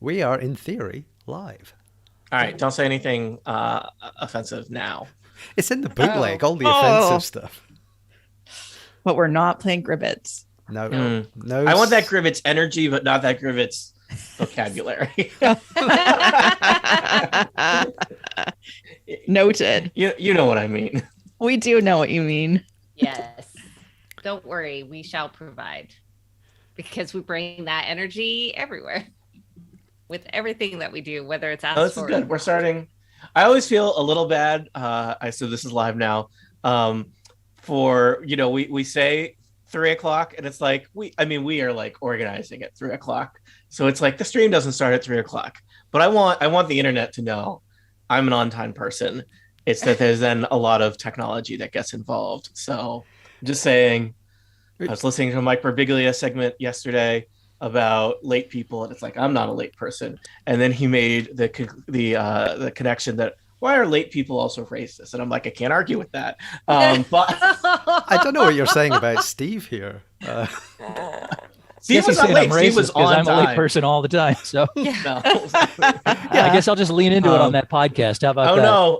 We are, in theory, live. All right, don't say anything offensive now. It's in the bootleg, all the offensive stuff. But we're not playing Gribbets. No. I want that Gribbets energy, but not that Gribbets vocabulary. Noted. You know what I mean. We do know what you mean. Yes. Don't worry, we shall provide. Because we bring that energy everywhere. With everything that we do, whether it's asked this is good. We're starting. I always feel a little bad. So this is live now. For we say 3:00, and it's like we are like organizing at 3:00. So it's like the stream doesn't start at 3:00. But I want the internet to know I'm an on-time person. It's that there's then a lot of technology that gets involved. So I'm just saying. I was listening to a Mike Birbiglia segment yesterday about late people, and it's like I'm not a late person. And then he made the connection that why are late people also racist? And I'm like, I can't argue with that. But I don't know what you're saying about Steve here. Steve was not late. Steve was on I'm time. a late person all the time. So Yeah. No. I guess I'll just lean into it on that podcast. How about that? Oh no!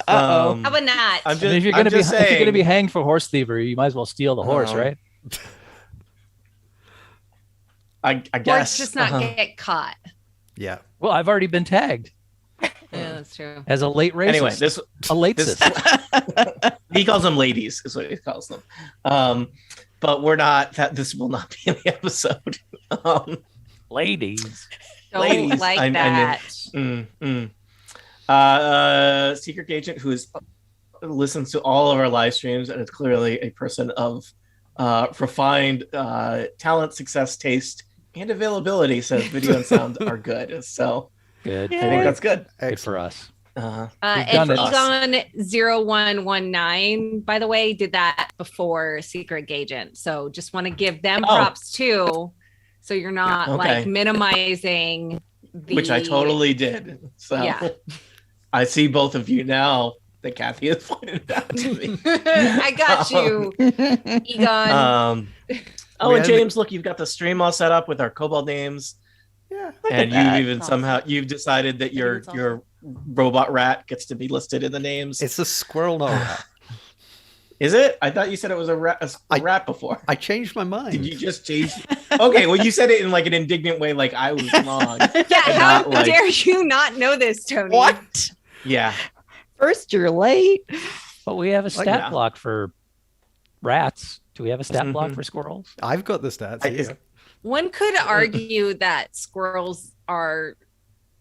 How about not? I mean, if you're going to be hanged for horse thievery, you might as well steal the horse, right? I guess. Or just not get caught. Yeah. Well, I've already been tagged Yeah, that's true. as a late racist. Anyway, a late sis. he calls them ladies, is what he calls them. But we're not. This will not be in the episode. Ladies. Don't Ladies, like that. Secret agent who listens to all of our live streams and is clearly a person of refined talent, success, taste, and availability. Says video and sound are good. So Good. I think that's good. Good for us. And done it. Egon0119, by the way, did that before Secret Agent. So just want to give them props too. So you're not like minimizing which I totally did. So I see both of you now that Kathy has pointed out to me. I got you, Egon. And James, look, you've got the stream all set up with our Kobold names. Yeah. And you've decided that your robot rat gets to be listed in the names. It's a squirrel, not a rat. Is it? I thought you said it was a rat before. I changed my mind. Did you just change? Okay, well, you said it in like an indignant way, like I was wrong. Yeah, how dare you not know this, Tony? What? Yeah. First, you're late. But we have a stat block for rats. Do we have a stat block for squirrels? I've got the stats here. One could argue that squirrels are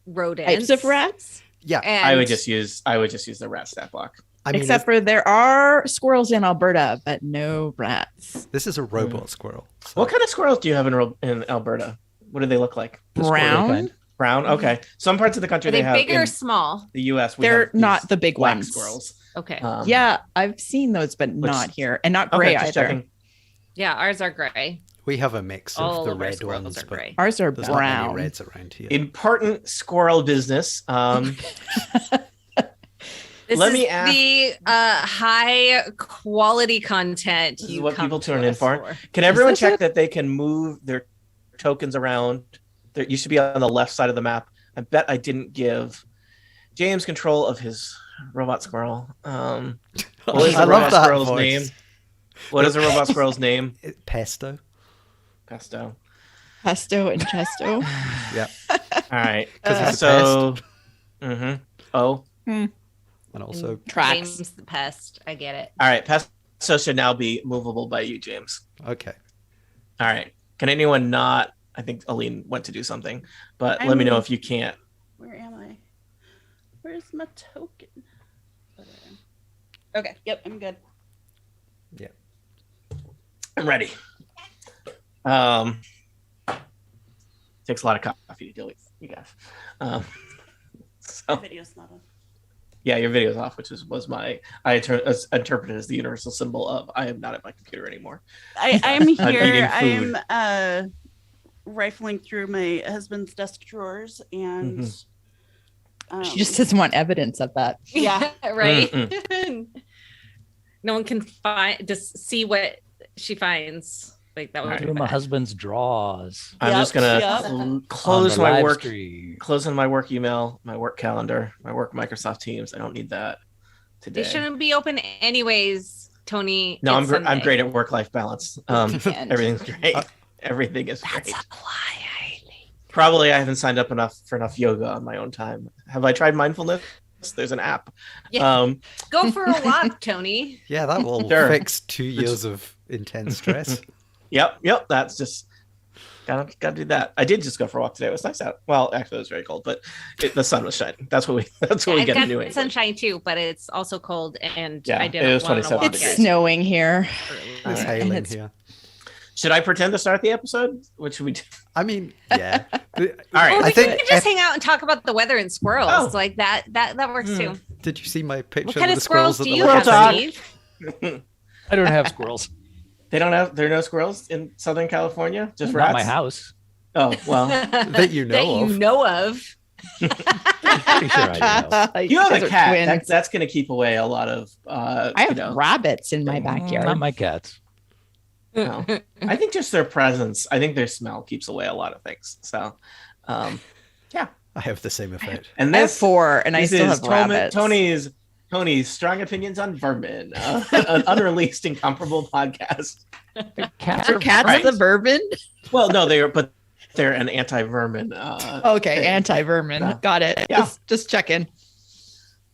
rodents. Types of rats? Yeah. And I would just use the rat stat block. I mean, Except for there are squirrels in Alberta, but no rats. this is a robot squirrel. So. What kind of squirrels do you have in Alberta? What do they look like? Brown? Brown. Okay. Some parts of the country are they have big or in small? the U.S. They're not the big black ones. squirrels. Okay. Yeah, I've seen those, but not here. And not gray either. Checking. Yeah, ours are gray. We have a mix All of the of our red squirrels ones, are but gray. Ours are there's not many brown. reds around here. Important squirrel business. This Let is me ask- the high quality content. This is you what come people to tune in us for. Can everyone this check it? that they can move their tokens around? There used to be on the left side of the map. I bet I didn't give James control of his robot squirrel. What is I the love robot that squirrel's voice. name? What is the robot squirrel's name? Pesto. Pesto. Pesto and Chesto. Yeah. All right. 'Cause he's a So, oh, And also, Tracks. James the pest. I get it. all right. Pesto should now be movable by you, James. okay. All right. Can anyone not? I think Aline went to do something, but let me know if you can't. Where am I? Where's my token? Okay. Yep, I'm good. Yeah. I'm ready. Takes a lot of coffee to deal with you guys. So Video's not on. yeah, your video's off, which was my interpreted as the universal symbol of I am not at my computer anymore. I'm eating here. food. I'm rifling through my husband's desk drawers and She just doesn't want evidence of that. yeah. Right. No one can just see what she finds. Like that would All be Doing my bad. husband's draws. I'm just Yep, gonna yep. close on the my live work, stream. closing my work email, my work calendar, my work Microsoft Teams. I don't need that They today. shouldn't be open anyways, Tony. No, It's I'm Sunday. great at work-life balance. And Everything's great. Everything is that's great. a lie, Eileen. Probably I haven't signed up for enough yoga on my own time. Have I tried mindfulness? There's an app. Yeah. Go for a walk, Tony. Yeah, that will Sure. fix 2 years of intense stress. Yep. That's just gotta do that. I did just go for a walk today. It was nice out. Well, actually, it was very cold, but the sun was shining. That's what we I've get in got New England. sunshine too, but it's also cold, and Yeah, I it didn't was want to 27 walk It's degrees. it snowing here. It's Alright. hailing And it's- here. Should I pretend to start the episode? What should we do? I mean, yeah. All right. Or I we think- can just hang out and talk about the weather and squirrels. Oh. Like that works too. Did you see my picture What kind of of the squirrels squirrels at do the you Squirrel have, talk. Steve? I don't have squirrels. There are no squirrels in Southern California. Just Not rats. my house. Oh well. That you know that of. you know of. Pretty sure I do. You have guys a are cat. twins. That's going to keep away a lot of. I have rabbits in my backyard. Not my cats. No. I think just their presence. I think their smell keeps away a lot of things. So, I have the same effect. and I have this 4, and I this still is have rabbits. Tony's strong opinions on vermin, an unreleased incomparable podcast. Cats Are cats Right. the vermin? Well, no, they're an anti-vermin. Okay, thing. anti-vermin. Yeah. Got it. Yeah. Just checking.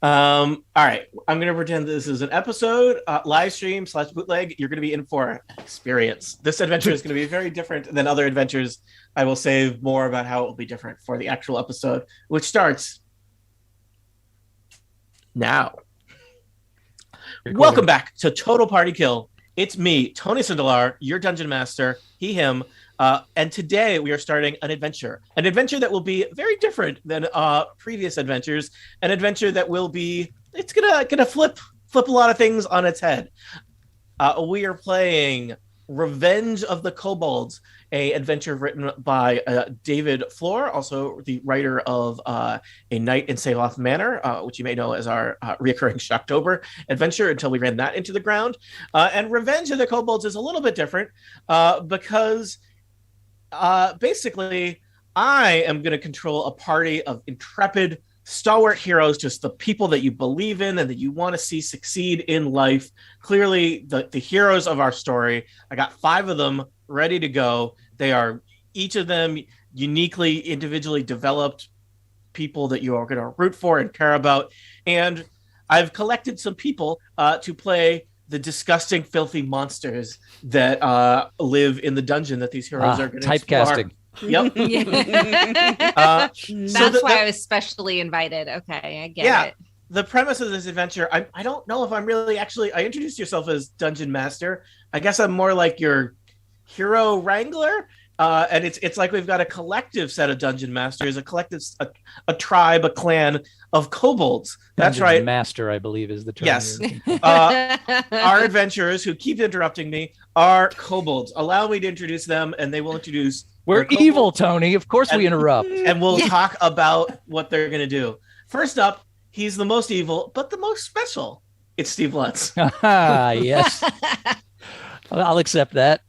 All right, I'm gonna pretend this is an episode, live stream / bootleg. You're gonna be in for an experience. This adventure is gonna be very different than other adventures. I will save more about how it will be different for the actual episode, which starts now. Welcome back to Total Party Kill. It's me, Tony Sindelar, your dungeon master, he, him. And today we are starting an adventure that will be very different than previous adventures, an adventure that will be, it's gonna flip a lot of things on its head. We are playing Revenge of the Kobolds, a adventure written by David Floor, also the writer of A Night in Saloth Manor, which you may know as our reoccurring Shocktober adventure until we ran that into the ground. And Revenge of the Kobolds is a little bit different because basically I am going to control a party of intrepid, stalwart heroes, just the people that you believe in and that you want to see succeed in life. Clearly, the heroes of our story. I got 5 of them ready to go. They are each of them uniquely, individually developed people that you are going to root for and care about. And I've collected some people to play the disgusting, filthy monsters that live in the dungeon that these heroes are going to typecasting. Yep. Yeah. So That's why I was specially invited. Okay, I get it. The premise of this adventure, I don't know if I'm really actually, I introduced yourself as Dungeon Master. I guess I'm more like your hero wrangler. And it's like we've got a collective set of Dungeon Masters, a collective, a tribe, a clan of kobolds. That's Dungeon right. Master, I believe, is the term. Yes. you're- Our adventurers who keep interrupting me are kobolds. Allow me to introduce them, and they will introduce. We're their kobold- evil, Tony. Of course we interrupt. and we'll talk about what they're going to do. First up, he's the most evil, but the most special. It's Steve Lutz. Yes. I'll accept that.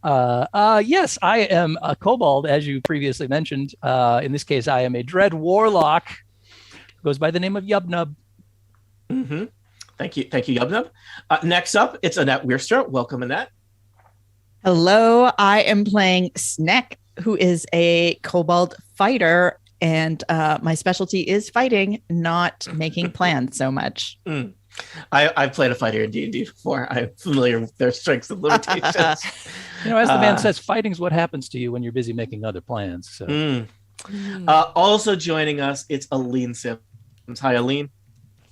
Yes, I am a kobold, as you previously mentioned. In this case, I am a dread warlock who goes by the name of Yubnub. Mm-hmm. Thank you, Yubnub. Next up, it's Annette Weirster. Welcome, Annette. Hello, I am playing Sneck, who is a kobold fighter, and my specialty is fighting, not making plans so much. I've played a fighter in D&D before. I'm familiar with their strengths and limitations. As the man says, fighting's what happens to you when you're busy making other plans. So. Also joining us, it's Aline Sims. Hi, Aline.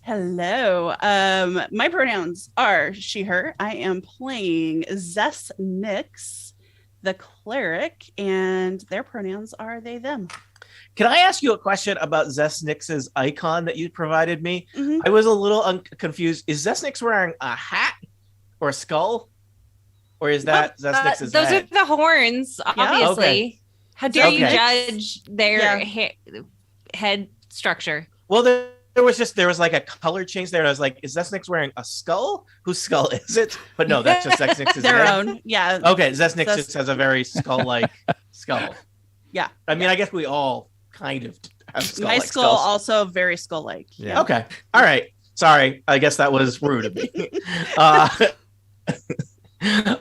Hello. My pronouns are she, her. I am playing Zess Nix, the cleric, and their pronouns are they, them. Can I ask you a question about Zesnix's icon that you provided me? Mhm. I was a little confused. Is Zesnix wearing a hat or a skull? Or is that Zesnix's those head? are the horns, obviously. Okay. How dare you Okay. judge their head structure? Well, there was like a color change there, and I was like, is Zesnik's wearing a skull? Whose skull is it? But no, that's just Zesnik's Their head. own. Yeah. Okay, Zesnik Zes- just has a very skull-like skull. Yeah. I mean, I guess we all kind of have My skull-like skull skulls. also very skull-like. Yeah. Okay. All right. Sorry. I guess that was rude of me.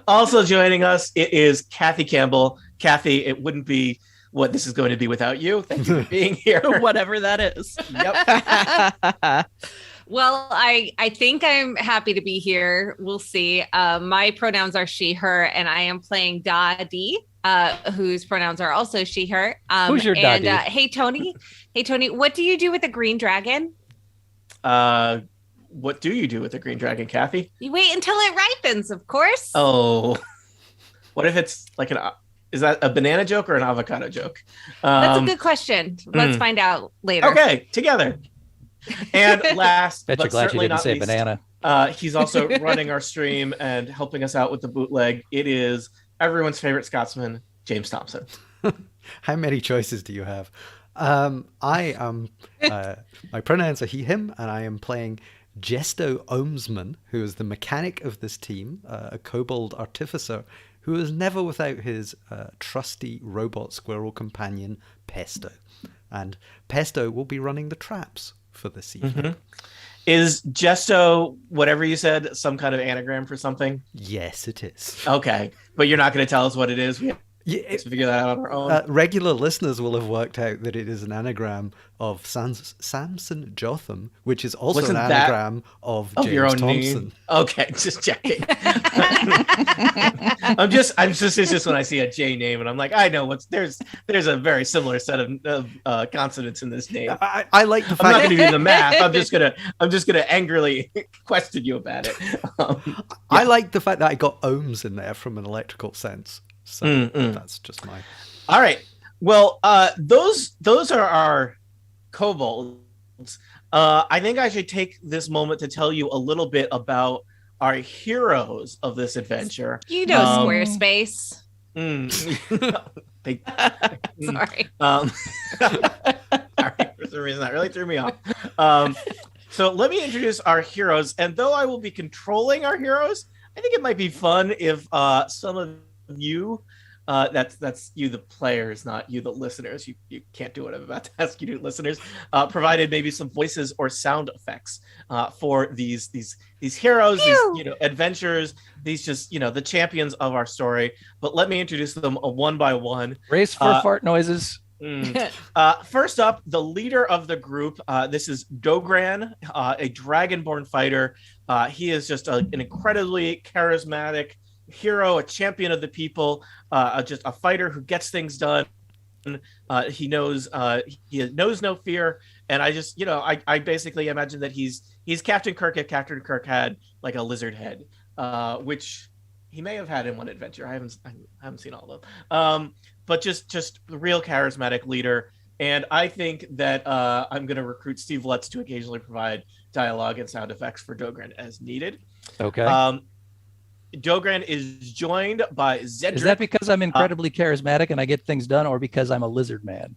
Also joining us, it is Kathy Campbell. Kathy, it wouldn't be what this is going to be without you. Thank you for being here. Whatever that is. Yep. Well, I think I'm happy to be here. We'll see. My pronouns are she, her, and I am playing Dadi, whose pronouns are also she, her. Who's your and, Dadi? hey, Tony. Hey, Tony, what do you do with a green dragon? What do you do with the green dragon, Kathy? You wait until it ripens, of course. Oh, what if it's like is that a banana joke or an avocado joke? That's a good question. Let's find out later. Okay, together. And last, Bet you're but glad you certainly didn't not say least, banana. he's also running our stream and helping us out with the bootleg. It is everyone's favorite Scotsman, James Thompson. How many choices do you have? I am. My pronouns are he, him, and I am playing Jesto Ohmsman, who is the mechanic of this team, a kobold artificer who is never without his trusty robot squirrel companion, Pesto. And Pesto will be running the traps for this evening. Mm-hmm. Is Gesto, whatever you said, some kind of anagram for something? Yes, it is. Okay, but you're not going to tell us what it is. We have Yeah, to figure that out on our own. regular listeners will have worked out that it is an anagram of Samson Jotham, which is also Wasn't an that anagram of of James your own Thompson. name? Okay, just checking. It's just when I see a J name and I'm like, I know there's a very similar set of consonants in this name. I like the I'm not fact going to do the math. I'm just gonna angrily question you about it. I like the fact that I got ohms in there from an electrical sense. So that's just my. All right. Well, those are our kobolds. I think I should take this moment to tell you a little bit about our heroes of this adventure. You know Squarespace. They, Sorry. Sorry, for some reason that really threw me off. So let me introduce our heroes, and though I will be controlling our heroes, I think it might be fun if some of you, that's you the players, not you the listeners, you can't do what I'm about to ask you to, listeners, provided maybe some voices or sound effects for these heroes, these adventures, these just the champions of our story. But let me introduce them one by one. Race for fart noises. First up, the leader of the group. This is Dogran, a dragonborn fighter. He is just an incredibly charismatic hero, a champion of the people, just a fighter who gets things done. He knows no fear, and I just I basically imagine that he's Captain Kirk if Captain Kirk had like a lizard head, which he may have had in one adventure. I haven't seen all of them. But just a real charismatic leader. And I think that I'm going to recruit Steve Lutz to occasionally provide dialogue and sound effects for Dogran as needed. Okay. Dogran is joined by Zedric. Is that because I'm incredibly charismatic and I get things done, or because I'm a lizard man?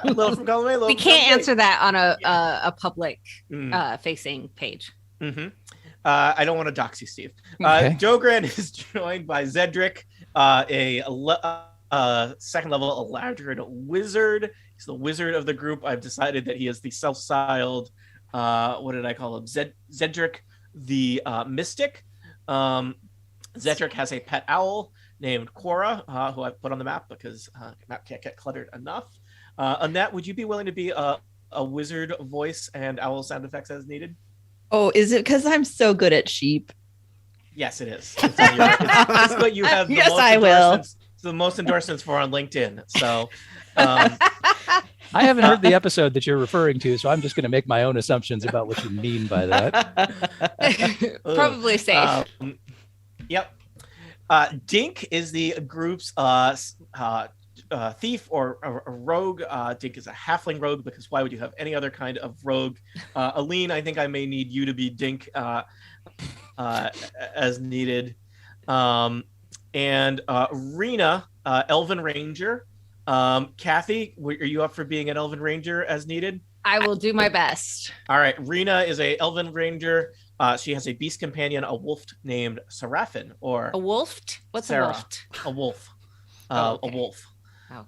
A little from column A, little We from can't column B. answer that on a public facing page. Mm-hmm. I don't want to dox you, Steve. Okay. Dogran is joined by Zedric, a second level Eladrin wizard. He's the wizard of the group. I've decided that he is the self-styled, what did I call him? Zedric the Mystic. Zedric has a pet owl named Quora, who I've put on the map because the map can't get cluttered enough. Annette, would you be willing to be a wizard voice and owl sound effects as needed? Oh, is it because I'm so good at sheep? Yes, it is. It's what you have. Yes, I will. The most endorsements for on LinkedIn. So, I haven't heard the episode that you're referring to, so I'm just going to make my own assumptions about what you mean by that. Probably safe. Yep. Dink is the group's thief or a rogue. Dink is a halfling rogue because why would you have any other kind of rogue? Aline, I think I may need you to be Dink as needed. And Rena, Elven Ranger. Kathy, are you up for being an Elven Ranger as needed? I will do my best. All right, Rena is a elven ranger. She has a beast companion, a wolf named Seraphin, or A wolfed? What's Sarah. a wolfed? A wolf. Oh, okay. A wolf.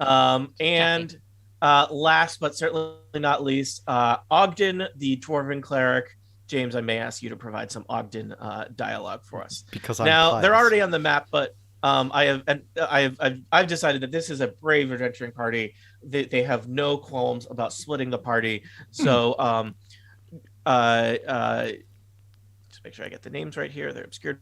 Okay. And last but certainly not least, Ogden, the dwarven cleric. James, I may ask you to provide some Ogden dialogue for us. Because I'm now pious. they're already on the map, but I've decided that this is a brave adventuring party. They have no qualms about splitting the party. So just make sure I get the names right here. They're obscured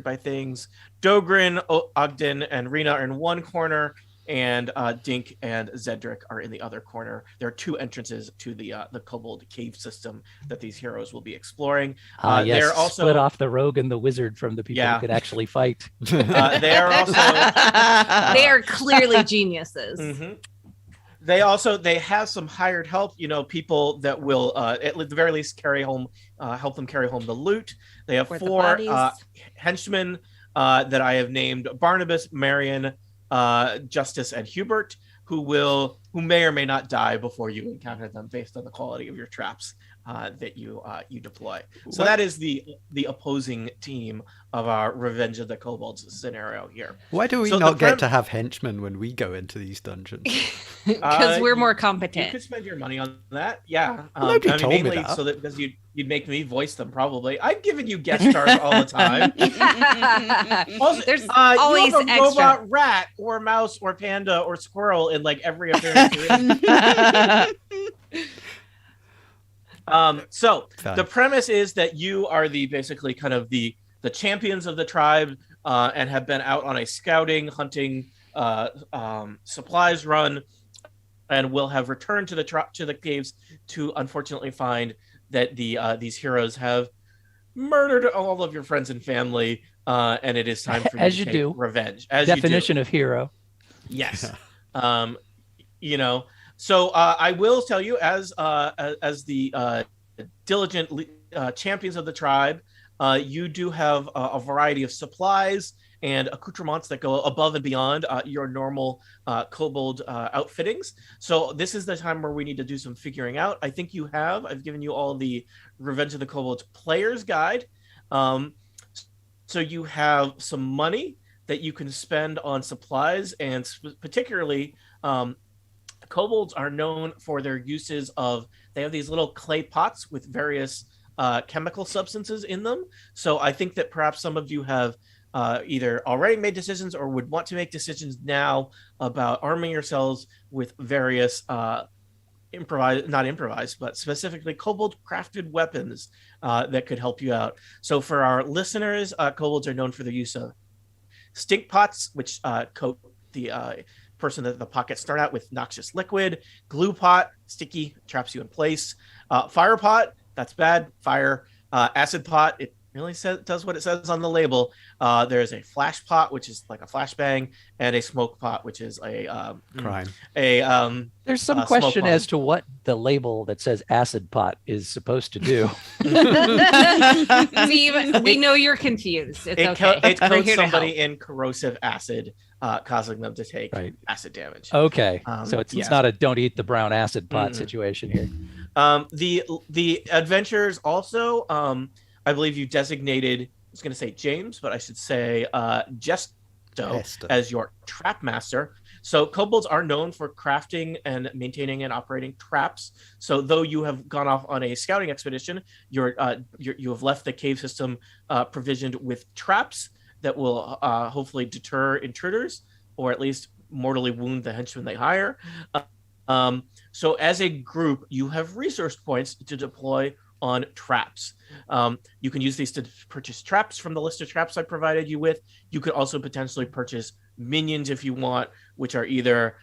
by things. Dogrin, Ogden, and Rena are in one corner, and Dink and Zedric are in the other corner. There are two entrances to the Kobold cave system that these heroes will be exploring. Yes, they're also split off the rogue and the wizard from the people who could actually fight. They are also They are clearly geniuses. Mm-hmm. They have some hired help, people that will at the very least help them carry home the loot. They have Where the 4 bodies- henchmen that I have named Barnabas, Marion, Justice, and Hubert, who may or may not die before you encounter them based on the quality of your traps that you deploy. So that is the opposing team of our Revenge of the Kobolds scenario here. Why do we not get to have henchmen when we go into these dungeons? Because we're more You competent. could spend your money on that, yeah. Nobody told me mainly that. so that because you'd make me voice them probably. I've given you guest stars all the time. Also, There's you always have a extra. robot rat or mouse or panda or squirrel in like every appearance. you're in. So Fine. the premise is that you are basically kind of the champions of the tribe and have been out on a scouting, hunting, supplies run, and will have returned to the caves to unfortunately find that these heroes have murdered all of your friends and family, and it is time for As you you to take do. revenge. As Definition you do. of hero. Yes. So I will tell you, as the diligent champions of the tribe, you do have a variety of supplies and accoutrements that go above and beyond your normal kobold outfittings. So this is the time where we need to do some figuring out. I think I've given you all the Revenge of the Kobolds player's guide. So you have some money that you can spend on supplies, and particularly kobolds are known for their uses of, they have these little clay pots with various chemical substances in them. So I think that perhaps some of you have either already made decisions or would want to make decisions now about arming yourselves with various not improvised, but specifically kobold crafted weapons that could help you out. So for our listeners, kobolds are known for their use of stink pots, which coat the person that the pockets start out with noxious liquid. Glue pot, sticky, traps you in place. Fire pot, that's bad. Fire. Acid pot, it really does what it says on the label. There's a flash pot, which is like a flashbang, and a smoke pot, which is a Crime. There's some question smoke as to what the label that says acid pot is supposed to do. Steve, we know you're confused. It's it okay. it We're coats here to somebody help. in corrostive acid, causing them to take Right. acid damage. Okay. So it's yes. not a don't eat the brown acid pot Mm-mm. situation here. The adventurers also, I believe you designated, I was going to say James, but I should say Jesto Hester. as your trap master. So kobolds are known for crafting and maintaining and operating traps. So though you have gone off on a scouting expedition, you have left the cave system provisioned with traps that will hopefully deter intruders, or at least mortally wound the henchmen they hire. So as a group, you have resource points to deploy on traps. You can use these to purchase traps from the list of traps I provided you with. You could also potentially purchase minions if you want, which are either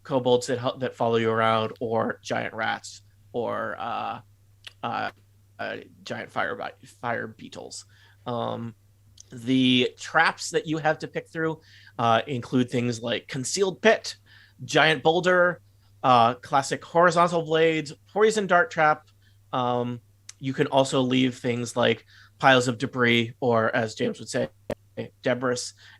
kobolds that follow you around, or giant rats, or giant fire beetles. The traps that you have to pick through include things like concealed pit, giant boulder, classic horizontal blades, poison dart trap. You can also leave things like piles of debris, or as James would say, debris,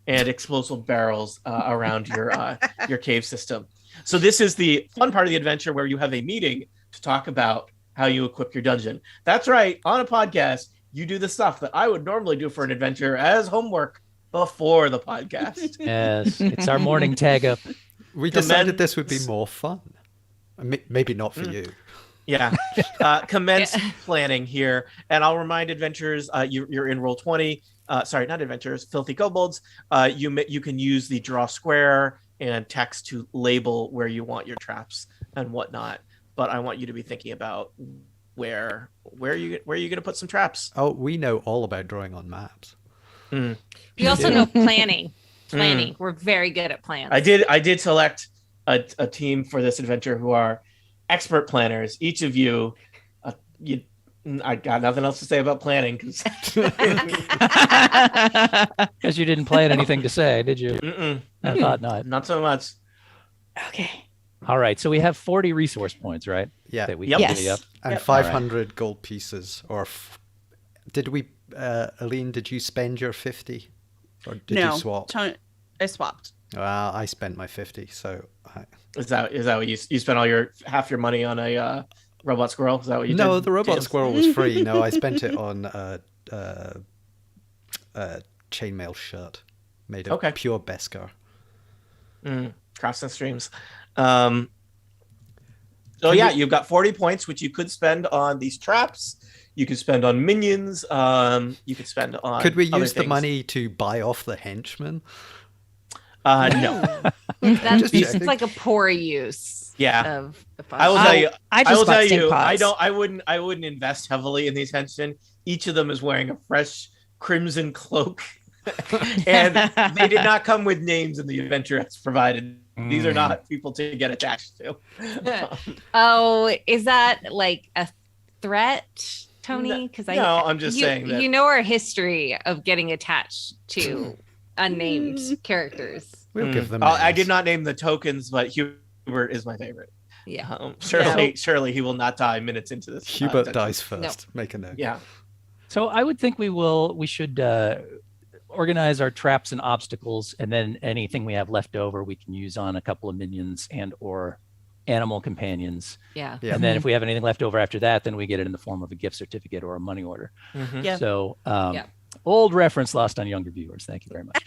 and explosive barrels around your cave system. So this is the fun part of the adventure where you have a meeting to talk about how you equip your dungeon. That's right. On a podcast, you do the stuff that I would normally do for an adventure as homework before the podcast. Yes, it's our morning tag up. We decided this would be more fun. Maybe not for you. Yeah. Commence planning here. And I'll remind adventurers, you're in roll 20. Sorry, not adventurers, filthy kobolds. You can use the draw square and text to label where you want your traps and whatnot. But I want you to be thinking about where are you going to put some traps? Oh, we know all about drawing on maps. Mm. We also know planning. We're very good at plans. I did select a team for this adventure who are expert planners. Each of you, I got nothing else to say about planning because you didn't plan anything to say, did you? I thought not so much. Okay. All right, so we have 40 resource points, right? Yeah. That we Yep. can Yes. divvy up. And 500 gold pieces. Or did we, Aline, did you spend your 50? Or did you swap? Tony, I swapped. Well, I spent my 50, so... Is that what you spent all half your money on a robot squirrel? Is that what you did? No, the robot James? squirrel was free. No, I spent it on a chainmail shirt made of pure Beskar. Crossing streams. So you've got 40 points, which you could spend on these traps. You could spend on minions. You could spend on. Could we other use the things. money to buy off the henchmen? No. That's Just it's like a poor use. Yeah. Of the I will funds. tell you. I I just will bought tell stink you. pots. I wouldn't invest heavily in these henchmen. Each of them is wearing a fresh crimson cloak, and they did not come with names in the adventure as provided. These are not people to get attached to. Oh, is that like a threat, Tony? Because No, I'm just saying that. You know our history of getting attached to unnamed characters. We'll give them I names. did not name the tokens, but Hubert is my favorite. Yeah. Surely he will not die minutes into this. Hubert dungeon. dies first. Make a note. Yeah. So I would think we should organize our traps and obstacles, and then anything we have left over we can use on a couple of minions and or animal companions. Yeah. Yeah. And then if we have anything left over after that, then we get it in the form of a gift certificate or a money order. Mhm. Yeah. So Yeah. old reference lost on younger viewers. Thank you very much.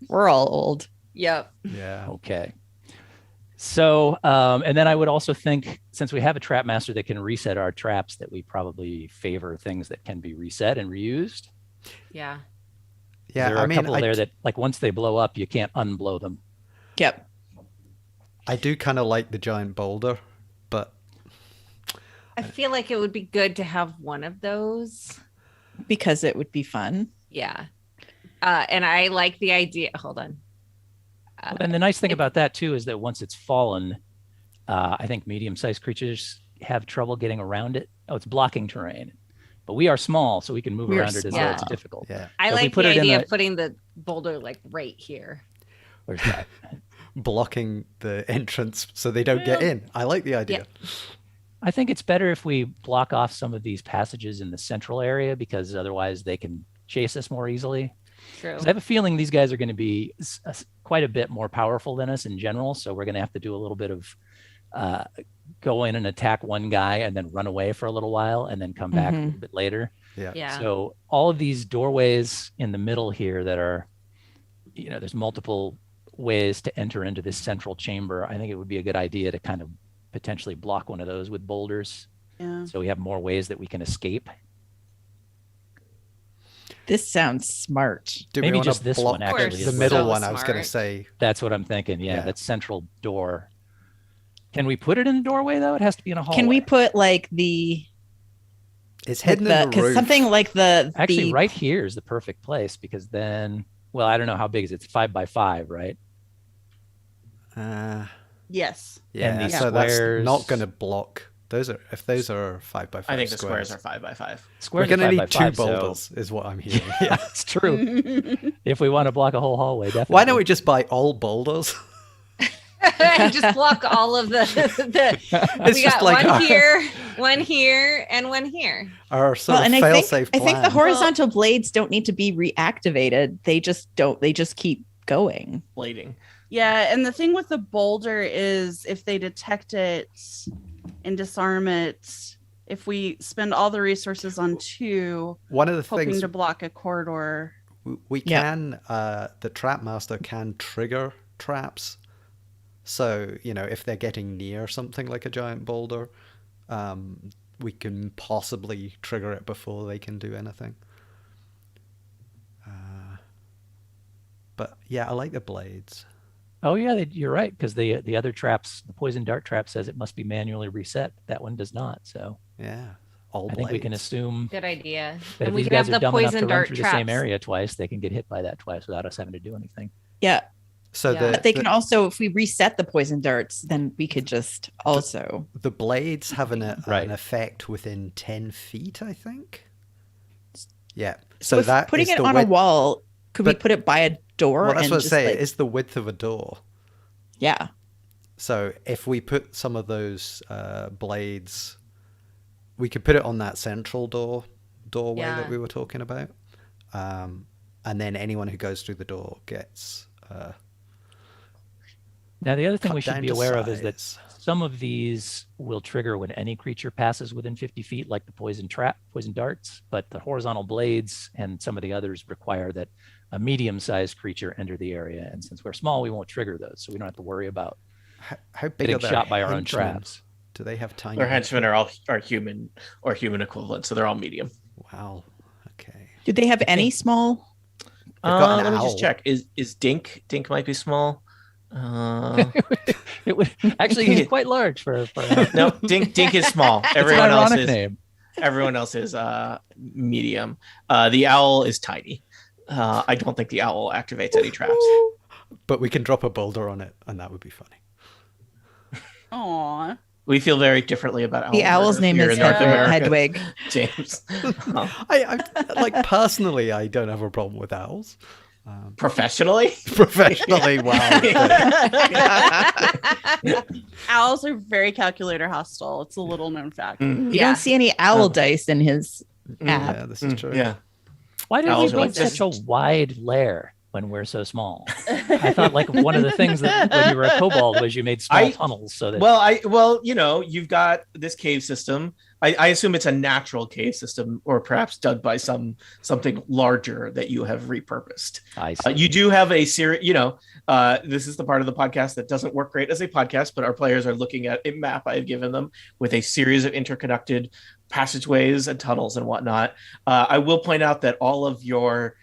We're all old. Yep. Yeah. Okay. So, and then I would also think, since we have a trap master that can reset our traps, that we probably favor things that can be reset and reused. Yeah. Yeah. There are a couple there that, like, once they blow up, you can't unblow them. Yep. I do kind of like the giant boulder, but I feel like it would be good to have one of those. Because it would be fun. Yeah. And I like the idea. Hold on. And the nice thing about that too is that once it's fallen, I think medium-sized creatures have trouble getting around it. Oh, it's blocking terrain, but we are small, so we can move We are around it as though it's small. difficult. yeah. I So if we like put the it in idea a- of putting the boulder like right here. Where's that? Blocking the entrance so they don't get in. I like the idea. I think it's better if we block off some of these passages in the central area, because otherwise they can chase us more easily. True. 'Cause I have a feeling these guys are going to be quite a bit more powerful than us in general. So we're going to have to do a little bit of go in and attack one guy and then run away for a little while and then come back a little bit later. Yeah. Yeah. So all of these doorways in the middle here that are, there's multiple ways to enter into this central chamber. I think it would be a good idea to kind of potentially block one of those with boulders. Yeah. So we have more ways that we can escape. This sounds smart. Do Maybe we want just to this block one actually. the is middle so one? I was going to smart. say. That's what I'm thinking. Yeah, Yeah. that central door. Can we put it in a doorway though? It has to be in a hallway. Can we put like the It's like hidden in the because roof. something like the Actually, right here is the perfect place, because then, well, I don't know how big is it? It's 5 by 5, right? Yes. Yeah. these So that's squares- not going to block. Those are 5 by 5 I think the squares. squares are 5 by 5. We're Squares going are to 5 by need 2 5, so- boulders, is what I'm hearing. Yeah. It's true. If we want to block a whole hallway, definitely. Why don't we just buy all boulders? Just block all of the It's we just got like one here, and one here. our sort well, of and I fail-safe think plan. the horizontal blades don't need to be reactivated. They just don't. They just keep going. Blading. Yeah, and the thing with the boulder is if they detect it and disarm it, if we spend all the resources on 2, One of the hoping things to block a corridor. we Yeah. can, the trap master can trigger traps. So, if they're getting near something like a giant boulder, we can possibly trigger it before they can do anything. But yeah, I like the blades. Oh yeah, you're right, because the other traps, the poison dart trap says it must be manually reset. That one does not. So Yeah, all I think we can blades. assume Good idea. that And if we these can have guys are the dumb enough to poison run dart through the same traps. area twice, they can get hit by that twice without us having to do anything. Yeah. So Yeah. But they can also, if we reset the poison darts, then we could just also. the blades have an Right. effect within 10 feet, I think. Yeah. So So if that putting is it the on a width. wall, could we But- put it by a door? Well, that's and what I just say. like, It's the width of a door. yeah. So if we put some of those blades, we could put it on that central doorway Yeah. that we were talking about, and then anyone who goes through the door gets Now the other thing cut we should down be to aware of is that size. some of these will trigger when any creature passes within 50 feet, like the poison darts, but the horizontal blades and some of the others require that a medium-sized creature enter the area. And since we're small, we won't trigger those, so we don't have to worry about How big getting are their shot by our own henchmen? traps. Do they have tiny? Their henchmen are human or human equivalent, so they're all medium. Wow. Okay. Do they have any small? They've got an Let me owl. just check. Is Dink might be small? It would actually he's quite large for No, Dink is small. it's an Everyone else ironic is name. everyone else is medium. The owl is tiny. I don't think the owl activates any traps. But we can drop a boulder on it, and that would be funny. Aw. We feel very differently about owls. The owl's name here is in North America, Hedwig. James. I like personally, I don't have a problem with owls. Professionally, Professionally, wow. Owls are very calculator hostile. It's a little known fact. You Yeah. don't see any owl dice in his app. Yeah, this is true. Yeah. Why did we Owls are build like such a wide lair when we're so small? I thought like one of the things that when you were a kobold was you made small tunnels so that You've got this cave system. I assume it's a natural cave system, or perhaps dug by something larger that you have repurposed. I see. You do have a series. This is the part of the podcast that doesn't work great as a podcast, but our players are looking at a map I have given them with a series of interconnected passageways and tunnels and whatnot. I will point out that all of your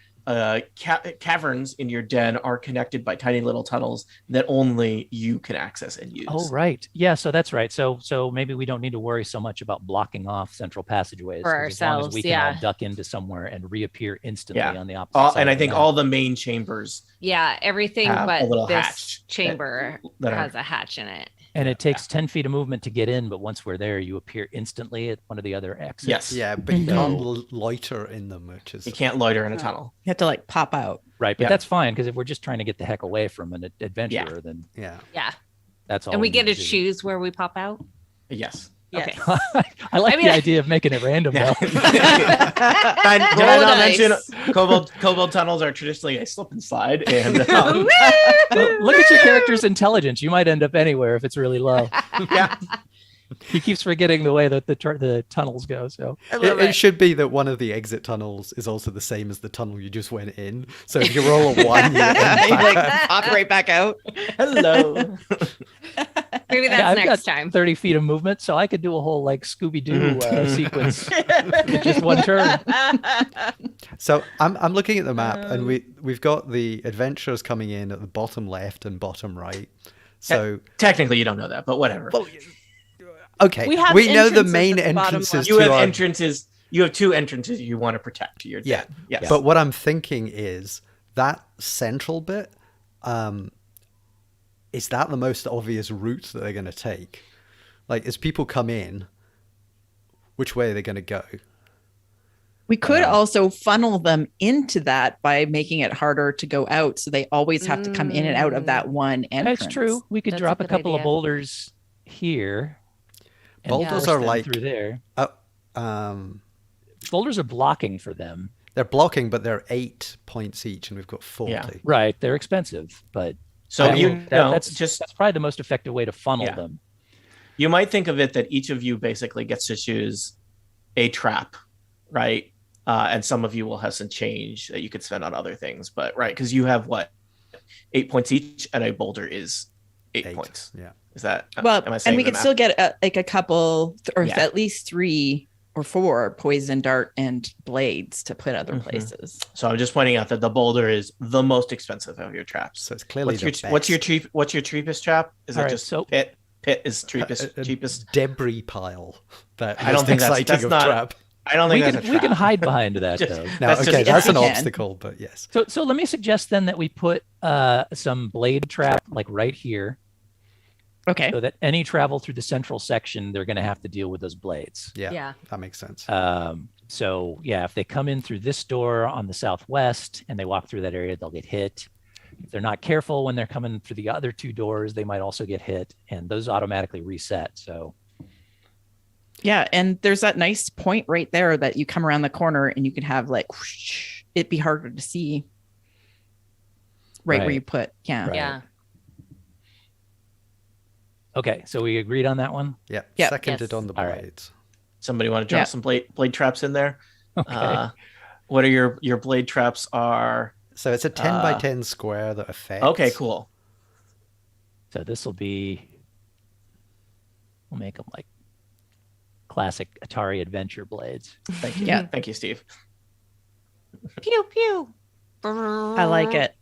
caverns in your den are connected by tiny little tunnels that only you can access and use. Oh, right. Yeah, so that's right. So maybe we don't need to worry so much about blocking off central passageways. For 'cause as long as ourselves, we can yeah. all duck into somewhere and reappear instantly Yeah. on the opposite side And I of the think map. all the main chambers. Yeah, everything Have a but little this hatch chamber that are- has a hatch in it. And it takes 10 feet of movement to get in, but once we're there, you appear instantly at one of the other exits. Yes. Yeah, but you So- can't loiter in them, which is You can't loiter in a tunnel. You have to like pop out. Right, but Yeah. that's fine, because if we're just trying to get the heck away from an adventurer, then yeah. Yeah. that's all. And we get need to do. choose where we pop out. Yes. Yes. Okay. I like I mean, the idea of making it random, Yeah. though. Did I Roll not dice. mention kobold tunnels are traditionally a slip and slide, and Well, look at your character's intelligence. You might end up anywhere if it's really low. yeah, He keeps forgetting the way that the tunnels go. So It should be that one of the exit tunnels is also the same as the tunnel you just went in. So if you roll a 1, you end You back. like pop right back out. hello. Maybe Yeah, that's I've next got time. 30 feet of movement, so I could do a whole like Scooby-Doo Mhm. sequence with just one turn. So I'm looking at the map, and we've got the adventurers coming in at the bottom left and bottom right. So Technically, you don't know that, but whatever. okay, We have know the entrances main at the bottom entrances left. you to have our entrances. You have 2 entrances you want to protect to your Yeah. den. Yes. But what I'm thinking is that central bit, is that the most obvious route that they're going to take? Like, as people come in, which way are they going to go? We could also funnel them into that by making it harder to go out, so they always have to come in and out of that one entrance. That's true. We could That's a drop a good couple of idea. boulders here. and Boulders force are them like- through there. Boulders are blocking for them. They're blocking, but they're 8 points each, and we've got 40. Yeah. Right. They're expensive, but So I you mean, know, that's probably the most effective way to funnel Yeah. them. you might think of it that each of you basically gets to choose a trap, right? And some of you will have some change that you could spend on other things, but right, because you have what, 8 points each, and a boulder is 8 points. Yeah. Is that Well, am I saying and we the could math? still get a couple or Yeah. at least 3 or 4 poison dart and blades to put other Mhm. places. So I'm just pointing out that the boulder is the most expensive of your traps. So it's clearly What's your cheapest trap? Is All it right, just so- pit? Pit is cheapest. A cheapest. debris pile. That I don't most think that's exciting of not- trap. I don't think that's a We can trap. hide behind that Just- though. Now, That's okay, just- that's we an can. obstacle, but yes. So let me suggest then that we put some blade trap like right here, Okay. so that any travel through the central section, they're going to have to deal with those blades. Yeah, Yeah. that makes sense. So yeah, if they come in through this door on the southwest and they walk through that area, they'll get hit. If they're not careful when they're coming through the other 2 doors, they might also get hit, and those automatically reset. So Yeah, and there's that nice point right there that you come around the corner and you can have like whoosh, it'd be harder to see right where Right. you put. Yeah. Right. Yeah. okay, so we agreed on that one. Yeah, Yep. seconded Yes. on the All right. blades. Somebody want to drop Yeah. some blade traps in there? Okay. What are your blade traps are? So it's a 10 by 10 square that affects. Okay, cool. So this will be, we'll make them like classic Atari adventure blades. Thank you. Yeah. Thank you, Steve. Pew pew. I like it.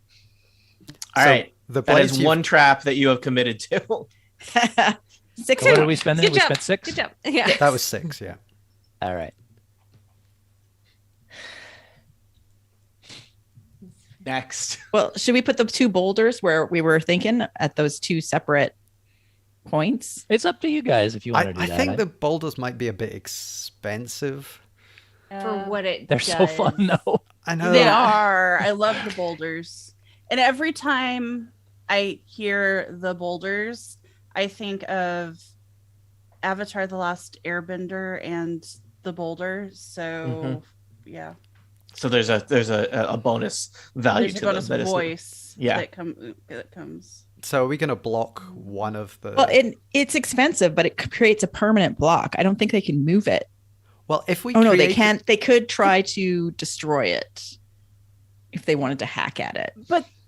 All So right. the That blades is you've- one trap that you have committed to. 6 So what did we spend there? Good We job. spent 6? Good job. Yeah. That was 6, yeah. All right. Next. Well, should we put the 2 boulders where we were thinking at those 2 separate points? It's up to you guys if you want to do I that. think the boulders might be a bit expensive. For what it They're so fun though. I know. They are. I love the boulders. And every time I hear the boulders, I think of Avatar The Last Airbender and the boulder. So yeah. So there's a bonus value There's a to bonus them. That is- voice yeah. that comes. So are we going to block one of the... Well, it's expensive, but it creates a permanent block. I don't think they can move it. Well, if we Oh no, they create- can't. They could try to destroy it if they wanted to hack at it.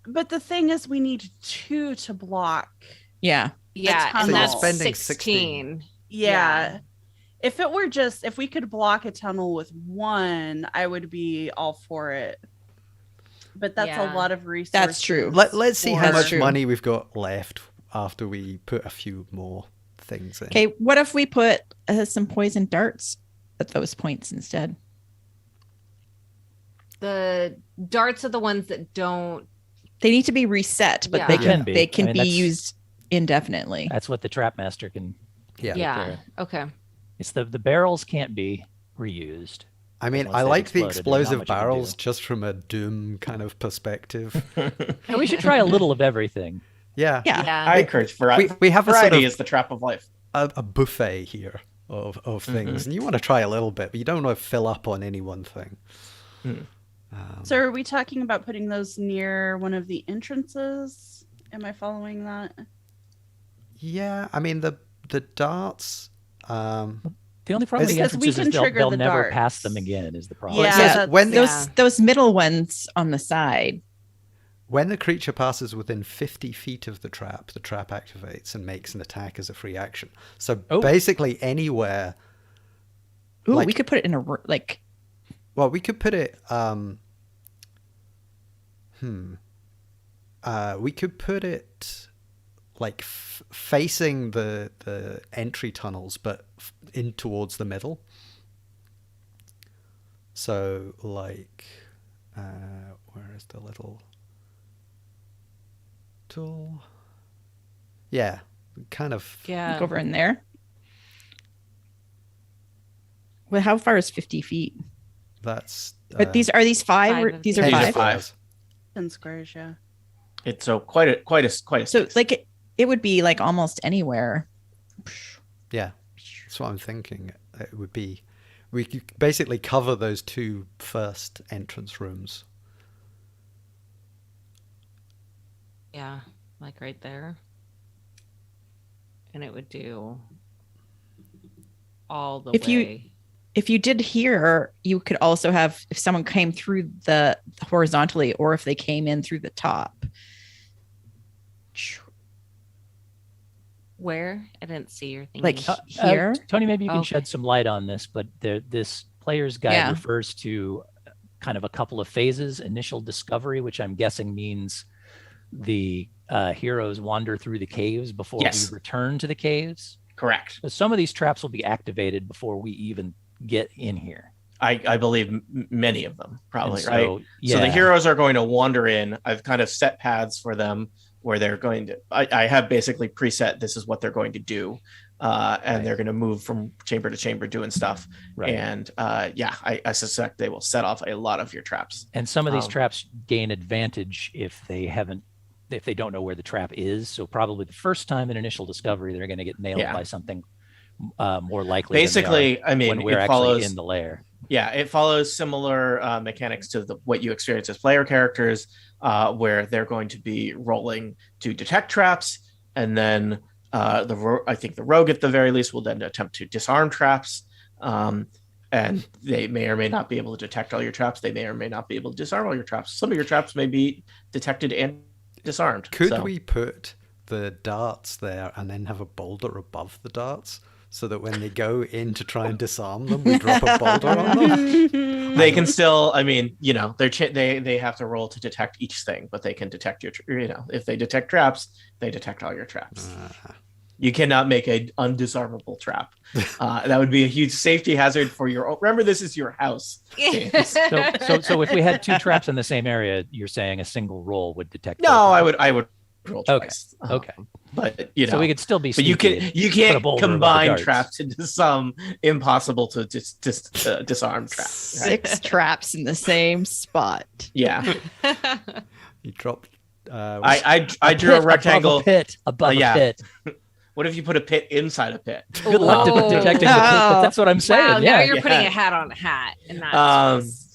But the thing is, we need 2 to block. Yeah. Yeah. tunnel. And So you're that's spending 16. Yeah. If it were just, if we could block a tunnel with 1, I would be all for it. But that's Yeah. a lot of resources. That's true. Let's see how That's much true. money we've got left after we put a few more things in. Okay. What if we put some poison darts at those points instead? The darts are the ones that don't. They need to be reset, but Yeah. they They can can be. they can I mean, be that's- used indefinitely. That's what the trap master can. Yeah. Yeah. Okay. It's the barrels can't be reused. I mean, Once I they've like the exploded, there's not explosive much you can barrels do. just from a Doom kind of perspective. And we should try a little of everything. Yeah. Yeah. Yeah. I encourage variety. We have a sort Variety of is the trap of life. a buffet here of things, and you want to try a little bit, but you don't want to fill up on any one thing. Mm. So are we talking about putting those near one of the entrances? Am I following that? Yeah, I mean the darts. The only problem with the Because we entrances can is they'll trigger the never darts. pass them again. Is the problem? Yeah, it says that's- when Those middle ones on the side. when the creature passes within 50 feet of the trap activates and makes an attack as a free action. So Oh. basically anywhere. Ooh, Like- we could put it in a like. Well, we could put it. We could put it like facing the entry tunnels, but in towards the middle. So like, where is the little tool? Yeah, kind of. Yeah. Look over in there. Well, how far is 50 feet? That's. But these are these 5? Five Or, of these are these. These are 5. five. 10 squares, yeah. It's so quite a So space. like it would be like almost anywhere. Yeah, that's what I'm thinking. It would be. We could basically cover those 2 first entrance rooms. Yeah. like right there. And it would do all the way. If you did here, you could also have, if someone came through the horizontally, or if they came in through the top. Where? I didn't see your thing. Like here. Tony, maybe you can Okay. shed some light on this, but this player's guide Yeah. refers to kind of a couple of phases. Initial discovery, which I'm guessing means the heroes wander through the caves before Yes. we return to the caves. Correct. So some of these traps will be activated before we even get in here. I believe many of them, probably, And so, right? Yeah. So the heroes are going to wander in. I've kind of set paths for them where they're going to, I have basically preset this is what they're going to do. And Right. they're going to move from chamber to chamber doing stuff. Right. And I suspect they will set off a lot of your traps. And some of these Um, traps gain advantage if they don't know where the trap is. So probably the first time in initial discovery, they're going to get nailed Yeah. by something more likely. than they Basically, I are mean, when we're it actually follows in the lair. Yeah, it follows similar mechanics to what you experience as player characters, where they're going to be rolling to detect traps, and then I think the rogue at the very least will then attempt to disarm traps, and they may or may not be able to detect all your traps. They may or may not be able to disarm all your traps. Some of your traps may be detected and disarmed. Could So- we put the darts there and then have a boulder above the darts? So that when they go in to try and disarm them, we drop a boulder on them. They can still, I mean, you know, they have to roll to detect each thing, but they can detect if they detect traps, they detect all your traps. You cannot make a undisarmable trap. That would be a huge safety hazard for your. Remember, this is your house. James. So if we had two traps in the same area, you're saying a single roll would detect. No, both of them. I would roll Okay. twice. Okay. But you know, So we could still be. but you sneaky can and you put a can't boulder above the combine darts. traps into some impossible to disarm trap. Right? 6 traps in the same spot. Yeah, You drop. I A drew a pit rectangle. above a pit above yeah. a pit. What if you put a pit inside a pit? Good luck Whoa. detecting the pit, but that's what I'm saying. Wow, yeah. now you're putting Yeah. a hat on a hat. And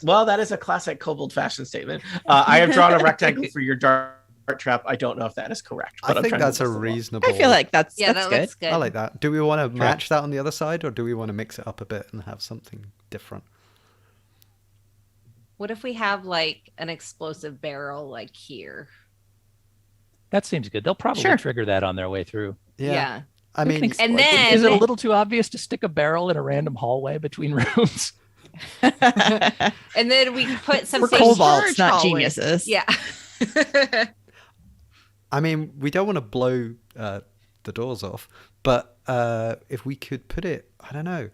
Well, that is a classic kobold fashion statement. I have drawn a rectangle for your dart trap. I don't know if that is correct. I But I'm think trying to that's a move the ball. reasonable. I feel like that's yeah, that's that good. looks good. I like that. Do we want to match that on the other side, or do we want to mix it up a bit and have something different? What if we have like an explosive barrel like here? That seems good. They'll probably Sure. trigger that on their way through. Yeah. I We can mean, explore And it. then Is it a little too obvious to stick a barrel in a random hallway between rooms? and then we put some We're safe kobolds, storage not hallway. geniuses. Yeah. I mean, we don't want to blow the doors off, but if we could put it, I don't know.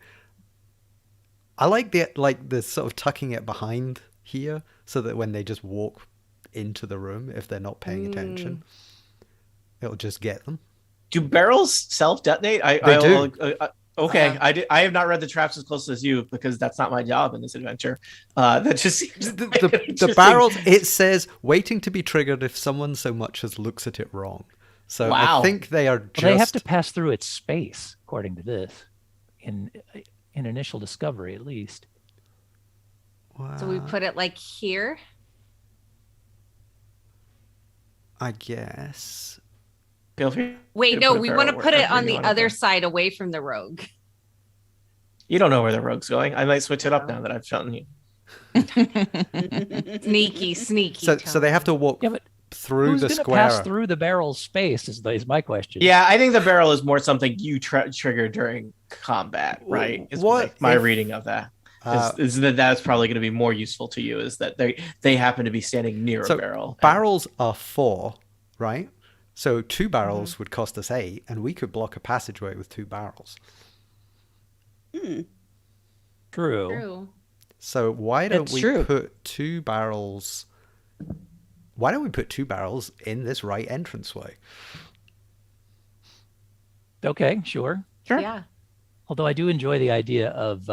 I like the sort of tucking it behind here, so that when they just walk into the room, if they're not paying attention, it'll just get them. Do barrels self-detonate? They do. Okay, I have not read the traps as close as you because that's not my job in this adventure. That just seems The interesting. barrels, it says waiting to be triggered if someone so much as looks at it wrong. So Wow. I think they are just. Well, they have to pass through its space, according to this, in initial discovery at least. So we put it like here. I guess. Feel free Wait, to no, put a we barrel want to put it wherever on you the want it other there. side away from the rogue. You don't know where the rogue's going. I might switch it up now that I've shown you. Sneaky. So they have to walk Yeah, but through who's the going to square. pass through the barrel's space is my question. Yeah, I think the barrel is more something you trigger during combat, right? Is What my if- reading of that. Uh, Is that that's probably going to be more useful to you? Is that they happen to be standing near So a barrel? barrels are 4, right? So 2 barrels would cost us 8, and we could block a passageway with 2 barrels. Hmm. True. True. So why don't That's we true. put 2 barrels? Why don't we put 2 barrels in this right entranceway? Okay, sure. Sure. Yeah. Although I do enjoy the idea of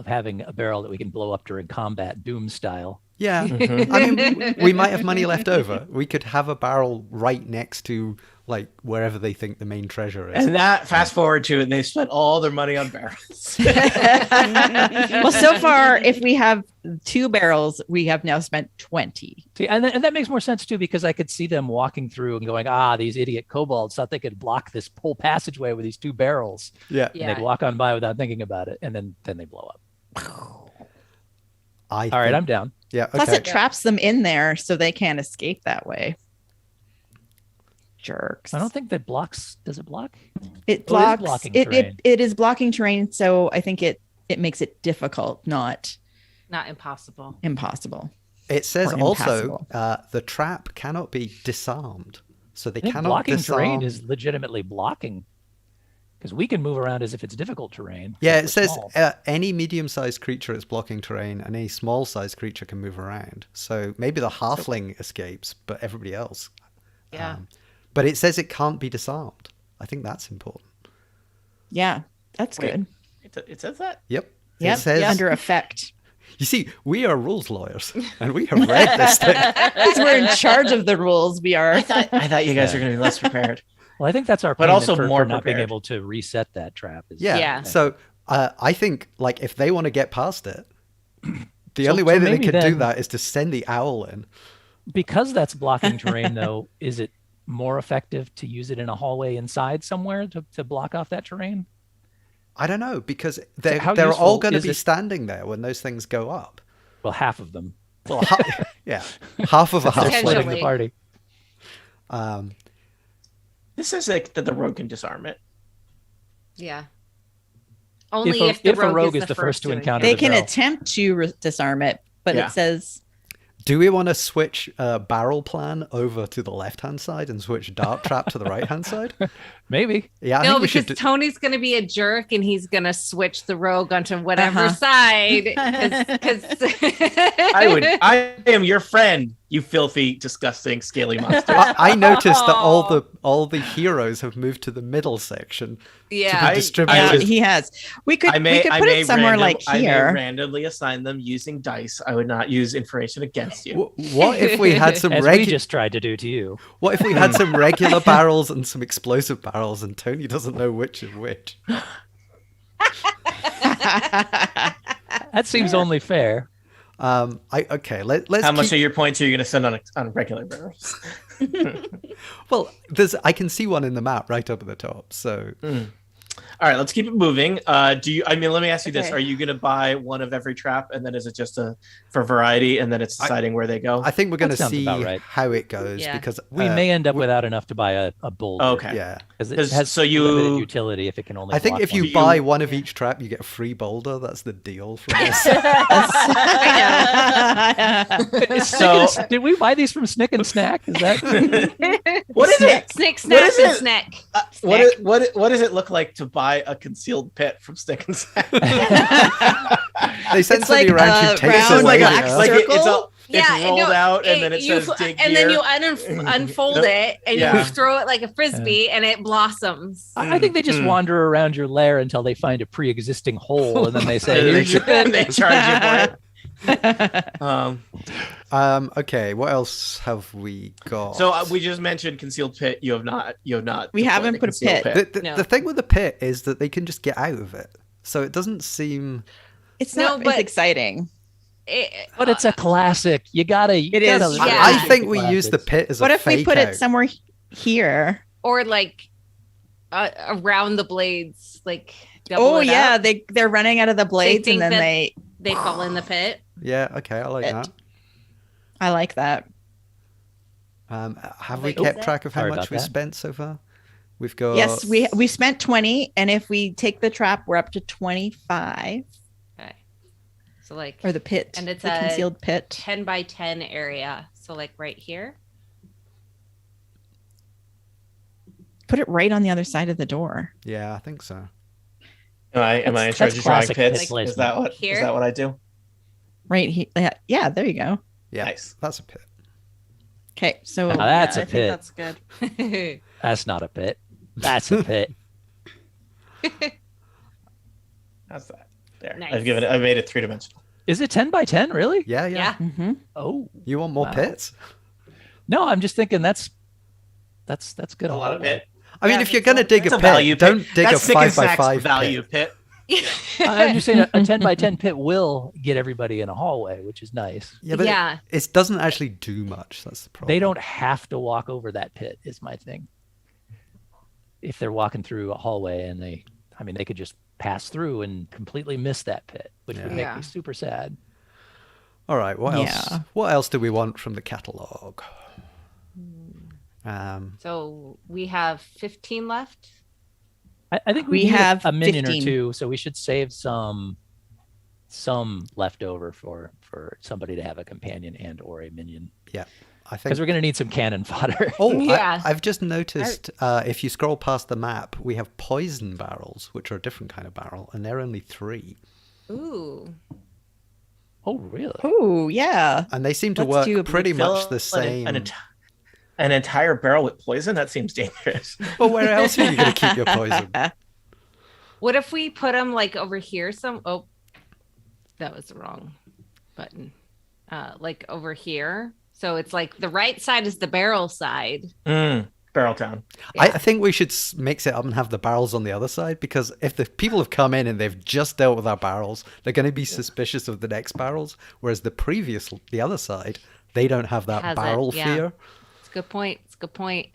having a barrel that we can blow up during combat, Doom style. Yeah. Mhm. I mean, we might have money left over. We could have a barrel right next to like wherever they think the main treasure is. And that fast forward to it, they spent all their money on barrels. Well, so far, if we have 2 barrels, we have now spent 20. See, and that makes more sense too, because I could see them walking through and going, these idiot kobolds thought they could block this whole passageway with these 2 barrels. Yeah. And they'd walk on by without thinking about it, and then they blow up. All All right, I'm down. Yeah. Plus, Okay. it traps them in there so they can't escape that way. Jerks. I don't think that blocks. Does it block? It Oh, it is blocks. blocking It terrain. is blocking terrain, so I think it makes it difficult, not Not impossible. impossible. It says Or also impassable. the trap cannot be disarmed, so they I think cannot blocking disarm. terrain is legitimately blocking, because we can move around as if it's difficult terrain. Yeah, because it we're says small. any medium-sized creature is blocking terrain, and any small-sized creature can move around. So maybe the halfling escapes, but everybody else. Yeah. But it says it can't be disarmed. I think that's important. Yeah, that's Wait. good. It says that? Yep. Yep, It says. under effect. You see, we are rules lawyers, and we have read this thing. Because we're in charge of the rules. We are. I thought you guys Yeah. were going to be less prepared. Well, I think that's our But payment also for more not being prepared. able to reset that trap. Is Yeah. Yeah. So I think, like, if they want to get past it, the So- only way so that they maybe could do then- that is to send the owl in. because that's blocking terrain, though. Is it more effective to use it in a hallway inside somewhere to block off that terrain? I don't know, because they're how all useful going to is be it- standing there when those things go up. Well, half of them. Well, yeah, half of a They're half. splitting the Potentially. party. This says like, that the rogue can disarm it. Yeah. Only If if, a the rogue is the first to encounter They the can barrel. attempt to disarm it, but Yeah. it says Do we want to switch barrel plan over to the left-hand side and switch dart trap to the right-hand side? Maybe. Yeah, I No, think we because should. Tony's going to be a jerk and he's going to switch the rogue onto whatever Uh-huh. side. Because I am your friend, you filthy, disgusting, scaly monster. I noticed that all the heroes have moved to the middle section yeah. to be distributed. he has. We could I put it somewhere like I may here. randomly assign them using dice. I would not use information against you. What if we had some As we regular? just tried to do to you. What if we had some regular barrels and some explosive barrels, and Tony doesn't know which is which? That seems only fair. Let's. How much keep- of your points are you going to send on regular barrels? Well, I can see one in the map right up at the top. So All right, let's keep it moving. Let me ask you this: Okay. are you going to buy one of every trap, and then is it just for variety, and then it's deciding where they go? I think we're going to That sounds see about right. how it goes Yeah. because We may end up without enough to buy a boulder. Okay. Yeah, Because it 'Cause- has so you- limited utility if it can only. I think block if you one. buy one of each trap, you get a free boulder. That's the deal from this. So- Did we buy these from Snick and Snack? Is that What is it? Snick, What snap, is and it? snack. What does it look like to buy a concealed pit from Stick and Snack? They send It's somebody like around a who takes round away. black yeah. like circle? it's all it's Yeah, rolled no, out, and then it you says f- dig and here. then you unfold it and Yeah. you throw it like a frisbee and it blossoms. I think they just wander around your lair until they find a pre-existing hole, and then they say, they, "Here's your pit." they charge you for it. Okay, what else have we got? So we just mentioned concealed pit. You have not. We deployed haven't the put a concealed pit. the No. thing with the pit is that they can just get out of it, so it doesn't seem. It's No, not but- as exciting. But it's a classic. You gotta. It is. Yeah. I think we use the pit as What a if we fake put out. it somewhere here? or like around the blades, like double Oh it yeah, up. they're running out of the blades think and then that- They fall in the pit. Yeah, okay, I like It- that. I like that. Have we Like, kept is track of how Sorry much about we that. spent so far? We've got. Yes, we spent 20, and if we take the trap, we're up to 25. Okay. So like Or the pit. And it's the a- concealed pit. 10 by 10 area. So like right here. Put it right on the other side of the door. Yeah, I think so. Am I in That's charge of drawing classic pits? pit placement. Is that what? Here? Is that what I do? Right here. Yeah, there you go. Yeah, Nice. that's a pit. Okay, so Now that's Yeah, a I think pit. that's good. That's not a pit. That's a pit. How's that? There. Nice. I've made it 3-dimensional. Is it 10 by 10? Really? Yeah. Yeah. Mm-hmm. Oh, You want more Wow. pits? no, I'm just thinking that's good. A lot of hallway. pit. I mean, Yeah, if you're gonna dig It's a a value pit, pit. don't dig a That's Stick and 5 by Snack's 5 value pit. pit. I'm just saying a 10 by 10 pit will get everybody in a hallway, which is nice. Yeah, but Yeah. it doesn't actually do much. That's the problem. They don't have to walk over that pit, is my thing. If they're walking through a hallway and they could just pass through and completely miss that pit, which would make Yeah. me super sad. All right. What else? Yeah. What else do we want from the catalog? So we have 15 left. I think We need have a minion 15. or two, so we should save some left over for somebody to have a companion and or a minion, Yeah, I because think. we're going to need some cannon fodder. Oh, Yeah. I've just noticed if you scroll past the map, we have poison barrels, which are a different kind of barrel, and they're only 3. Ooh. Oh, really? Oh, yeah. And they seem to Let's do work pretty Fill much the same. An entire barrel with poison? That seems dangerous. Well, where else are you going to keep your poison? What if we put them like over here? Oh, that was the wrong button. Like over here. So it's like the right side is the barrel side. Barrel Town. I think we should mix it up and have the barrels on the other side, because if the people have come in and they've just dealt with our barrels, they're going to be suspicious of the next barrels, whereas the other side, they don't have that Has it, barrel yeah. fear. It's a good point. It's a good point.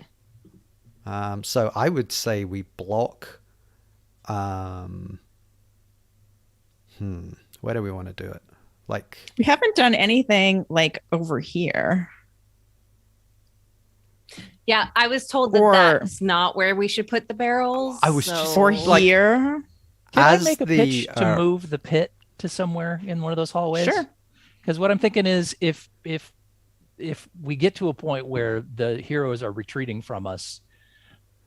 So I would say we block. Where do we want to do it? Like, We haven't done anything like over here. Yeah, I was told that Or- that's not where we should put the barrels. I was just- Or Like- here. Can as I make a the, pitch to move the pit to somewhere in one of those hallways? Sure. Because what I'm thinking is if we get to a point where the heroes are retreating from us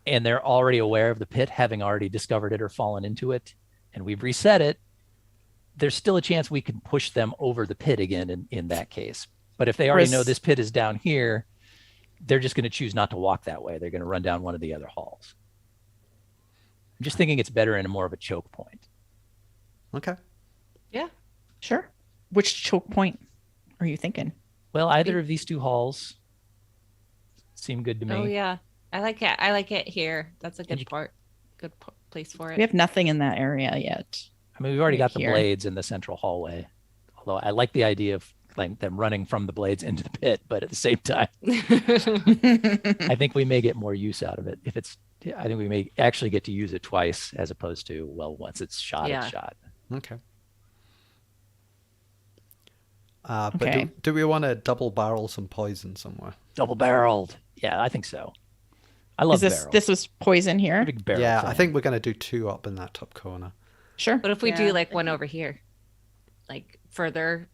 and they're already aware of the pit, having already discovered it or fallen into it, and we've reset it, there's still a chance we can push them over the pit again in that case. But if they already know this pit is down here, they're just going to choose not to walk that way. They're going to run down one of the other halls. I'm just thinking it's better in a more of a choke point. okay. Sure. Which choke point are you thinking? Well, either of these two halls seem good to me. Oh yeah, I like it. I like it here. That's a And good you- part. Good place for it. We have nothing in that area yet. I mean, we've already Right got the here. blades in the central hallway. Although I like the idea of like them running from the blades into the pit, but at the same time, I think we may get more use out of it. I think we may actually get to use it twice as opposed to, well, once it's shot, Yeah. it's shot. Okay. But Okay. do we want to double barrel some poison somewhere? Double barreled. Yeah, I think so. I love Is this barrels. this was poison here? Big barrel Yeah, I fan. think we're going to do 2 up in that top corner. Sure. What if we Yeah. do like one over here, like further?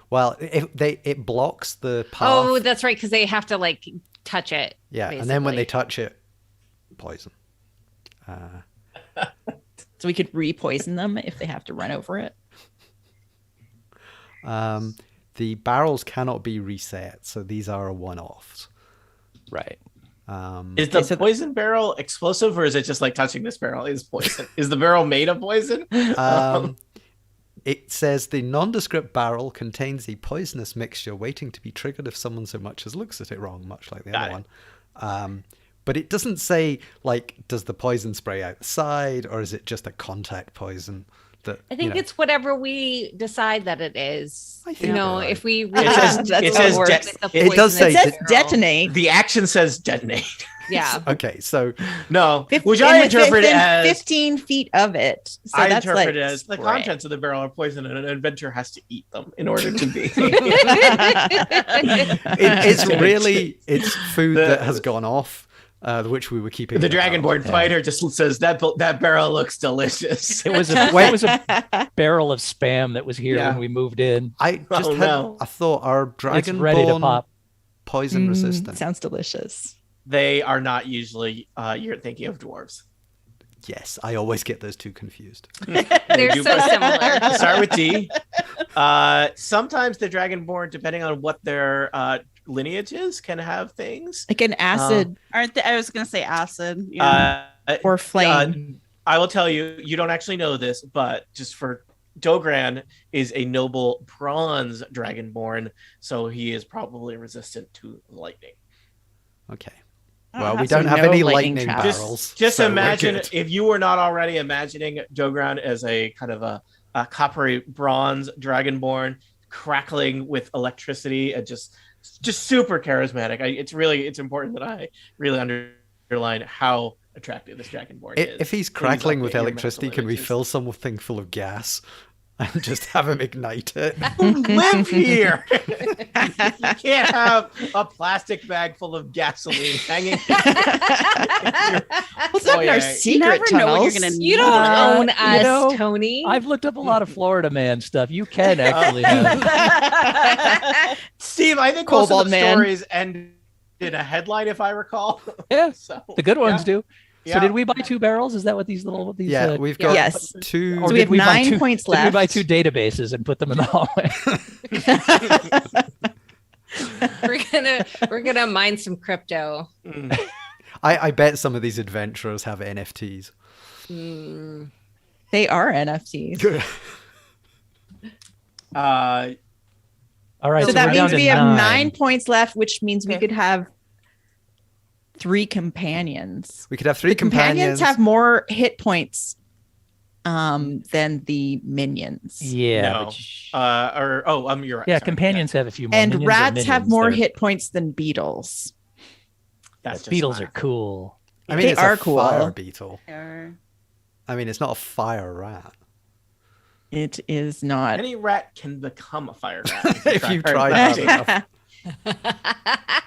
Well, it blocks the path. Oh, that's right, because they have to like touch it. yeah, and then when they basically. touch it, poison. So we could re-poison them if they have to run over it. The barrels cannot be reset, so these are one-offs. Right. Is the Okay, so- poison barrel explosive, or is it just like touching this barrel is poison? Is the barrel made of poison? It says the nondescript barrel contains a poisonous mixture waiting to be triggered if someone so much as looks at it wrong, much like the Got other it. one. But it doesn't say, like, does the poison spray outside, or is it just a contact poison? That I think it's whatever we decide that it is. I think You know, you're right. if we It says- That's it how says it works. de- It does say It says de- detonate. The action says detonate. Yeah. Okay, so No, Fif- which and I within interpret as 15 feet of it. So I that's interpret like it as the spray. contents of the barrel are poison, and an adventurer has to eat them in order to be. it's really it's food The- that has gone off, which we were keeping. The in barrel. Dragonborn fighter just says that barrel looks delicious. It was a barrel of spam that was here Yeah. when we moved in. I just Oh, had. no. I thought our It's ready to Dragonborn pop. poison resistant. Sounds delicious. They are not usually. You're thinking of dwarves. Yes, I always get those two confused. They're You- so similar. Start with D. Sometimes the Dragonborn, depending on what their lineage is, can have things. Like an acid Aren't they? I was gonna say acid. Yeah. or flame. I will tell you, you don't actually know this, but just for Dogran is a noble bronze dragonborn, so he is probably resistant to lightning. Okay. I don't Well, we have some don't have no any lightning lightning traps. barrels. Just so we're imagine good. if you were not already imagining Dogran as a kind of a coppery bronze dragonborn crackling with electricity and just super charismatic. It's important that I really underline how attractive this dragonborn is. If he's Please crackling with update your electricity, mental can we images. fill something full of gas and just have him ignite it? You live here. You can't have a plastic bag full of gasoline hanging. What's not in our Foyer. secret You never know what you're tunnels? gonna You don't Uh, own you us, know, Tony. I've looked up a lot of Florida man stuff. You can actually have. Steve, I think most of Kobold the man. stories end in a headline, if I recall. Yeah, So the good ones yeah. do. Yeah. So did we buy 2 barrels? Is that what these little these? Yeah, we've got Yes. 2. Or So we did have we buy 9 two- points Did we left. buy 2 databases and put them in the hallway? We're gonna mine some crypto. Mm. I bet some of these adventurers have NFTs. Mm. They are NFTs. Uh, All right, So so that we're down means to we have 9. 9 points left, which means we Okay. could have 3 companions. We could have 3 The companions companions. have more hit points than the minions. Yeah, No. but you're right. yeah, Sorry. companions have a few more. And minions or rats have minions. more They're- hit points than beetles. That's just Beetles fine. are cool. I mean, They it's are a cool. fire beetle. Or- I mean, it's not a fire rat. It is not. Any rat can become a fire rat If you try hard hard enough. enough.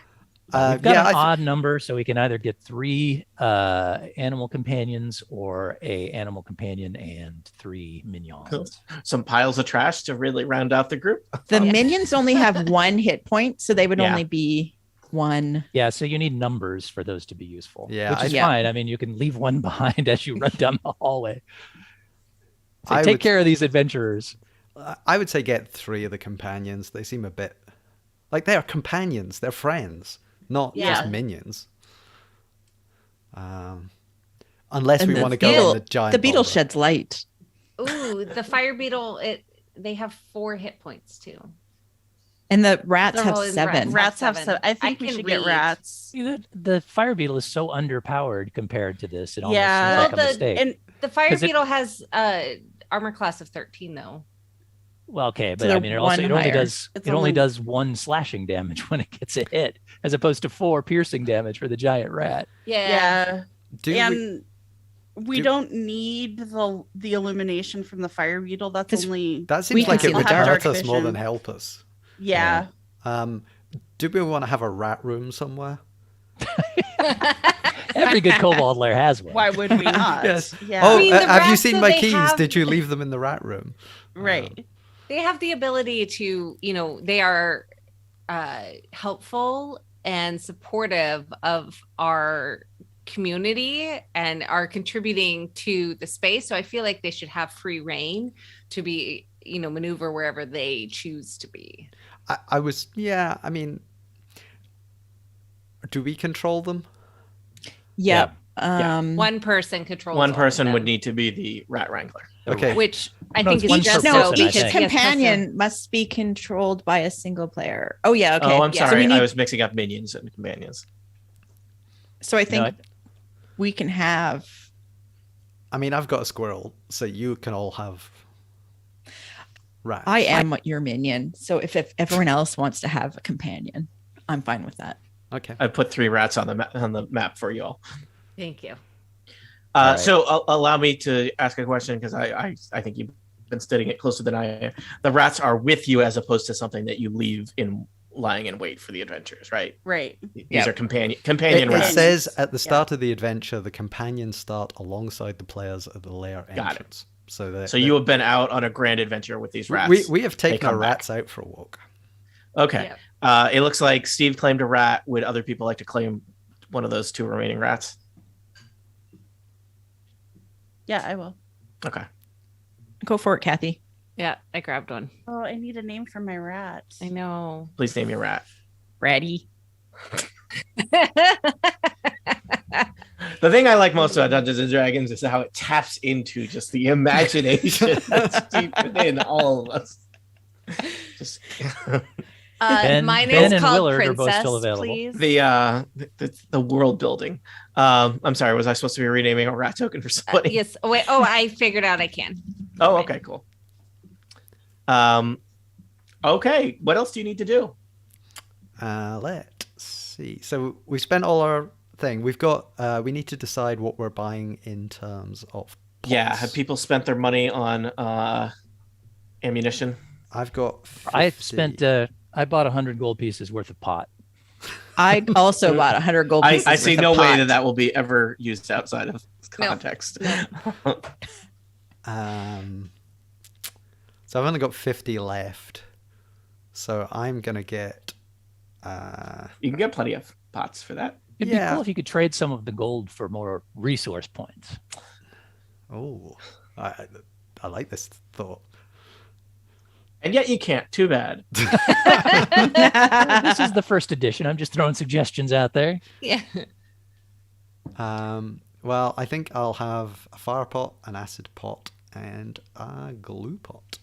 We've got yeah, an I th- odd number, so we can either get 3 animal companions or a animal companion and 3 minions. Some piles of trash to really round out the group. The minions only have 1 hit point, so they would Yeah. only be 1. Yeah, so you need numbers for those to be useful. Yeah, which is Yeah. fine. I mean, you can leave 1 behind as you run down the hallway. So I take would- care of these adventurers. I would say get 3 of the companions. They seem a bit like they are companions. They're friends, not Yeah. just minions. Unless And we the want to go beetle- in the giant. The beetle boulder. sheds light. Ooh, the fire beetle. They have 4 hit points too. And the rats They're have all in 7. Rats have 7. some. I think we can should get read. rats. See, the fire beetle is so underpowered compared to this. It almost Yeah. seems like Well, a mistake. And The fire 'Cause it- beetle has armor class of 13 though. Well, okay, but they're I mean, it one only higher. does It's it only only- does 1 slashing damage when it gets a hit, as opposed to 4 piercing damage for the giant rat. yeah, Do we, and we do- don't need the illumination from the fire beetle. That's 'Cause only that we seems can like see it the would dark hurt us more vision. than help us. yeah. Do we want to have a rat room somewhere? Every good kobold lair has one. Why would we not? Yes. Yeah. Oh, I mean, the have you rats seen that my they keys? have- Did you leave them in the rat room? right. They have the ability to, they are helpful and supportive of our community and are contributing to the space. So I feel like they should have free reign to be, maneuver wherever they choose to be. I was, yeah. I mean, do we control them? Yep. Yeah. One person controls. One all of person would them, need to be the rat wrangler. Okay. which I No, think it's one is per just No, person, I each think. companion must be controlled by a single player. Oh yeah, okay. Oh, I'm yeah. sorry. So we need, I was mixing up minions and companions. so I think No, we can have. I mean, I've got a squirrel, so you can all have rats. I am your minion. So if everyone else wants to have a companion, I'm fine with that. Okay. I put 3 rats on the map for you all. Thank you. All right. So allow me to ask a question because I think you've been studying it closer than I am. The rats are with you as opposed to something that you leave in lying in wait for the adventures, right? Right. These Yeah. are companion It rats. says at the start of the adventure, the companions start alongside the players at the lair Got it. entrance. So, that, So you have been out on a grand adventure with these rats. we have taken come our back. rats out for a walk. Okay. Yeah. It looks like Steve claimed a rat. Would other people like to claim one of those 2 remaining rats? Yeah, I will. Okay. Go for it, Kathy. Yeah, I grabbed one. Oh, I need a name for my rat. I know. Please name your rat. Ratty. The The thing I like most about Dungeons and Dragons is how it taps into just the imagination that's deep within all of us. Just Mine Ben is and called Willard are both Princess, still available. please. the world building. I'm sorry, was I supposed to be renaming a rat token for somebody? Yes. Oh, wait. Oh, I figured out I can. Oh, okay, cool. Okay, what else do you need to do? Let's see. So we spent all our thing. We've got. We need to decide what we're buying in terms of. Pots. Yeah, have people spent their money on ammunition? I've got. 50. I spent. I bought 100 gold pieces worth of pot. I also bought 100 gold pieces. I see worth no of way pot. that will be ever used outside of context. No. So I've only got 50 left. So I'm gonna get. You can get plenty of pots for that. It'd be cool if you could trade some of the gold for more resource points. Oh, I like this thought. And yet you can't. Too bad. This is the first edition. I'm just throwing suggestions out there. Yeah. Well, I think I'll have a fire pot, an acid pot, and a glue pot.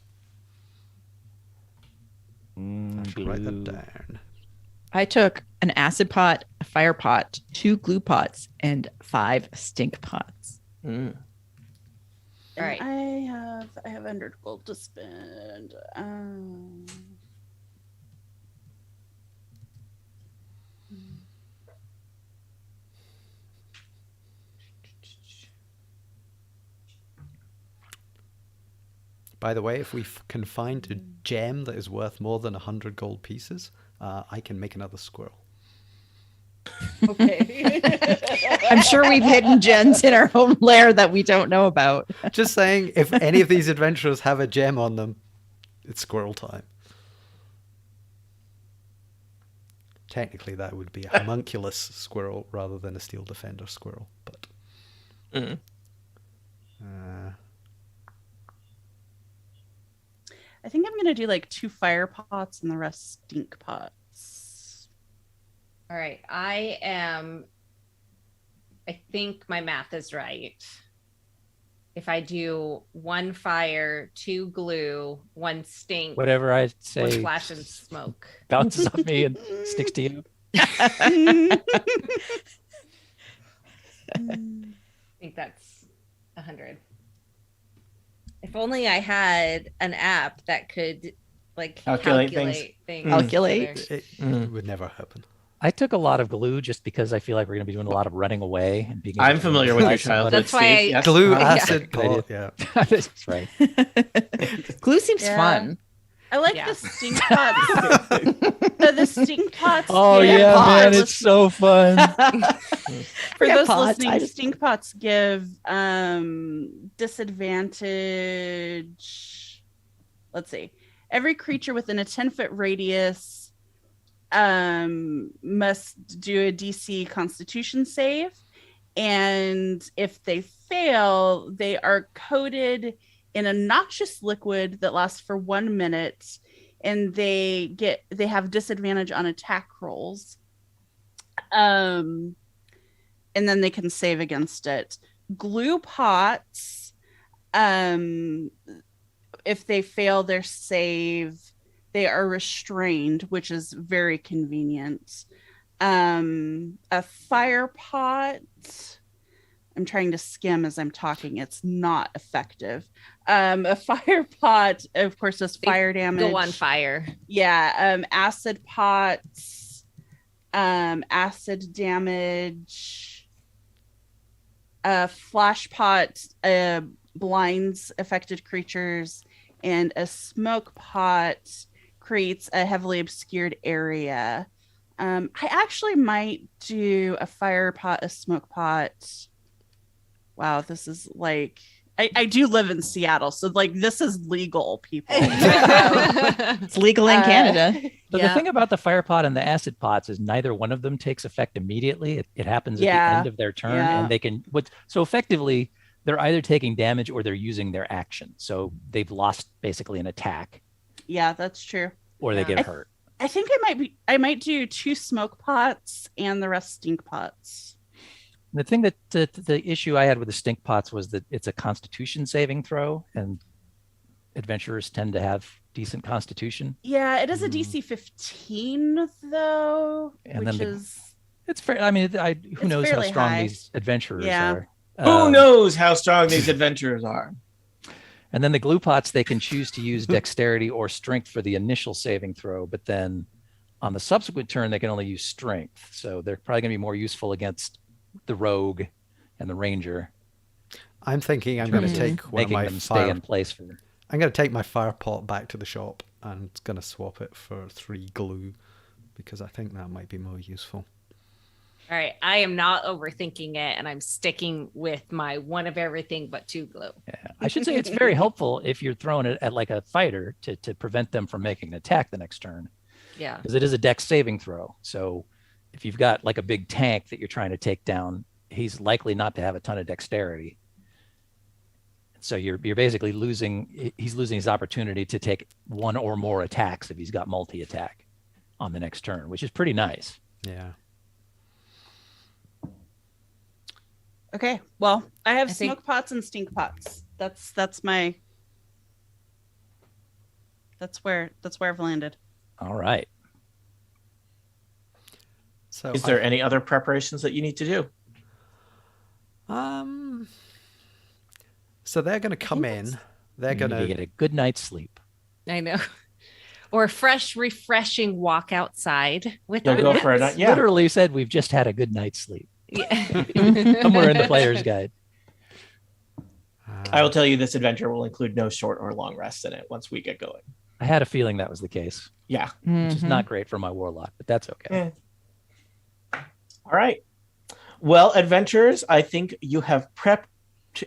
I should write that down. I took an acid pot, a fire pot, 2 glue pots, and 5 stink pots. Mm. All right. I have 100 gold to spend. By the way, if we can find a gem that is worth more than 100 gold pieces, I can make another squirrel. Okay. I'm sure we've hidden gems in our home lair that we don't know about. Just saying, if any of these adventurers have a gem on them, it's squirrel time. Technically, that would be a homunculus squirrel rather than a steel defender squirrel, but. Mm. I think I'm gonna do like 2 fire pots and the rest stink pots. All right. I think my math is right. If I do 1 fire, 2 glue, 1 stink, Whatever I 1 say flash and smoke. bounces off me and sticks to you. I think that's 100. If only I had an app that could like Calculate calculate things. things. Calculate. together. It would never happen. I took a lot of glue just because I feel like we're going to be doing a lot of running away and being. I'm familiar with your childhood. childhood. That's why Steve. Yes. Glue, Yeah. acid, Good idea. pot, yeah. That's right. Glue seems Yeah. fun. I like Yeah. the stink pots. the stink pots. Oh give yeah, man, pots- it's so fun. For Yeah, those pots, listening, I just- stink pots give disadvantage. Let's see. Every creature within a 10-foot radius must do a DC Constitution save, and if they fail, they are coated in a noxious liquid that lasts for 1 minute, and they have disadvantage on attack rolls. And then they can save against it. Glue pots, if they fail their save, they are restrained, which is very convenient. A fire pot, I'm trying to skim as I'm talking. It's not effective. A fire pot, of course, does fire damage. Go on fire. Yeah. Acid pots, acid damage. Flash pot blinds affected creatures, and a smoke pot creates a heavily obscured area. I actually might do a fire pot, a smoke pot. Wow, this is like I do live in Seattle, so like this is legal, people. It's legal in Canada. But the thing about the fire pot and the acid pots is neither one of them takes effect immediately. It happens at the Yeah. end of their turn, Yeah. and they can. So effectively, they're either taking damage or they're using their action. So they've lost basically an attack, Yeah, that's true. or they Yeah. get hurt. I think I might do 2 smoke pots and the rest stink pots. The thing that the issue I had with the stink pots was that it's a Constitution saving throw, and adventurers tend to have decent Constitution. Yeah, it is a Mm. DC 15 though, And which then is it's fair. I mean, who It's knows how fairly strong high. these adventurers Yeah. are? Who knows how strong these adventurers are? And then the glue pots, they can choose to use dexterity or strength for the initial saving throw, but then on the subsequent turn, they can only use strength. So they're probably going to be more useful against the rogue and the ranger. I'm thinking I'm in going to terms of take one of making my them stay in place for. I'm going to take my fire pot back to the shop and going to swap it for 3 glue because I think that might be more useful. All right, I am not overthinking it, and I'm sticking with my 1 of everything but 2 glue. Yeah. I should say it's very helpful if you're throwing it at like a fighter to prevent them from making an attack the next turn, Yeah. because it is a dex saving throw. So if you've got like a big tank that you're trying to take down, he's likely not to have a ton of dexterity. So you're basically he's losing his opportunity to take 1 or more attacks if he's got multi-attack on the next turn, which is pretty nice. Yeah. okay. Well, I have I think- smoke pots and stink pots. That's where I've landed. All right. So Is there any other preparations that you need to do? So they're going to come in. They're You going need to to get a good night's sleep. I know. Or a fresh, refreshing walk outside with You'll our go for a pets. night. Yeah. Literally said we've just had a good night's sleep. Yeah. Somewhere in the player's guide. I will tell you this adventure will include no short or long rests in it once we get going. I had a feeling that was the case, Yeah. which Mm-hmm. is not great for my warlock, but that's okay. All right. Well, adventurers, I think you have prepped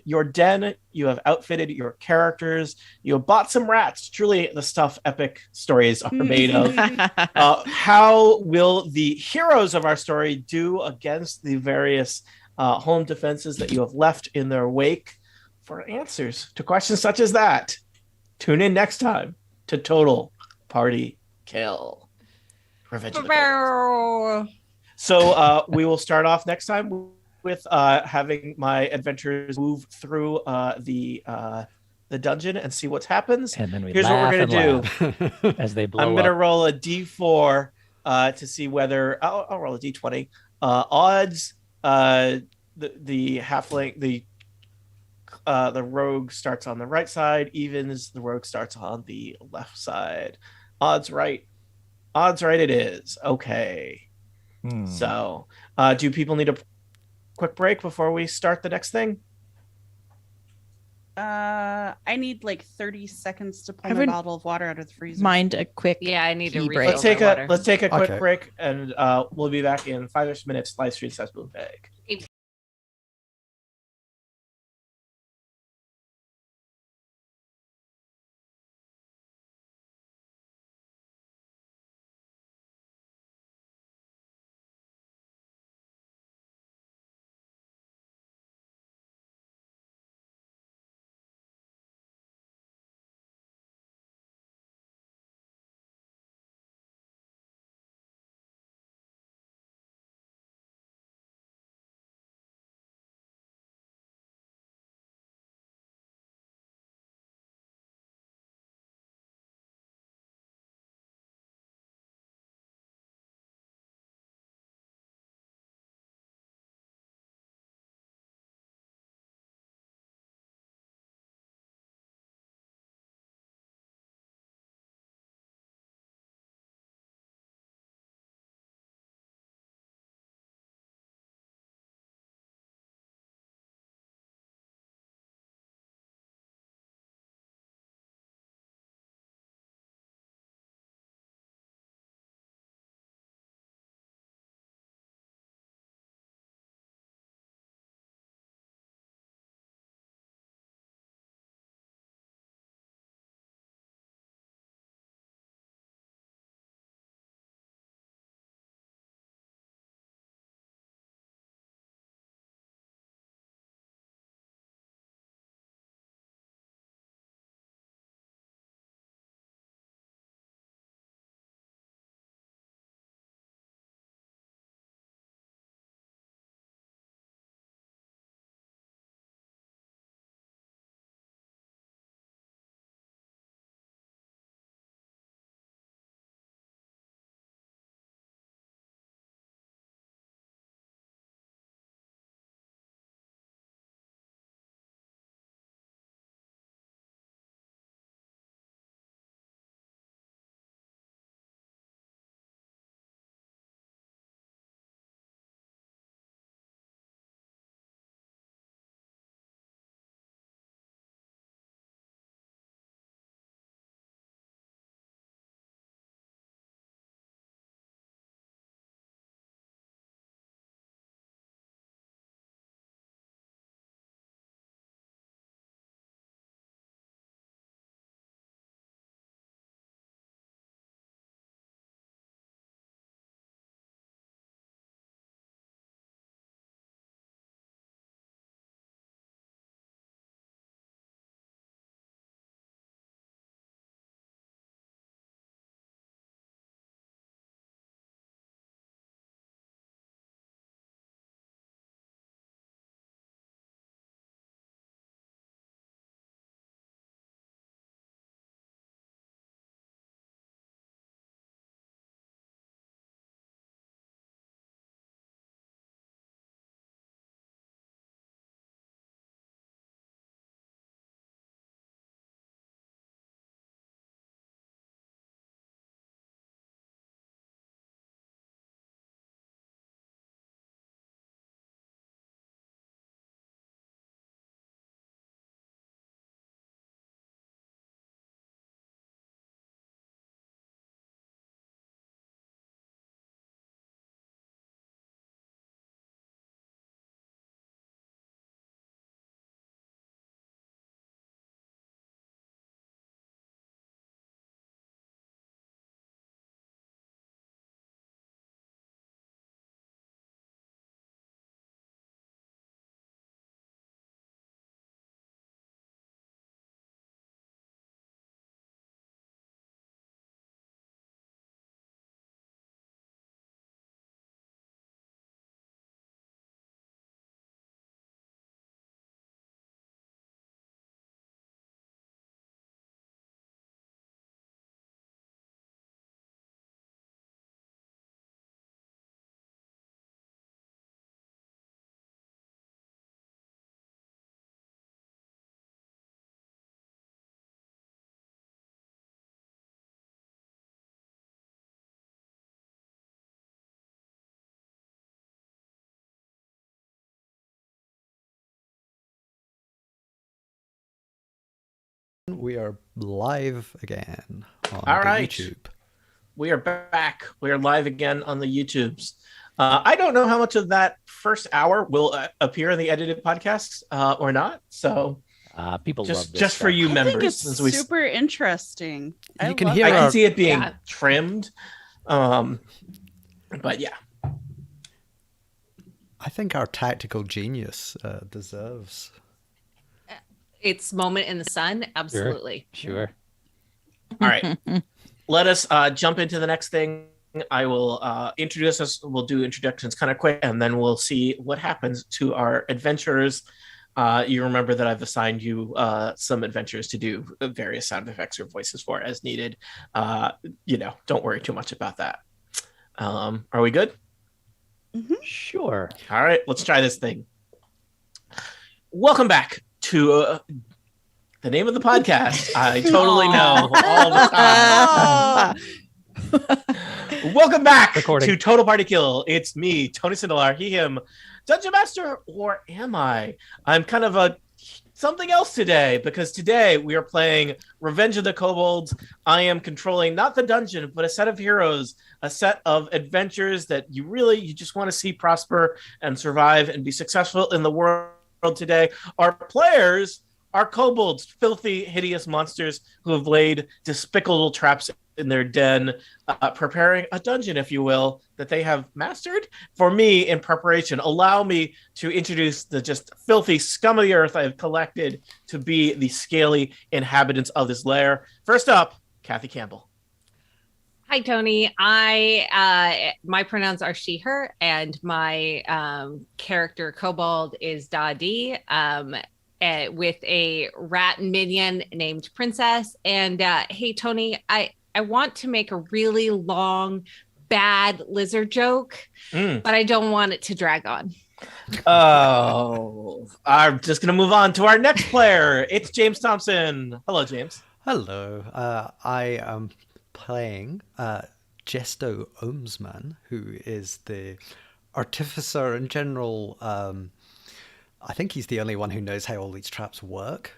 your den, you have outfitted your characters, you have bought some rats. Truly, the stuff epic stories are made of. How will the heroes of our story do against the various home defenses that you have left in their wake? For answers to questions such as that, tune in next time to Total Party Kill. Revenge of the Kobolds. So we will start off next time with having my adventurers move through the dungeon and see what happens. And then we Here's what laugh we're gonna and do. laugh as they blow I'm gonna up. roll a d4 to see whether I'll roll a d20. Odds. The halfling the rogue starts on the right side. Evens, the rogue starts on the left side. Odds right. It is. Okay. So, do people need a quick break before we start the next thing? I need like 30 seconds to pull I my would bottle of water out of the freezer. Mind a quick. Yeah, I need to Pee refill break. Let's take a quick Okay. break, and we'll be back in 5-ish minutes. Live stream says Bloomberg. present, we are live again on All the right. YouTube. We are back. We are live again on the YouTubes. I don't know how much of that first hour will appear in the edited podcasts or not. So People love this just for stuff. you I members, think it's since we super interesting. You can love hear I it. can our- see it being Yeah. trimmed. But yeah. I think our tactical genius deserves. Its moment in the sun. Absolutely. Sure. All right. Let us jump into the next thing. I will introduce us. We'll do introductions kind of quick, and then we'll see what happens to our adventurers. You remember that I've assigned you some adventures to do various sound effects or voices for as needed. Don't worry too much about that. Are we good? Sure. All right, let's try this thing. Welcome back to the name of the podcast. I totally know all the time. Welcome back Recording. to Total Party Kill. It's me, Tony Sindelar, he, him, Dungeon Master, or am I? I'm kind of a something else today because today we are playing Revenge of the Kobolds. I am controlling not the dungeon, but a set of heroes, a set of adventures that you just want to see prosper and survive and be successful in the world today. Our players are kobolds, filthy, hideous monsters who have laid despicable traps in their den, preparing a dungeon, if you will, that they have mastered. For me, in preparation, allow me to introduce the just filthy scum of the earth I have collected to be the scaly inhabitants of this lair. First up, Kathy Campbell. Hi, Tony. My pronouns are she, her, and my character Kobold is Dadi, with a rat minion named Princess. And hey, Tony, I want to make a really long, bad lizard joke, but I don't want it to drag on. Oh, I'm just going to move on to our next player. It's James Thompson. Hello, James. Hello, I am playing Jesto Ohmsman, who is the artificer and general. I think he's the only one who knows how all these traps work.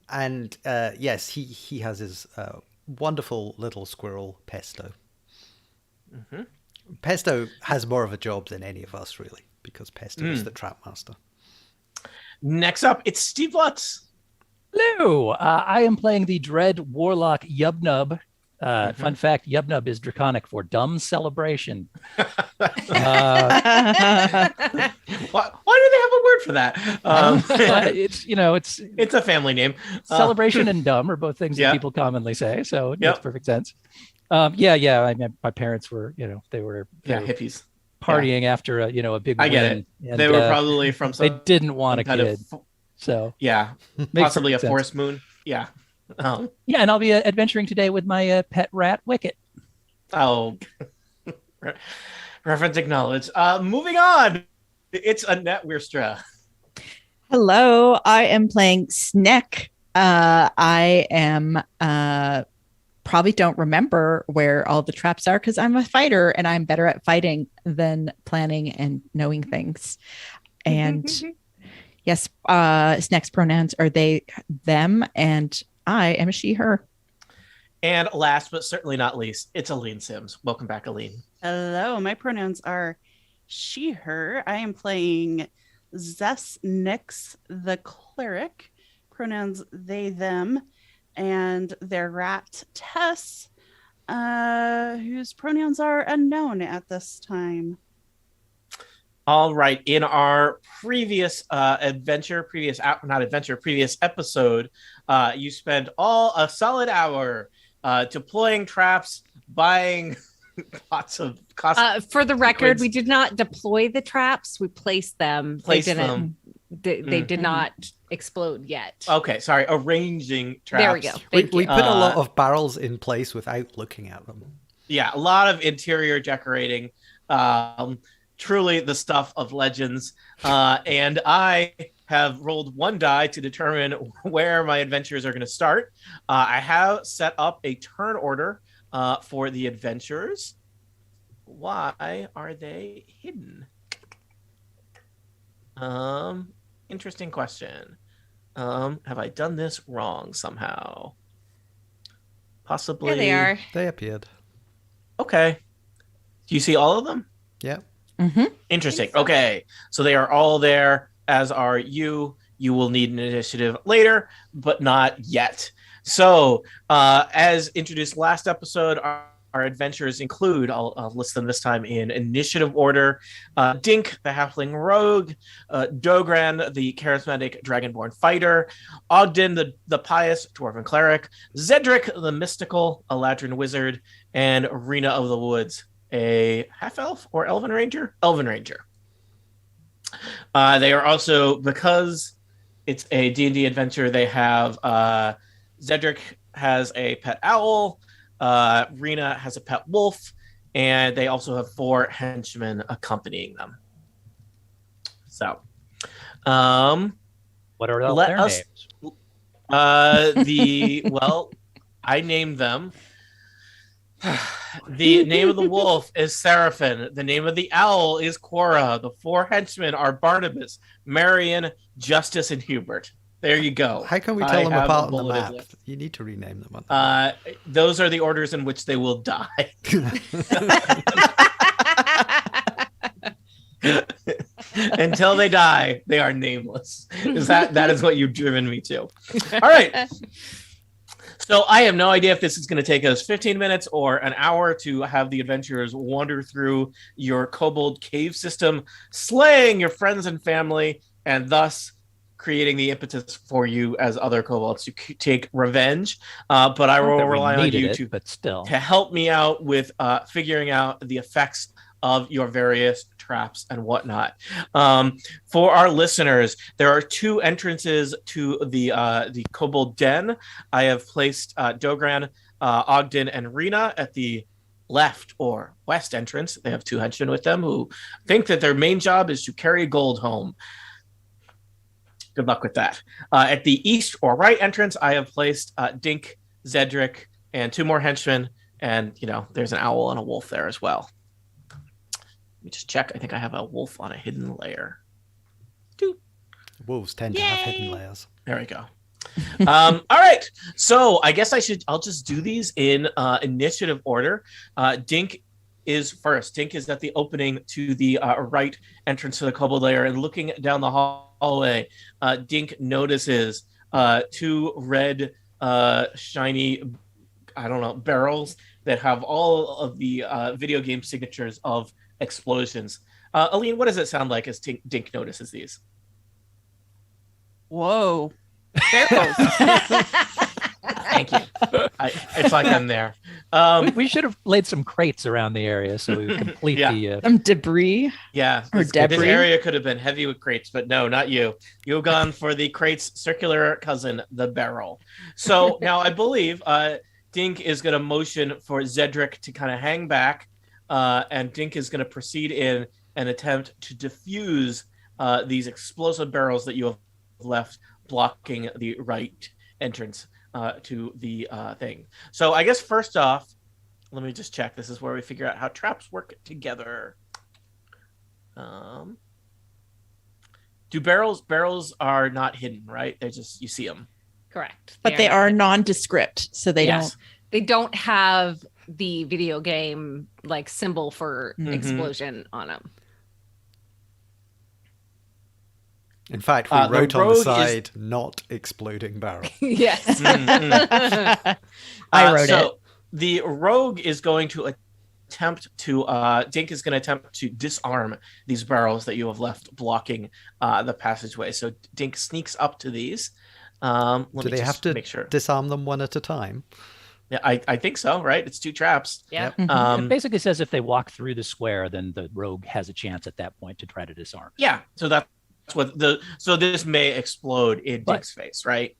And yes, he has his wonderful little squirrel, Pesto. Mm-hmm. Pesto has more of a job than any of us, really, because Pesto is the trap master. Next up, it's Steve Lutz. Hello. I am playing the Dread Warlock Yubnub. Fun fact, Yubnub is Draconic for dumb celebration. Why do they have a word for that? It's a family name. Celebration and dumb are both things Yeah. that people commonly say, so it Yep. makes perfect sense. I mean, my parents were, they were Hippies. partying after a big I get win, it. and They were probably from they some didn't want a kind kid, of so possibly a perfect sense. forest moon. Yeah. And I'll be adventuring today with my pet rat Wicket. Oh, reference acknowledged. Moving on, it's Annette Wierstra. Hello, I am playing Sneck. I am probably don't remember where all the traps are because I'm a fighter and I'm better at fighting than planning and knowing things. And yes, Sneck's pronouns are they, them, and I am she, her. And last but certainly not least, it's Aline Sims. Welcome back, Aline. Hello, my pronouns are she, her. I am playing Zess Nix, the cleric. Pronouns they, them, and their rat Tess, whose pronouns are unknown at this time. All right. In our previous previous episode, you spent a solid hour deploying traps, buying lots of cost. For the record, Quids. we did not deploy the traps. We placed them. Placed they didn't. them. They did not explode yet. Okay, sorry. Arranging traps. There we go. We Thank you. put a lot of barrels in place without looking at them. Yeah, a lot of interior decorating. Truly the stuff of legends. And I have rolled one die to determine where my adventures are going to start. I have set up a turn order for the adventures. Why are they hidden? Interesting question. Have I done this wrong somehow? Possibly. There they are. They appeared. Okay. Do you see all of them? Yeah. Mm-hmm. Interesting. Think so. Okay. So they are all there, as are you. You will need an initiative later, but not yet. So, as introduced last episode, our adventures include, I'll list them this time in initiative order: Dink, the halfling rogue; Dogran, the charismatic dragonborn fighter; Ogden, the pious dwarven cleric; Zedric, the mystical Eladrin wizard; and Rena of the Woods, a half elf or elven ranger? Elven ranger. They are also, because it's a D&D adventure, they have Zedric has a pet owl, Rena has a pet wolf, and they also have 4 henchmen accompanying them. So, What are all let their us- names? well, I named them. The name of the wolf is Seraphin. The name of the owl is Quora. The 4 henchmen are Barnabas, Marion, Justice, and Hubert. There you go. How can we I tell them have a apart on the bulleted map? list. You need to rename them. Those are the orders in which they will die. Until they die, they are nameless. That is what you've driven me to. All right. So I have no idea if this is going to take us 15 minutes or an hour to have the adventurers wander through your kobold cave system, slaying your friends and family, and thus creating the impetus for you as other kobolds to take revenge. But I Not will that we rely on needed you it, but still. to help me out with figuring out the effects of your various traps and whatnot. For our listeners, there are 2 entrances to the Kobold Den. I have placed Dogran, Ogden, and Rena at the left or west entrance. They have 2 henchmen with them who think that their main job is to carry gold home. Good luck with that. At the east or right entrance, I have placed Dink, Zedric, and 2 more henchmen. And, there's an owl and a wolf there as well. Let me just check. I think I have a wolf on a hidden layer. Wolves tend to have hidden layers. There we go. All right. So I guess I'll just do these in initiative order. Dink is first. Dink is at the opening to the right entrance to the kobold layer, and looking down the hallway, Dink notices 2 red, shiny, barrels that have all of the video game signatures of explosions. Aline, what does it sound like as Dink notices these? Whoa. Barrels. Thank you. It's like I'm there. We should have laid some crates around the area so we would complete Yeah. the. Some debris. Yeah, Or this debris. area could have been heavy with crates, but no, not you. You've gone for the crate's circular cousin, the barrel. So now I believe Dink is going to motion for Zedric to kind of hang back, and Dink is going to proceed in and attempt to defuse these explosive barrels that you have left blocking the right entrance to the thing. So I guess first off, let me just check. This is where we figure out how traps work together. Do barrels are not hidden, right? They're just, you see them. Correct. But they are nondescript, so they Yes. They don't have the video game like symbol for Mhm. explosion on them. In fact, we The wrote on the rogue is- side, not exploding barrel. Yes. Mhm. don't. I wrote it. The rogue is going to attempt to, Dink is going to attempt to disarm these barrels that you have left blocking the passageway. So Dink sneaks up to these. Let Do me they just have to make sure? disarm them one at a time? Yeah, I think so, right? It's 2 traps. Yeah. Yep. Mhm. It basically says if they walk through the square, then the rogue has a chance at that point to try to disarm. Yeah, so that's what so this may explode in But- Dink's face, right?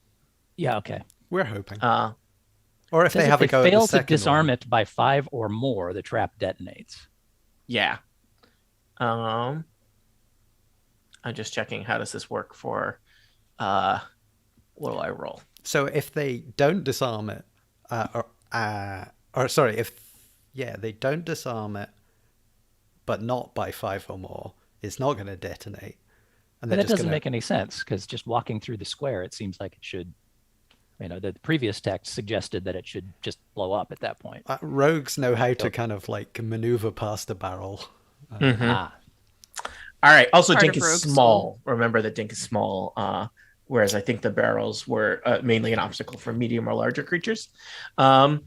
Yeah, okay. We're hoping. It Or if says they have a go at the fail to second disarm one. it by 5 or more, the trap detonates. Yeah. I'm just checking, how does this work for what do I roll? So if they don't disarm it, they don't disarm it, but not by 5 or more, it's not going to detonate. And But they're that just doesn't gonna- make any sense because just walking through the square, it seems like it should. The previous text suggested that it should just blow up at that point. rogues know how to kind of like maneuver past a barrel. Ah, All right. Also, Part Dink of is rogue small. Remember that Dink is small. Whereas I think the barrels were mainly an obstacle for medium or larger creatures. All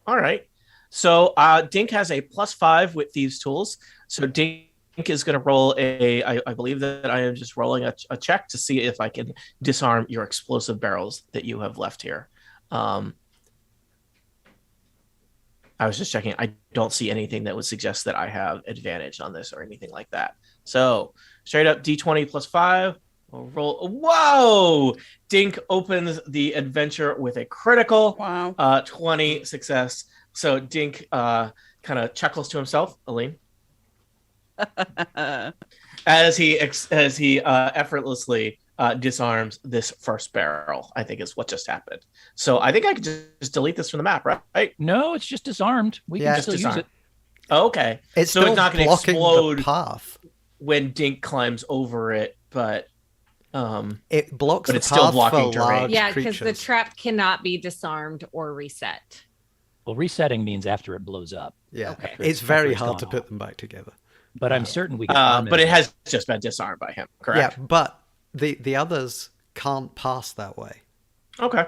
right. So Dink has a +5 with Thieves' Tools. So Dink is going to roll I believe that I am just rolling a check to see if I can disarm your explosive barrels that you have left here. I was just checking. I don't see anything that would suggest that I have advantage on this or anything like that. So straight up D20 +5. We'll roll. Whoa! Dink opens the adventure with a critical Wow. 20 success. So Dink kind of chuckles to himself, Aline, as he effortlessly disarms this first barrel. I think is what just happened. So I think I could just delete this from the map, right? no, it's just disarmed. We Yeah. can still use Disarm. it. Okay. It's So still it's not gonna blocking explode. the path. When Dink climbs over it, but It blocks But the it's still path blocking for terrain. large Yeah, because creatures. the trap cannot be disarmed or reset. Well, resetting means after it blows up. Yeah, Okay. it's After very it's hard gone to off. put them back together. But I'm certain we can. arm but it as has just been disarmed by him, correct? Yeah, but the others can't pass that way. Okay.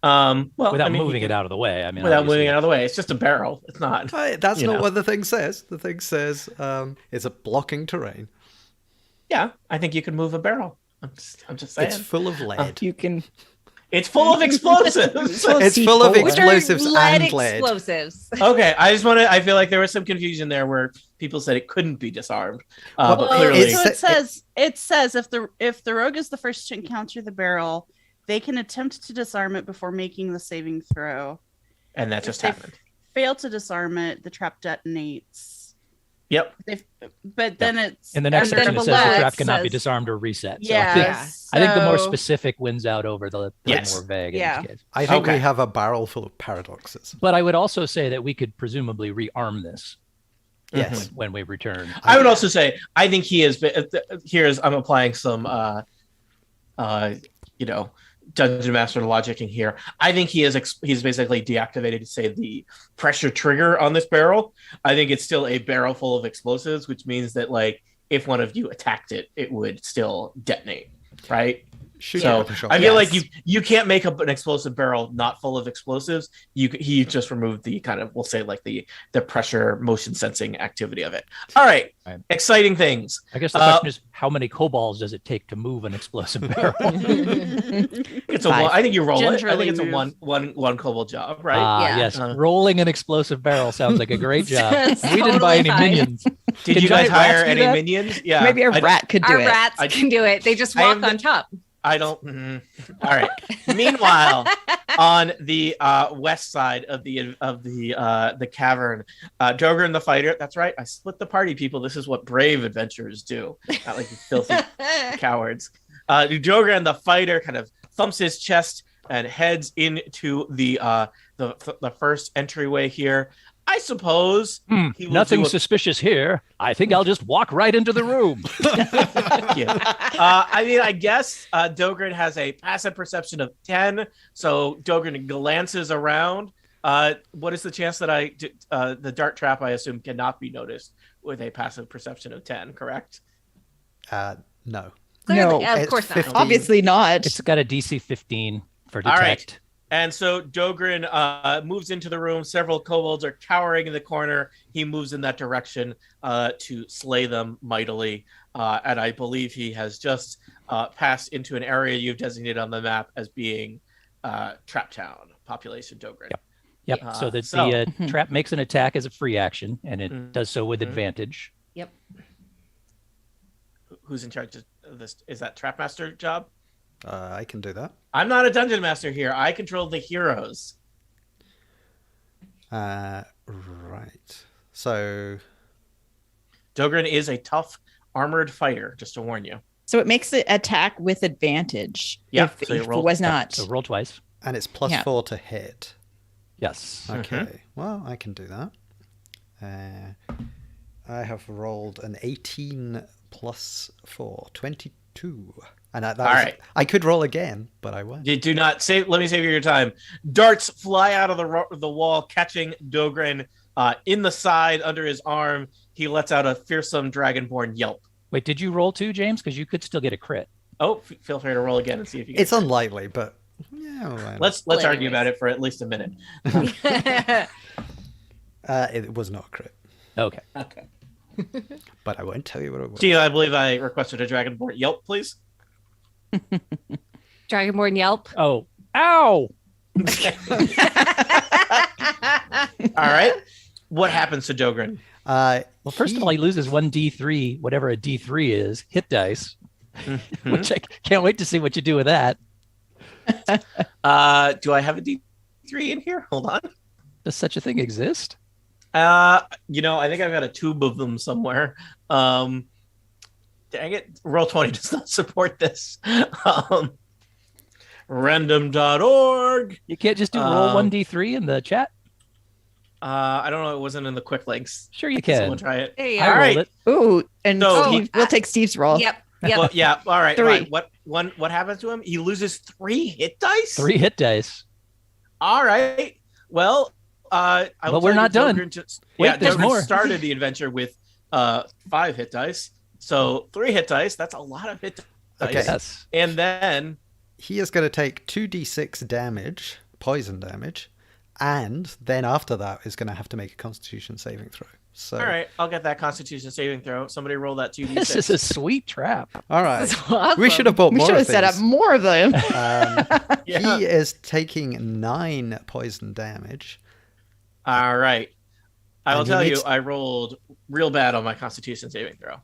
Well, without I mean, moving it out of the way. I mean, without obviously- moving it out of the way. It's just a barrel. It's not. That's You not know. what the thing says. The thing says it's a blocking terrain. Yeah, I think you can move a barrel. I'm just saying. It's full of lead. You can. It's full of explosives. It's full of C4. Which are explosives lead and lead. explosives. Okay, I feel like there was some confusion there where people said it couldn't be disarmed, but Well, clearly, So it says if the rogue is the first to encounter the barrel, they can attempt to disarm it before making the saving throw. and that If just they happened. fail to disarm it, the trap detonates. Yep. But then it's In the next And then section, it says below the it trap cannot be says- disarmed or reset. So Yeah. I think the more so- specific wins out over the Yes. more vague Yeah. in this case. I think Okay. we have a barrel full of paradoxes. But I would also say that we could presumably rearm this Yes. when we return. I would also say I think he is. Here's I'm applying some, dungeon master logic in here. I think he's basically deactivated, say, the pressure trigger on this barrel. I think it's still a barrel full of explosives, which means that like if one of you attacked it, it would still detonate, right? Shoot So it with a shotgun. I feel like you can't make up an explosive barrel not full of explosives. He just removed the kind of, we'll say, like the pressure motion sensing activity of it. All right, Right. exciting things. I guess the question is, how many kobolds does it take to move an explosive barrel? It's a Five. one. I think you roll it. I Gingerly think it's a move. one kobold job, right? Yeah. Yes, Uh, rolling an explosive barrel sounds like a great job. Sounds We didn't buy any totally fine. minions. Did Can you guys giant hire rats do any that? minions? Yeah. Maybe a I- rat could do Our it. rats I- can do it. They just I walk am on the- top. I don't. All right. Meanwhile, on the west side of the cavern, Dogran the fighter. That's right. I split the party, people. This is what brave adventurers do. Not like you filthy cowards. Dogran the fighter kind of thumps his chest and heads into the first entryway here. I suppose he will Nothing do a- suspicious here. I think I'll just walk right into the room. Thank you. I mean, I guess Dogran has a passive perception of 10, so Dogran glances around. What is the chance that the dart trap, I assume, cannot be noticed with a passive perception of 10, correct? No. Clearly, No, of it's course not. 15. Obviously not. It's got a DC 15 for All right. detect. And so Dogran moves into the room. Several kobolds are cowering in the corner. He moves in that direction to slay them mightily. And I believe he has just passed into an area you've designated on the map as being Trap Town, population Dogran. Yep. So the Mhm. trap makes an attack as a free action, and it Mhm. does so with Mhm. advantage. Yep. Who's in charge of this? Is that Trapmaster job? I can do that. I'm not a dungeon master here. I control the heroes. Right. So Dogran is a tough armored fighter, just to warn you. So it makes the attack with advantage. Yeah, If, so you if roll- it was not. So roll twice. and it's plus Yeah. 4 to hit. Yes. Okay. Well, I can do that. I have rolled an 18 +4, 22. And that All was, right. I could roll again, but I won't. You do not save. Let me save you your time. Darts fly out of the wall, catching Dogren in the side under his arm. He lets out a fearsome dragonborn yelp. Wait, did you roll 2, James? Because you could still get a crit. Oh, feel free to roll again and see if you get It's unlikely, but yeah. Why not? Let's Well, argue anyways. about it for at least a minute. It was not a crit, Okay. Okay. but I won't tell you what it was. Gee, I believe I requested a dragonborn yelp, please. Dragonborn Yelp. Oh, ow! All right. What happens to Dogren? Well, Well, first of all, he loses 1d3, whatever a d3 is, hit dice, which I can't wait to see what you do with that. Do I have a D3 in here? Hold on. Does such a thing exist? I think I've got a tube of them somewhere. Dang it, Roll20 does not support this. Random.org. You can't just do roll 1d3 in the chat? I don't know. It wasn't in the quick links. Sure you Someone can. try it. There you I All are. rolled right. it. Ooh, and So Steve, we'll take Steve's roll. Yep. Well, yeah. All right. 3. What happens to him? He loses 3 hit dice. 3 hit dice. All right. Well, I will But we're tell not you, done. Dogren just, Wait, there's Dogren more. started the adventure with 5 hit dice. So 3 hit dice. That's a lot of hit dice. Okay. Yes. And then he is going to take 2d6 damage, poison damage, and then after that is going to have to make a Constitution saving throw. So, all right, I'll get that Constitution saving throw. Somebody roll that 2d6. This is a sweet trap. all right. That's awesome. We should have bought We more should of have set up these. more of them. Yeah. He is taking 9 poison damage. All right. I will And he tell you, needs- I rolled real bad on my Constitution saving throw.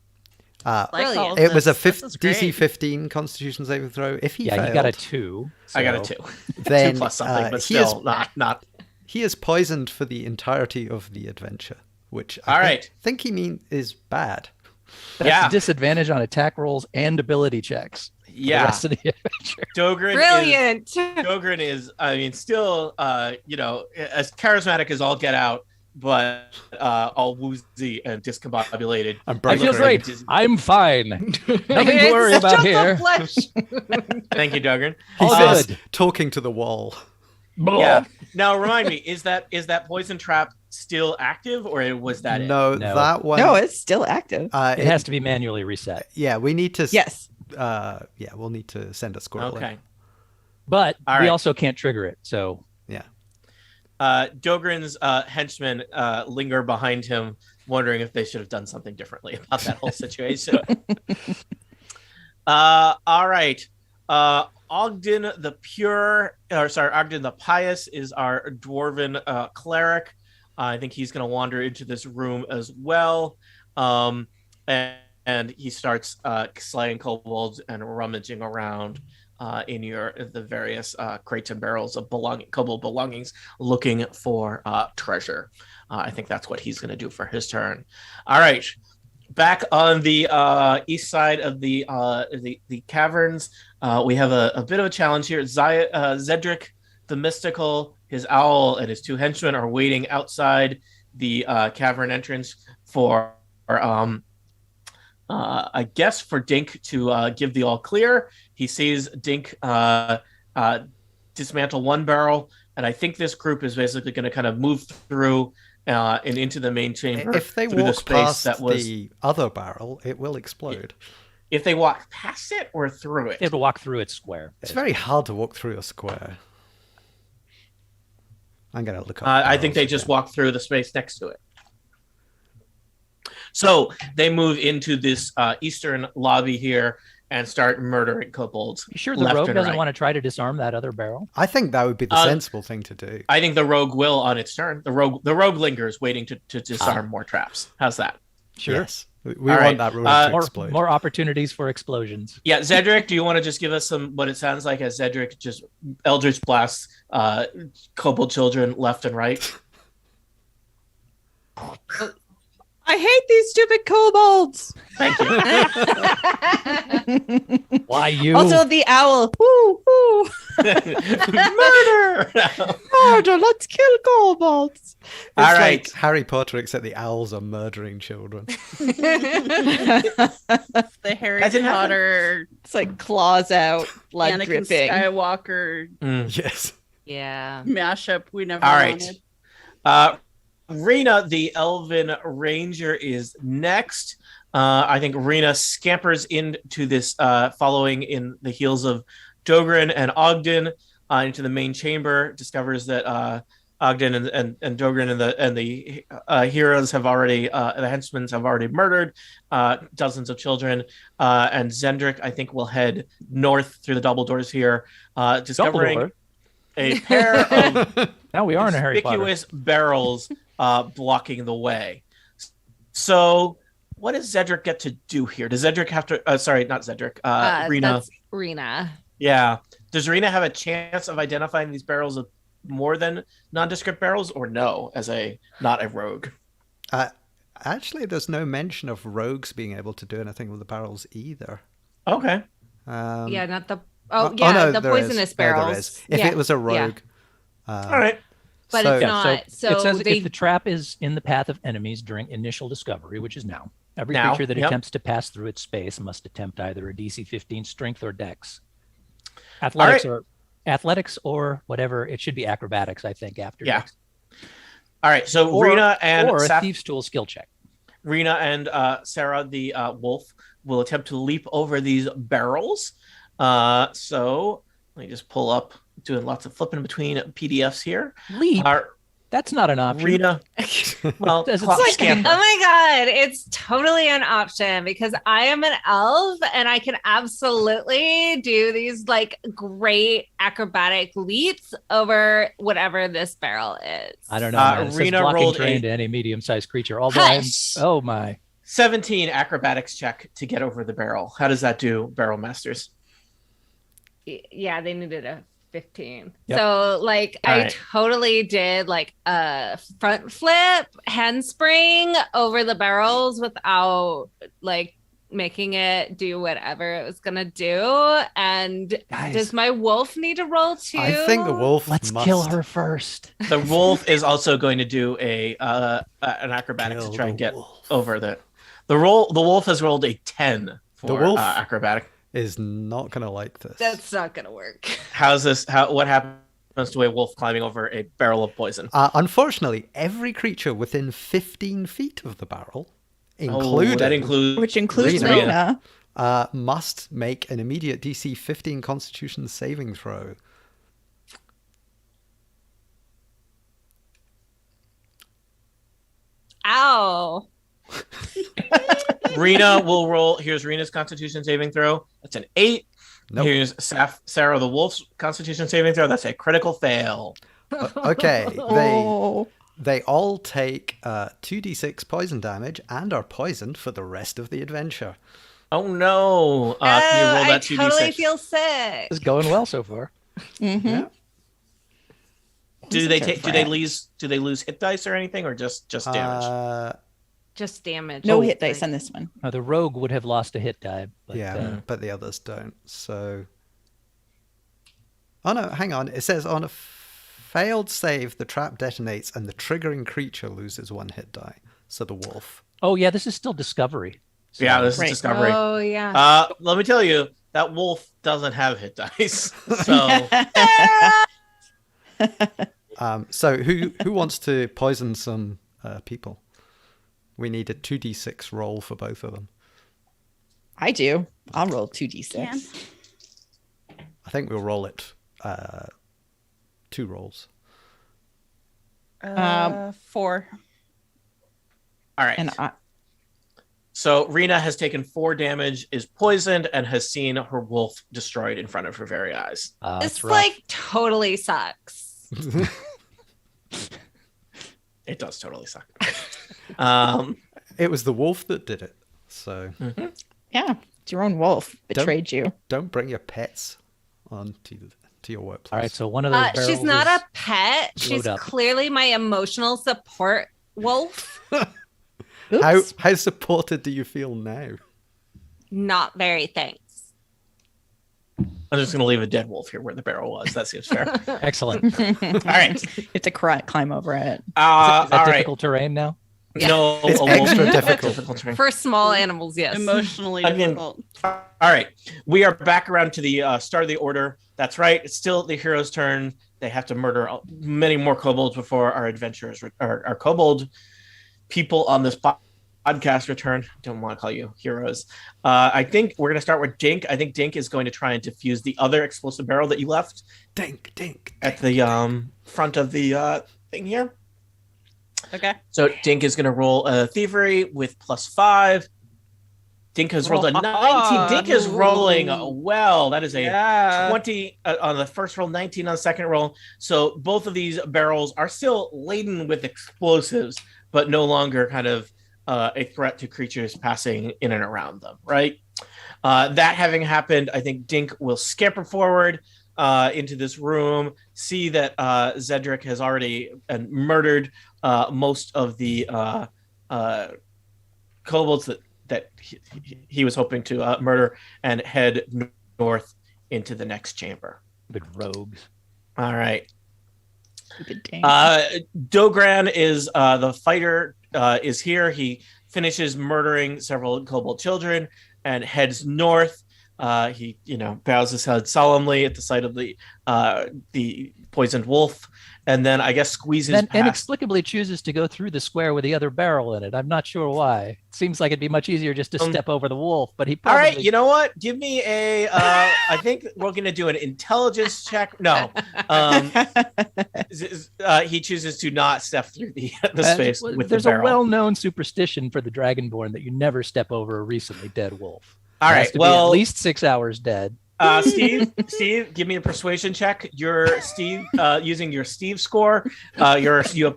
Brilliant. It was a This is great. DC 15 Constitution saving throw. If he Yeah, failed, you got a 2. I got a so- 2. then 2 plus something, but he is still not. he is poisoned for the entirety of the adventure, which All I right. think he is bad. That's Yeah. a disadvantage on attack rolls and ability checks. For the Yeah. rest of the adventure. Dogren Brilliant. is, I mean, still, as charismatic as all get out, but all woozy and discombobulated. I'm I broken. feel great. I'm fine. Nothing to worry It's about just the here. flesh. Thank you, Dogren. He All says, good. talking to the wall. Yeah. Now remind me, is that poison trap still active, or was that it? No, No. that one. No, it's still active. It has to be manually reset. Yeah, we need to. Yes. We'll need to send a squirrel. Okay. But All we right. also can't trigger it. So Yeah. Dogren's henchmen linger behind him, wondering if they should have done something differently about that whole situation. All right. Ogden the Pious is our dwarven cleric. I think he's going to wander into this room as well. And he starts slaying kobolds and rummaging around in the various crates and barrels of kobold belongings, looking for treasure. I think that's what he's going to do for his turn. All right. Back on the east side of the caverns, we have a bit of a challenge here. Zedric the Mystical, his owl, and his 2 henchmen are waiting outside the cavern entrance for, I guess, for Dink to give the all clear. He sees Dink dismantle one barrel, and I think this group is basically going to kind of move through and into the main chamber. If they through the walk space past that was, the other barrel, it will explode. if they walk past it or through it. it'll walk through its square. It's very hard to walk through a square. I'm going to look up. I think they barrels just again. walk through the space next to it. So they move into this eastern lobby here and start murdering kobolds. You sure the left rogue and doesn't right. want to try to disarm that other barrel? I think that would be the sensible thing to do. I think the rogue will on its turn. The rogue lingers, waiting to disarm more traps. How's that? Sure. Yes. We All want right. that room to More, explode. more opportunities for explosions. Yeah, Zedric, do you want to just give us what it sounds like as Zedric just Eldritch blasts kobold children left and right? I hate these stupid kobolds. Thank you. Why you? Also, the owl. Woo, woo. Murder. Murder, let's kill kobolds. It's All like right. Harry Potter, except the owls are murdering children. The Harry That didn't happen? Potter, It's like claws out, blood Anakin dripping. Skywalker Yes. Yeah. mashup we never All right. wanted. Rena, the Elven Ranger, is next. I think Rena scampers into this, following in the heels of Dogran and Ogden, into the main chamber. Discovers that Ogden and Dogran and the heroes have already, the henchmen have already murdered dozens of children. And Zendrick, I think, will head north through the double doors here, discovering Dumbledore. a pair of Now we are in a Harry Potter. conspicuous barrels blocking the way. So, what does Zedric get to do here? Does Zedric have to? Sorry, not Zedric. Rena. That's Rena. Yeah. Does Rena have a chance of identifying these barrels of more than nondescript barrels, or no? As not a rogue. Actually, there's no mention of rogues being able to do anything with the barrels either. Okay. Yeah, not the. Oh, Oh, yeah, no, the there poisonous is. No, there barrels. is. If Yeah, it was a yeah. rogue. All right. But so- it's Yeah, not. So it says they if the trap is in the path of enemies during initial discovery, which is now, every Now, creature that yep. attempts to pass through its space must attempt either a DC 15 strength or dex. Athletics or whatever. It should be acrobatics, I think, after Yeah. dex. All right. So Or- Rena and or a Saf- thieves tool skill check. Rena and Sarah, the wolf, will attempt to leap over these barrels. So let me just pull up, doing lots of flipping between PDFs here. Leap. That's not an option. Rena, well, It's clock like- scamper. Oh my god, it's totally an option because I am an elf and I can absolutely do these like great acrobatic leaps over whatever this barrel is. I don't know. Man. It says Rena blocking rolled terrain a- to any medium-sized creature. Although I'm, Hush. oh my, 17 acrobatics check to get over the barrel. How does that do, Barrel Masters? Yeah, they needed a 15. Yep. So like All I right. totally did like a front flip handspring over the barrels without like making it do whatever it was gonna do. And guys, does my wolf need to roll too? I think the wolf let's must kill her first. The wolf is also going to do an acrobatics kill to try and the get wolf. over the roll. The wolf has rolled a 10 for The wolf? acrobatic. Is not going to like this. That's not gonna work. How's this? What happens to a wolf climbing over a barrel of poison? Unfortunately, every creature within 15 feet of the barrel, including that includes Which includes Rena. Rena. must make an immediate DC 15 Constitution saving throw. Ow. Rena will roll. Here's Rena's Constitution saving throw. That's an 8. Nope. Here's Sarah the Wolf's Constitution saving throw. That's a critical fail. Okay, Oh. they all take 2d6 poison damage and are poisoned for the rest of the adventure. Oh no! Can you roll I that 2d6? totally feel sick. It's going well so far. Mm-hmm. Yeah. Do they lose hit dice or anything, or just damage? Just damage. No Oh, hit dice on this one. The rogue would have lost a hit die. But, Yeah, but the others don't. So, oh no, hang on. It says on a failed save, the trap detonates and the triggering creature loses 1 hit die. So the wolf. oh yeah, this is still discovery. So- Yeah, this is Right. discovery. Oh yeah. Let me tell you, that wolf doesn't have hit dice. So So who wants to poison some people? We need a 2d6 roll for both of them. I do. I'll roll 2d6. Can. I think we'll roll it 2 rolls. 4. all right. And I, So Rena has taken 4 damage, is poisoned, and has seen her wolf destroyed in front of her very eyes. This it's rough. like totally sucks. It does totally suck. It was the wolf that did it. So yeah, it's your own wolf betrayed you. don't bring your pets on to your workplace. All right, so one of those barrels She's not is- a pet. She's Load up. clearly my emotional support wolf. Oops. How supported do you feel now? Not very, thanks. I'm just going to leave a dead wolf here where the barrel was. That seems fair. Excellent. All right. You have to climb over it. Is that All right. difficult terrain now? No, It's a wolf- extra difficult. terrain. For small animals, yes. Emotionally Again, difficult. All right. We are back around to the start of the order. That's right. It's still the hero's turn. They have to murder many more kobolds before our adventurers, our kobold people on this podcast return. Don't want to call you heroes. I think we're going to start with Dink. I think Dink is going to try and defuse the other explosive barrel that you left Dink. at the front of the thing here. Okay. So Dink is going to roll a thievery with +5. Dink has rolled a 19. Dink is rolling well. That is a 20 on the first roll, 19 on the second roll. So both of these barrels are still laden with explosives, but no longer kind of a threat to creatures passing in and around them, right? That having happened, I think Dink will scamper forward into this room, see that Zedric has already murdered most of the kobolds that he was hoping to murder, and head north into the next chamber. Big rogues. All right. Stupid Dink. Dogran is the fighter, is here. He finishes murdering several kobold children and heads north. He, bows his head solemnly at the sight of the poisoned wolf, and then I guess squeezes Then past. inexplicably chooses to go through the square with the other barrel in it. I'm not sure why. It seems like it'd be much easier just to step over the wolf, but he All probably... right, you know what? Give me a. I think we're going to do an intelligence check. No, he chooses to not step through the space with There's the a barrel. well-known superstition for the Dragonborn that you never step over a recently dead wolf. All It has right, to be well, at least 6 hours dead. Steve, give me a persuasion check. You're Steve, using your Steve score. You have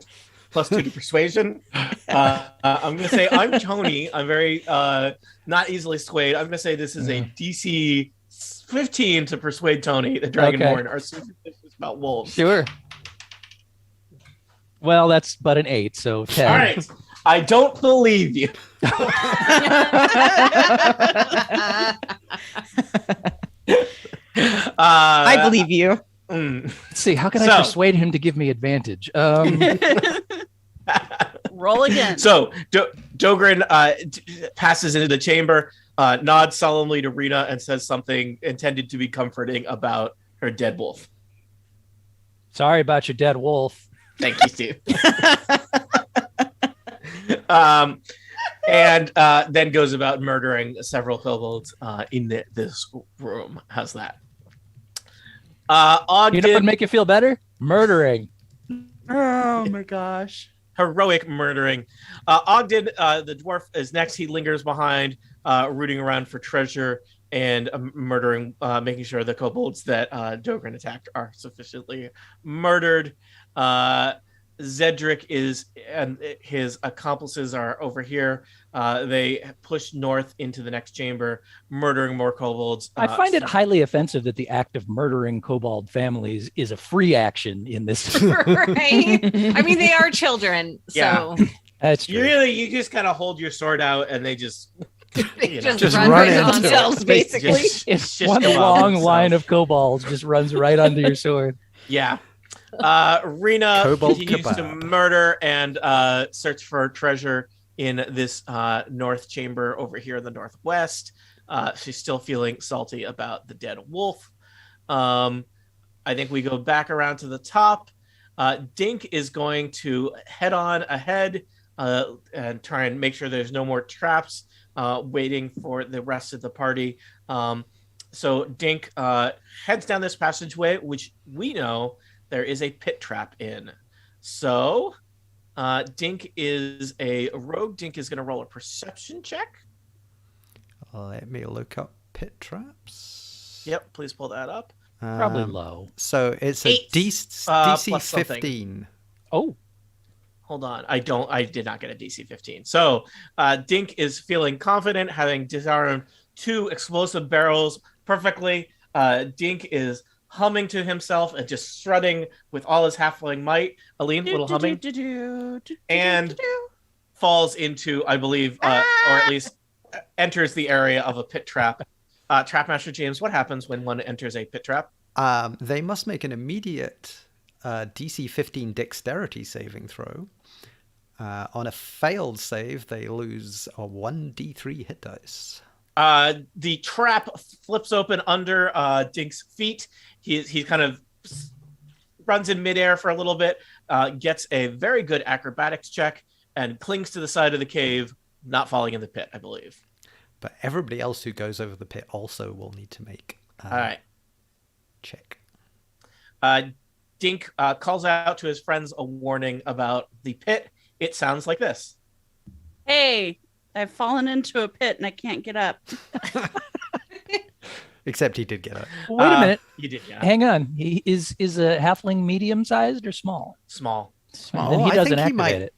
+2 to persuasion. I'm going to say I'm Tony. I'm very not easily swayed. I'm going to say this is a DC 15 to persuade Tony. The Dragonborn are superstitious about wolves. Sure. Well, that's but an 8, so 10. All right. I don't believe you. I believe you. Let's see, how can I persuade him to give me advantage? Roll again. So Dogran passes into the chamber, nods solemnly to Rena, and says something intended to be comforting about her dead wolf. Sorry about your dead wolf. Thank you, Steve. And then goes about murdering several kobolds in this room. How's that? Ogden, You know what would make you feel better? Murdering. Oh my gosh. heroic murdering. Ogden, the dwarf, is next. He lingers behind, rooting around for treasure and murdering, making sure the kobolds that Dogran attacked are sufficiently murdered. Zedric and his accomplices are over here. They push north into the next chamber, murdering more kobolds. I find it highly offensive that the act of murdering kobold families is a free action in this. Right? I mean, they are children, so That's true. You just kind of hold your sword out, and they just Just run run right into on it. themselves, basically. It's just one come out long themselves. line of kobolds just runs right under your sword. Yeah. Rena Kobold continues to kebab. murder and search for treasure in this north chamber over here in the northwest. She's still feeling salty about the dead wolf. I think we go back around to the top. Dink is going to head on ahead and try and make sure there's no more traps waiting for the rest of the party. So Dink heads down this passageway, which we know there is a pit trap in. So Dink is a rogue. Dink is going to roll a perception check. Let me look up pit traps. Yep, please pull that up. Probably low. So it's a 8. DC Plus something. 15. Oh, Hold on. I did not get a DC 15. So Dink is feeling confident, having disarmed 2 explosive barrels perfectly. Dink is humming to himself and just strutting with all his halfling might. Aline, little humming. And falls into, I believe, or at least enters the area of a pit trap. Trapmaster James, what happens when one enters a pit trap? They must make an immediate DC 15 dexterity saving throw. On a failed save, they lose a 1d3 hit dice. The trap flips open under Dink's feet. He kind of runs in midair for a little bit, gets a very good acrobatics check, and clings to the side of the cave, not falling in the pit, I believe. But everybody else who goes over the pit also will need to make All right. check. Dink calls out to his friends a warning about the pit. It sounds like this. Hey, I've fallen into a pit and I can't get up. Except he did get it. Wait a minute. You did, yeah. Hang on. He is a halfling medium-sized or small? Small. And then he I doesn't think he activate might- it.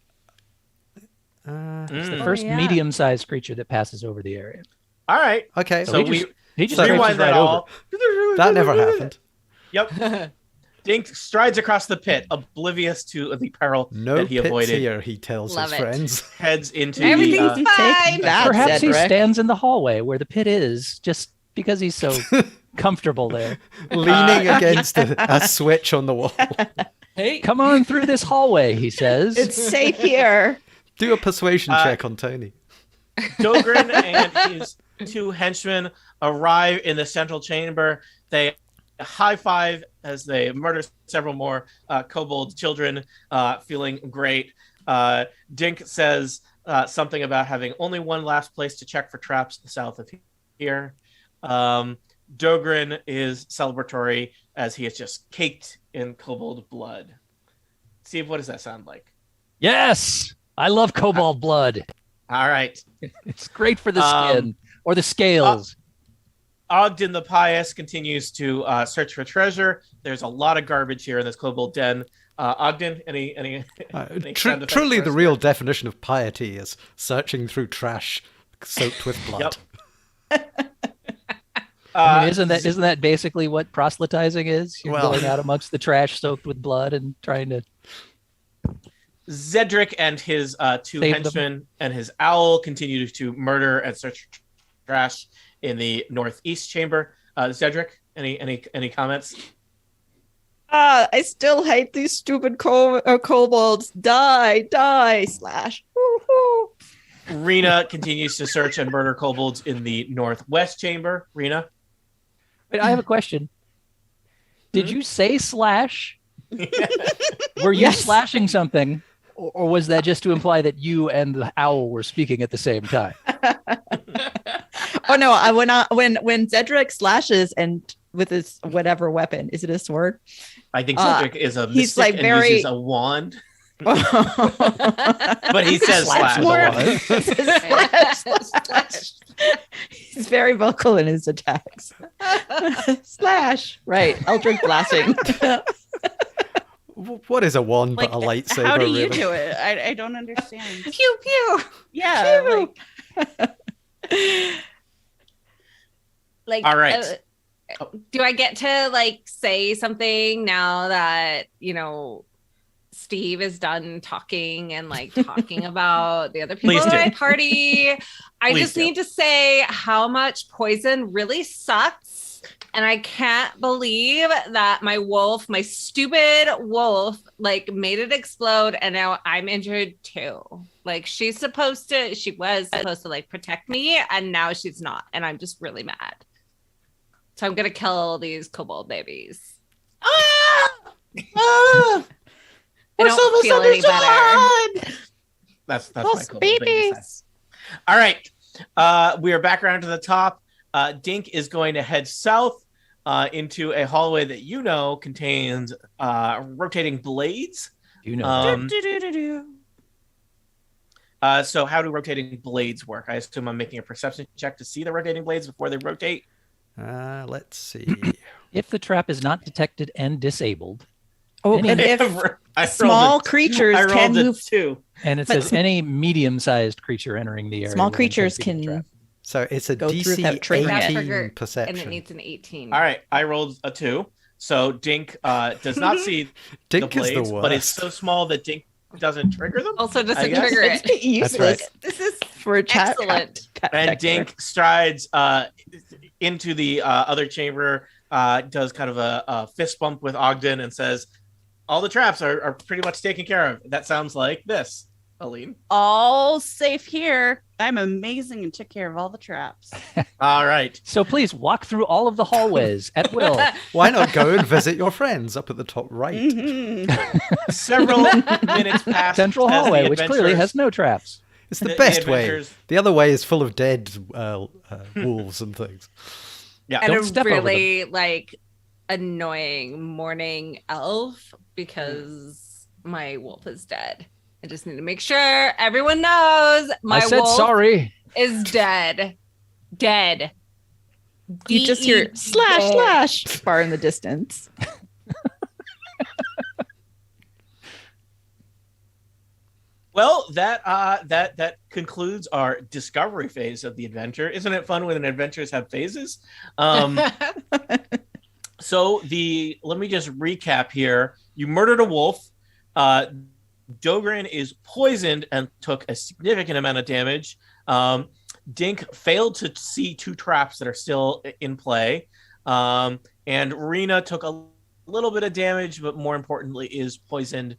Uh, It's the Mm. first yeah. medium-sized creature that passes over the area. All right. Okay, So he we just So- traipses rewind that right all. that never happened. Yep. Dink strides across the pit, oblivious to the peril No that he pits avoided. here, he tells Love his it. friends. Heads into Everything's the. fine. Take that, Perhaps he Cedric. stands in the hallway where the pit is, just because he's so comfortable there. Leaning against a switch on the wall. Hey, Come on through this hallway, he says. It's safe here. Do a persuasion check on Tony. Dogrin and his two henchmen arrive in the central chamber. They high five as they murder several more kobold children, feeling great. Dink says something about having only one last place to check for traps south of here. Dogrin is celebratory as he is just caked in kobold blood. Steve, what does that sound like? Yes! I love cobalt blood. All right. It's great for the skin or the scales. Ogden the Pious continues to search for treasure. There's a lot of garbage here in this kobold den. Ogden, any sound effects Truly, for the us? real definition of piety is searching through trash soaked with blood. I mean, isn't that basically what proselytizing is? You're Well- going out amongst the trash soaked with blood and trying to. Zedric and his two Save henchmen and his owl continue to murder and search for trash in the northeast chamber. Zedric, any comments? I still hate these stupid kobolds. Die, slash. Woo-hoo. Rena continues to search and murder kobolds in the northwest chamber. Rena? Wait, I have a question. Did you say slash? Were you Yes. slashing something, or was that just to imply that you and the owl were speaking at the same time? Oh no! When Cedric slashes and with his whatever weapon, is it a sword? I think Zedric is a he's mystic like and very- uses a wand, But but he says slash. slash. He's very vocal in his attacks. Slash. Right. Eldritch blasting. What is a wand Like, but a lightsaber? how do you really? do it? I don't understand. Pew pew. Yeah, Pew. Like, All right. Do I get to like say something now that Steve is done talking and like talking about the other people Please in do. my party? I Please just do. need to say how much poison really sucks. And I can't believe that my stupid wolf, like made it explode. And now I'm injured too. Like she was supposed to like protect me. And now she's not. And I'm just really mad. So I'm going to kill these kobold babies. I don't feel any better. That's my Those kobold baby babies. size. All right. We are back around to the top. Dink is going to head south into a hallway that contains rotating blades. You know. So how do rotating blades work? I assume I'm making a perception check to see the rotating blades before they rotate. Let's see. If the trap is not detected and disabled, Oh, Any- and if I small rolled creatures I rolled can a move, 2. and it But says any medium-sized creature entering the area. small within 10 creatures feet of the can. trap. So it's a Go through DC without triggering it. 18 Trigger, and perception. it needs an 18. All right, I rolled a 2. So Dink does not see Dink the is the blades, but it's worst. so small that Dink doesn't trigger them. Also I doesn't guess. trigger It's it. useless. right. This is for a chat. Excellent. And Dink strides into the other chamber, does kind of a fist bump with Ogden and says, all the traps are pretty much taken care of. That sounds like this, Aline. All safe here. I'm amazing and took care of all the traps. All right. So please walk through all of the hallways at will. Why not go and visit your friends up at the top right? Mhm. Several minutes pass. Central as the hallway, which clearly adventurers- has no traps. It's the The best way. adventures- The other way is full of dead wolves and things. Yeah. And Don't a step over them. really like annoying morning elf because my wolf is dead. I just need to make sure everyone knows my I said wolf sorry. is dead. Dead. You just hear D-E-D. slash far in the distance. Well, that concludes our discovery phase of the adventure. Isn't it fun when adventures have phases? So let me just recap here. You murdered a wolf. Dogran is poisoned and took a significant amount of damage. Dink failed to see two traps that are still in play. And Rena took a little bit of damage, but more importantly is poisoned,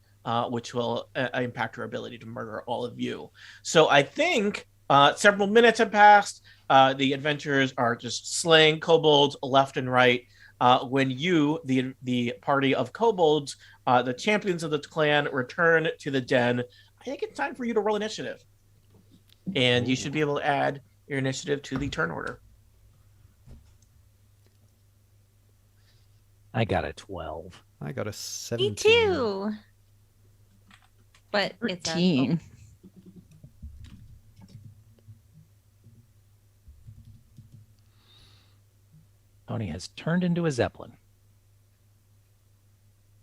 which will impact her ability to murder all of you. So I think several minutes have passed. The adventurers are just slaying kobolds left and right. When you, the party of kobolds, the champions of the clan, return to the den, I think it's time for you to roll initiative. And you should be able to add your initiative to the turn order. I got a 12. I got a 17. Me too. But it's 13. Tony has turned into a zeppelin.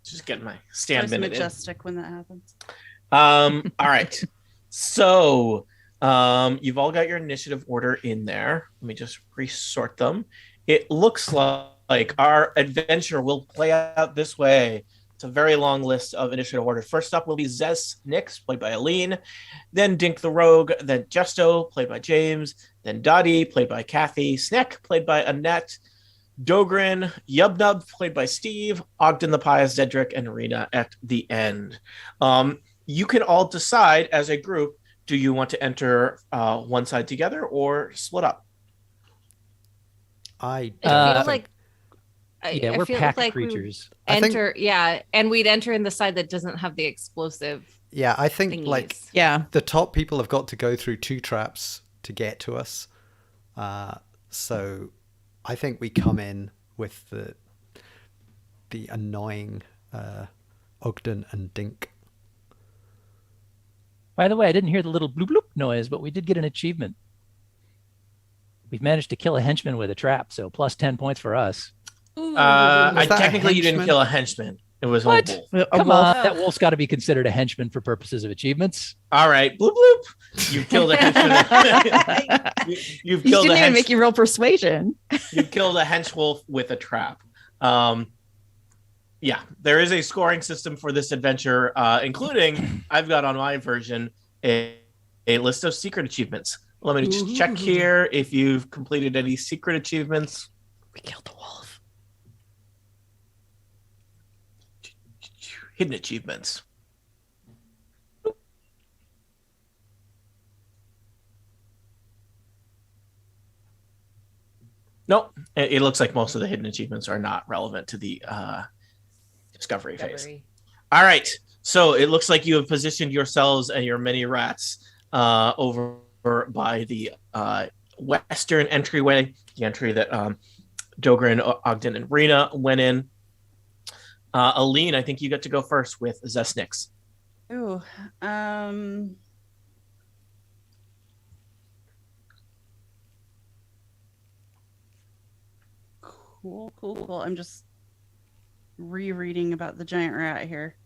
Just getting my It's stand always minute in. majestic when that happens. All right. So you've all got your initiative order in there. Let me just resort them. It looks like our adventure will play out this way. It's a very long list of initiative orders. First up will be Zez Nix, played by Aline. Then Dink the Rogue. Then Jesto, played by James. Then Dottie, played by Kathy. Sneck, played by Annette. Dogran, Yubnub, played by Steve. Ogden the Pious, Zedric, and Rena at the end. You can all decide as a group, do you want to enter one side together or split up? I I don't feel think- like Yeah, I we're feel pack like we creatures. I think- enter, yeah, and we'd enter in the side that doesn't have the explosive Yeah, I think thingies. like Yeah. the top people have got to go through two traps to get to us. So I think we come in with the annoying Ogden and Dink. By the way, I didn't hear the little bloop bloop noise, but we did get an achievement. We've managed to kill a henchman with a trap, so plus 10 points for us. Ooh. Was that a Technically, you didn't henchman? kill a henchman. It was What? a wolf. A Come wolf. on, that wolf's got to be considered a henchman for purposes of achievements. All right, bloop bloop. You killed a henchman. You've You killed a didn't even hench. make you roll persuasion. You've killed a hench wolf with a trap. Yeah, there is a scoring system for this adventure, including I've got on my version a list of secret achievements. Let me just check here if you've completed any secret achievements. We killed the wolf. Hidden achievements. Nope. It looks like most of the hidden achievements are not relevant to the discovery phase. Discovery. All right. So it looks like you have positioned yourselves and your mini rats over by the western entryway, the entry that Dogran, Ogden, and Rena went in. Aline, I think you get to go first with Zesnix. Ooh. Cool. I'm just rereading about the giant rat here.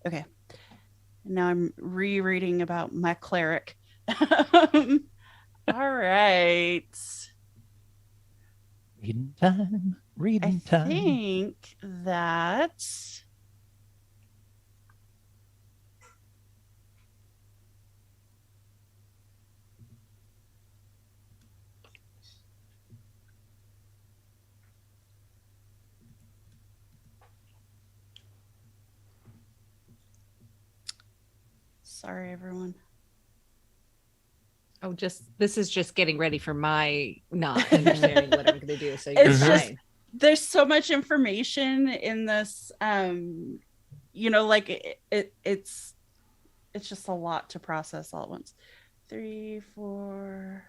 Okay. Now I'm rereading about my cleric. All right. Reading time. I Reading time. think that sorry, everyone. Oh, this is just getting ready for my not understanding what I'm going to do. So you're It's just fine. there's so much information in this. Like it's just a lot to process all at once. 3, 4.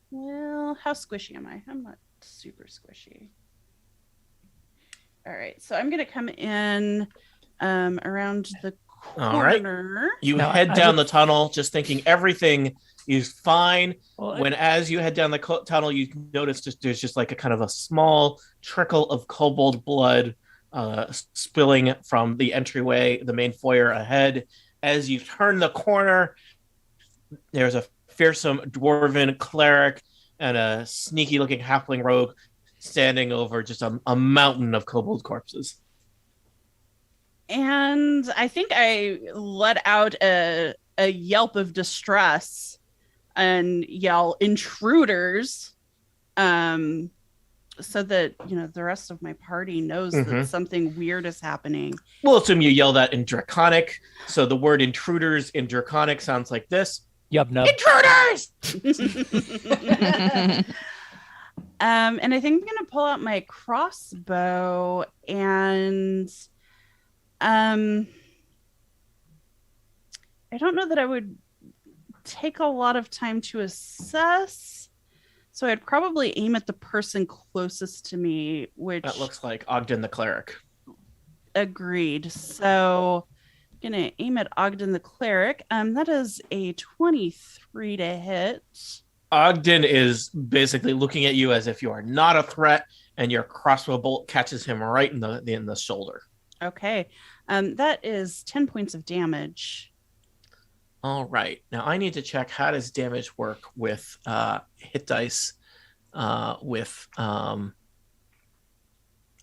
Well, how squishy am I? I'm not super squishy. All right, so I'm gonna come in around the All right. corner. You Now, head I down would- the tunnel, just thinking everything is fine. Well, When as you head down the tunnel, you notice there's just like a kind of a small trickle of kobold blood spilling from the entryway, the main foyer ahead. As you turn the corner, there's a fearsome dwarven cleric and a sneaky-looking halfling rogue standing over just a mountain of kobold corpses. And I think I let out a yelp of distress and yell intruders, so that the rest of my party knows that something weird is happening. We'll assume you yell that in Draconic. So the word intruders in Draconic sounds like this. Yub nub. Intruders! And I think I'm gonna pull out my crossbow and I don't know that I would take a lot of time to assess. So I'd probably aim at the person closest to me, which That looks like Ogden the cleric. agreed. So I'm gonna aim at Ogden the cleric. That is a 23 to hit. Ogden is basically looking at you as if you are not a threat, and your crossbow bolt catches him right in the shoulder. Okay. That is 10 points of damage. All right. Now I need to check how does damage work with hit dice. I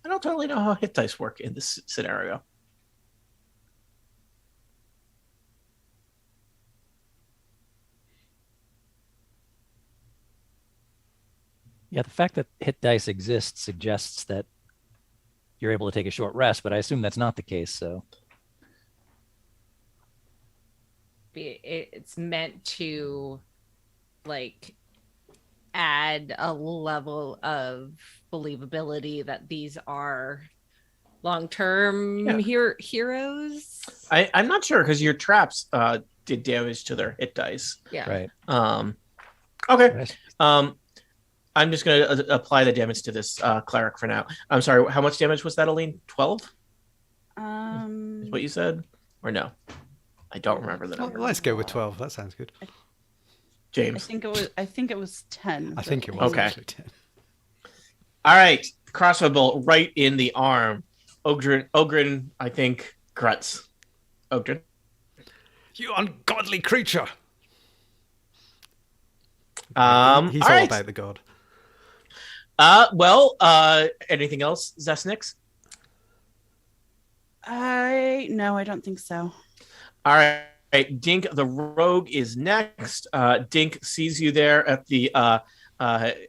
don't totally know how hit dice work in this scenario. Yeah, the fact that hit dice exists suggests that you're able to take a short rest, but I assume that's not the case. So It's meant to like add a level of believability that these are long-term heroes. I'm not sure because your traps did damage to their hit dice. Yeah. right. Okay. Right. I'm just going to apply the damage to this cleric for now. I'm sorry. How much damage was that, Aline? 12? Is what you said? Or no? I don't remember the number. Well, let's go with 12. That sounds good. I James. think it was 10. I think it was Okay. actually 10. All right. Crossbow bolt right in the arm. Ogren, I think, gruts. Ogren. You ungodly creature! He's all all right. about the god. Anything else, Zesnix? No, I don't think so. All right. Dink, the rogue, is next. Dink sees you there at the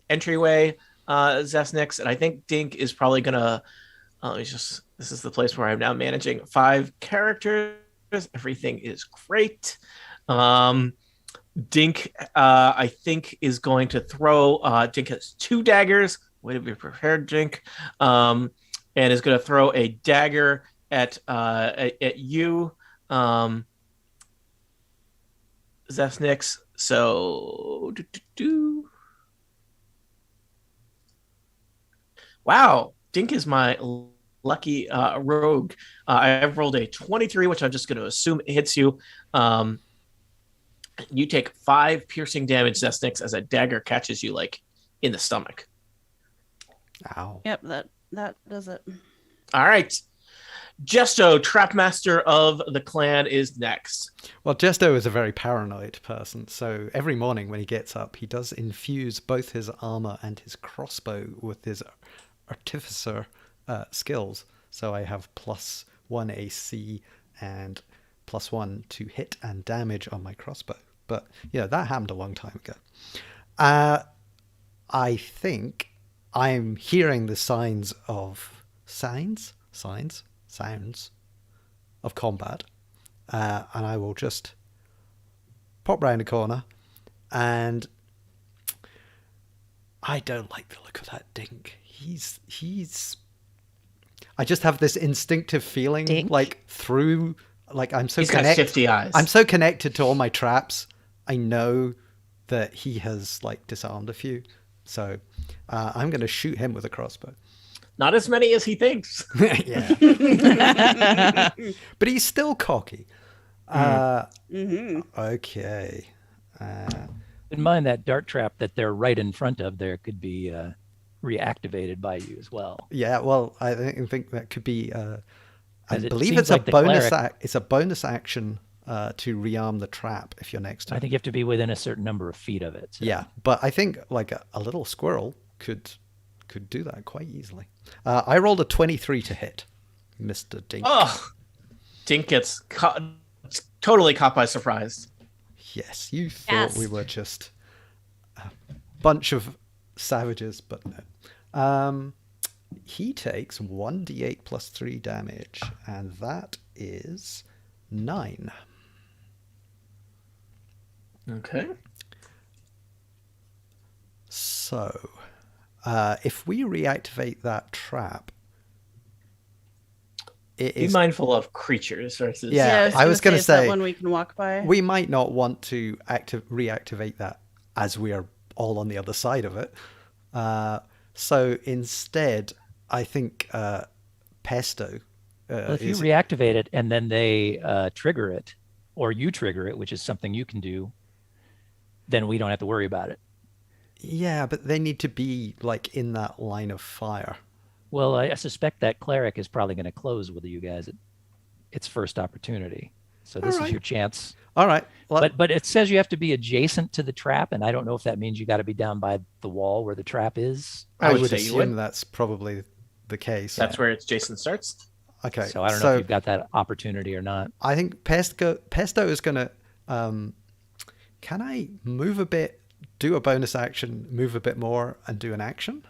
entryway, Zesnix, and I think Dink is probably gonna. This is the place where I'm now managing 5 characters. Everything is great. Dink, I think, is going to throw. Dink has 2 daggers. Way to be prepared, Dink. And is going to throw a dagger at you, Zesnix. So, wow, Dink is my lucky rogue. I've rolled a 23, which I'm just going to assume hits you. You take 5 piercing damage, Zesnix, as a dagger catches you like in the stomach. Ow. Yep, that does it. All right. Gesto, Trapmaster of the clan, is next. Well, Jesto is a very paranoid person, so every morning when he gets up, he does infuse both his armor and his crossbow with his artificer skills. So I have +1 AC and +1 to hit and damage on my crossbow. But, that happened a long time ago. I think I'm hearing the sounds of combat. And I will just pop round a corner, and I don't like the look of that Dink. I just have this instinctive feeling, Dink? I'm so He's got connected. 50 eyes. I'm so connected to all my traps. I know that he has disarmed a few, so I'm going to shoot him with a crossbow. Not as many as he thinks. Yeah, but he's still cocky. Okay. In mind that dart trap that they're right in front of there could be reactivated by you as well. Yeah, well, I think that could be. I As it believe seems it's like a the bonus. cleric- It's a bonus action to rearm the trap if you're next to I it. think you have to be within a certain number of feet of it. So. Yeah, but I think a little squirrel could do that quite easily. I rolled a 23 to hit, Mr. Dink. Oh, Dink gets totally caught by surprise. Yes, you thought Yes. we were just a bunch of savages, but no. He takes 1d8 plus 3 damage, and that is 9. Okay. So, if we reactivate that trap, it Be is. mindful of creatures versus. Yeah, I was gonna is that say, one we can walk by. We might not want to reactivate that as we are all on the other side of it. So instead, I think Pesto. Well, if you reactivate it and then they trigger it, or you trigger it, which is something you can do, then we don't have to worry about it. Yeah, but they need to be in that line of fire. Well, I suspect that cleric is probably going to close with you guys at its first opportunity. So this Alright. is your chance. All right. Well, But it says you have to be adjacent to the trap, and I don't know if that means you got to be down by the wall where the trap is. I would would say you assume would. that's probably the case. That's where Jason starts. Okay. So I don't know if you've got that opportunity or not. I think Pesto is going to. Can I move a bit, do a bonus action, move a bit more, and do an action?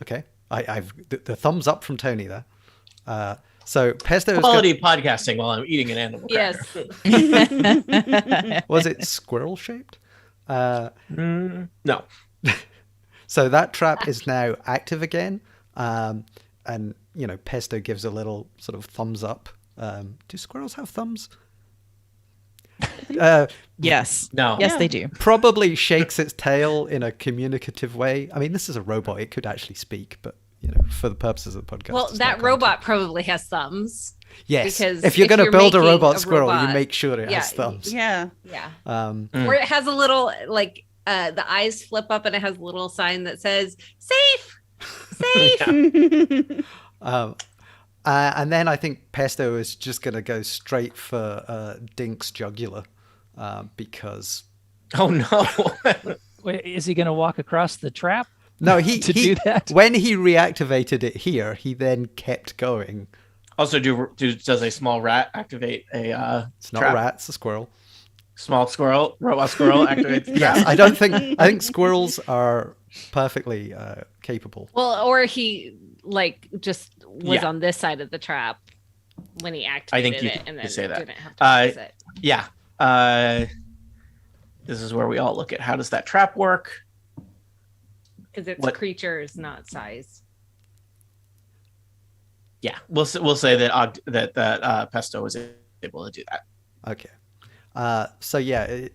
Okay. I've the thumbs up from Tony there. So Pesto is Quality podcasting while I'm eating an animal Yes. cracker. was it squirrel shaped? No. So that trap is now active again, and Pesto gives a little sort of thumbs up. Do squirrels have thumbs? Yes. No. Yes, Yeah. they do. Probably shakes its tail in a communicative way. I mean, this is a robot; it could actually speak, but for the purposes of the podcast, Well, it's that not going to. robot probably has thumbs. Yes, because if you're if going to you're build a making robot a squirrel, you robot- make sure it Yeah, has thumbs. Yeah. Yeah. Mm. Or it has a little the eyes flip up and it has a little sign that says safe. Safe. And then I think Pesto is just going to go straight for Dink's jugular because Oh no. Wait, is he going to walk across the trap? no, he To he do that? when he reactivated it here, he then kept going. Also, does a small rat activate a It's not trap? a rat; it's a squirrel. Small squirrel, robot squirrel activates the Yes, trap? I don't think I think squirrels are perfectly capable. Well, or he just was Yeah. on this side of the trap when he activated you it could and then say that. didn't have to Uh, fix it. Yeah. This is where we all look at how does that trap work? Because it's what- creatures, not size. Yeah, we'll say that Pesto was able to do that. Okay. So yeah,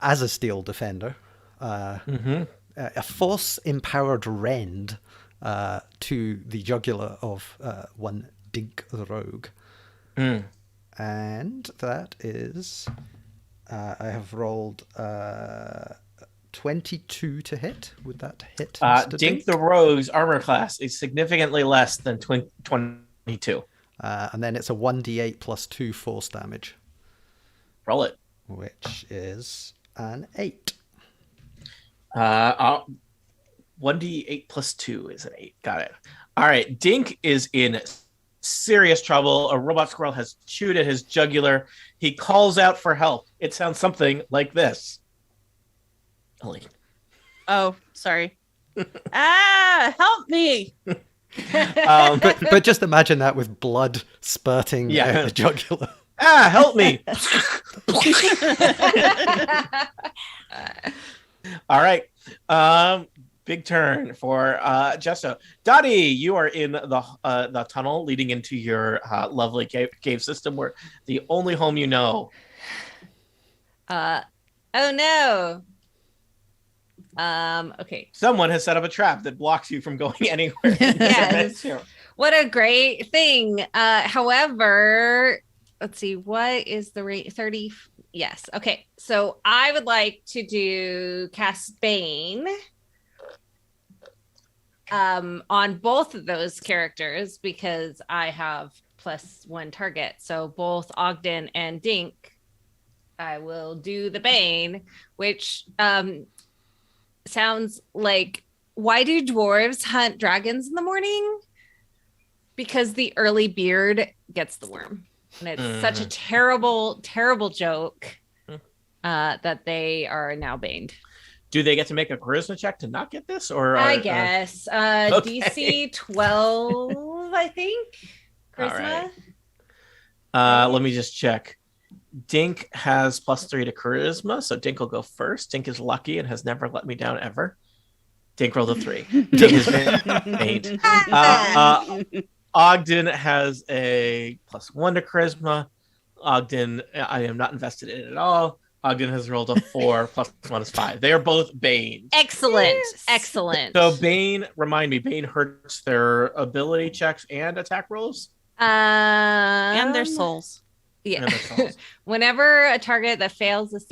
as a steel defender, a force empowered rend to the jugular of one Dink the Rogue. Mm. And that is, I have rolled 22 to hit. Would that hit? Dink the Rogue's armor class is significantly less than 22. And then it's a 1d8 plus 2 force damage, Roll it. which is an 8. 1d8 plus 2 is an 8. Got it. All right. Dink is in serious trouble. A robot squirrel has chewed at his jugular. He calls out for help. It sounds something like this. Ellie. Oh, sorry. Help me. But just imagine that with blood spurting out the jugular. Help me. All right. Big turn for Jesto. Dottie, you are in the tunnel leading into your lovely cave system, where the only home you know. Oh no. Okay. Someone has set up a trap that blocks you from going anywhere. Yes. What a great thing. However, let's see, what is the rate? 30. Yes. Okay. So I would like to cast Bane on both of those characters because I have +1 target. So both Ogden and Dink, I will do the Bane, which sounds like, why do dwarves hunt dragons in the morning? Because the early beard gets the worm. And it's such a terrible, terrible joke that they are now baned. Do they get to make a charisma check to not get this? Or I guess. Okay. DC 12, I think. Charisma. Right. Let me just check. Dink has +3 to charisma, so Dink will go first. Dink is lucky and has never let me down ever. Dink rolled a 3. Dink has been 8. Ogden has a +1 to charisma. Ogden, I am not invested in it at all. Ogden has rolled a 4, +1 is 5. They are both Bane. Excellent. Yes. Excellent. So Bane, remind me, Bane hurts their ability checks and attack rolls? And their souls. Yeah. Whenever a target that fails this,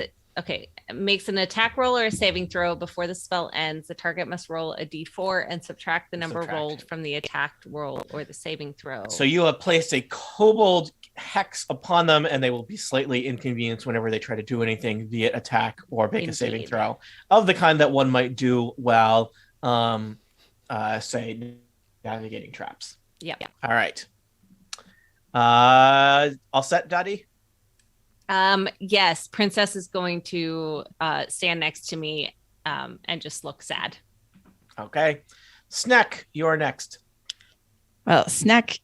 makes an attack roll or a saving throw before the spell ends, the target must roll a d4 and subtract the number rolled from the attacked roll or the saving throw. So you have placed a kobold hex upon them, and they will be slightly inconvenienced whenever they try to do anything via attack or make a saving throw of the kind that one might do while, say, navigating traps. Yeah. All right. All set, Dottie? Yes, Princess is going to stand next to me and just look sad. Okay. Snack, you're next. Well, Snack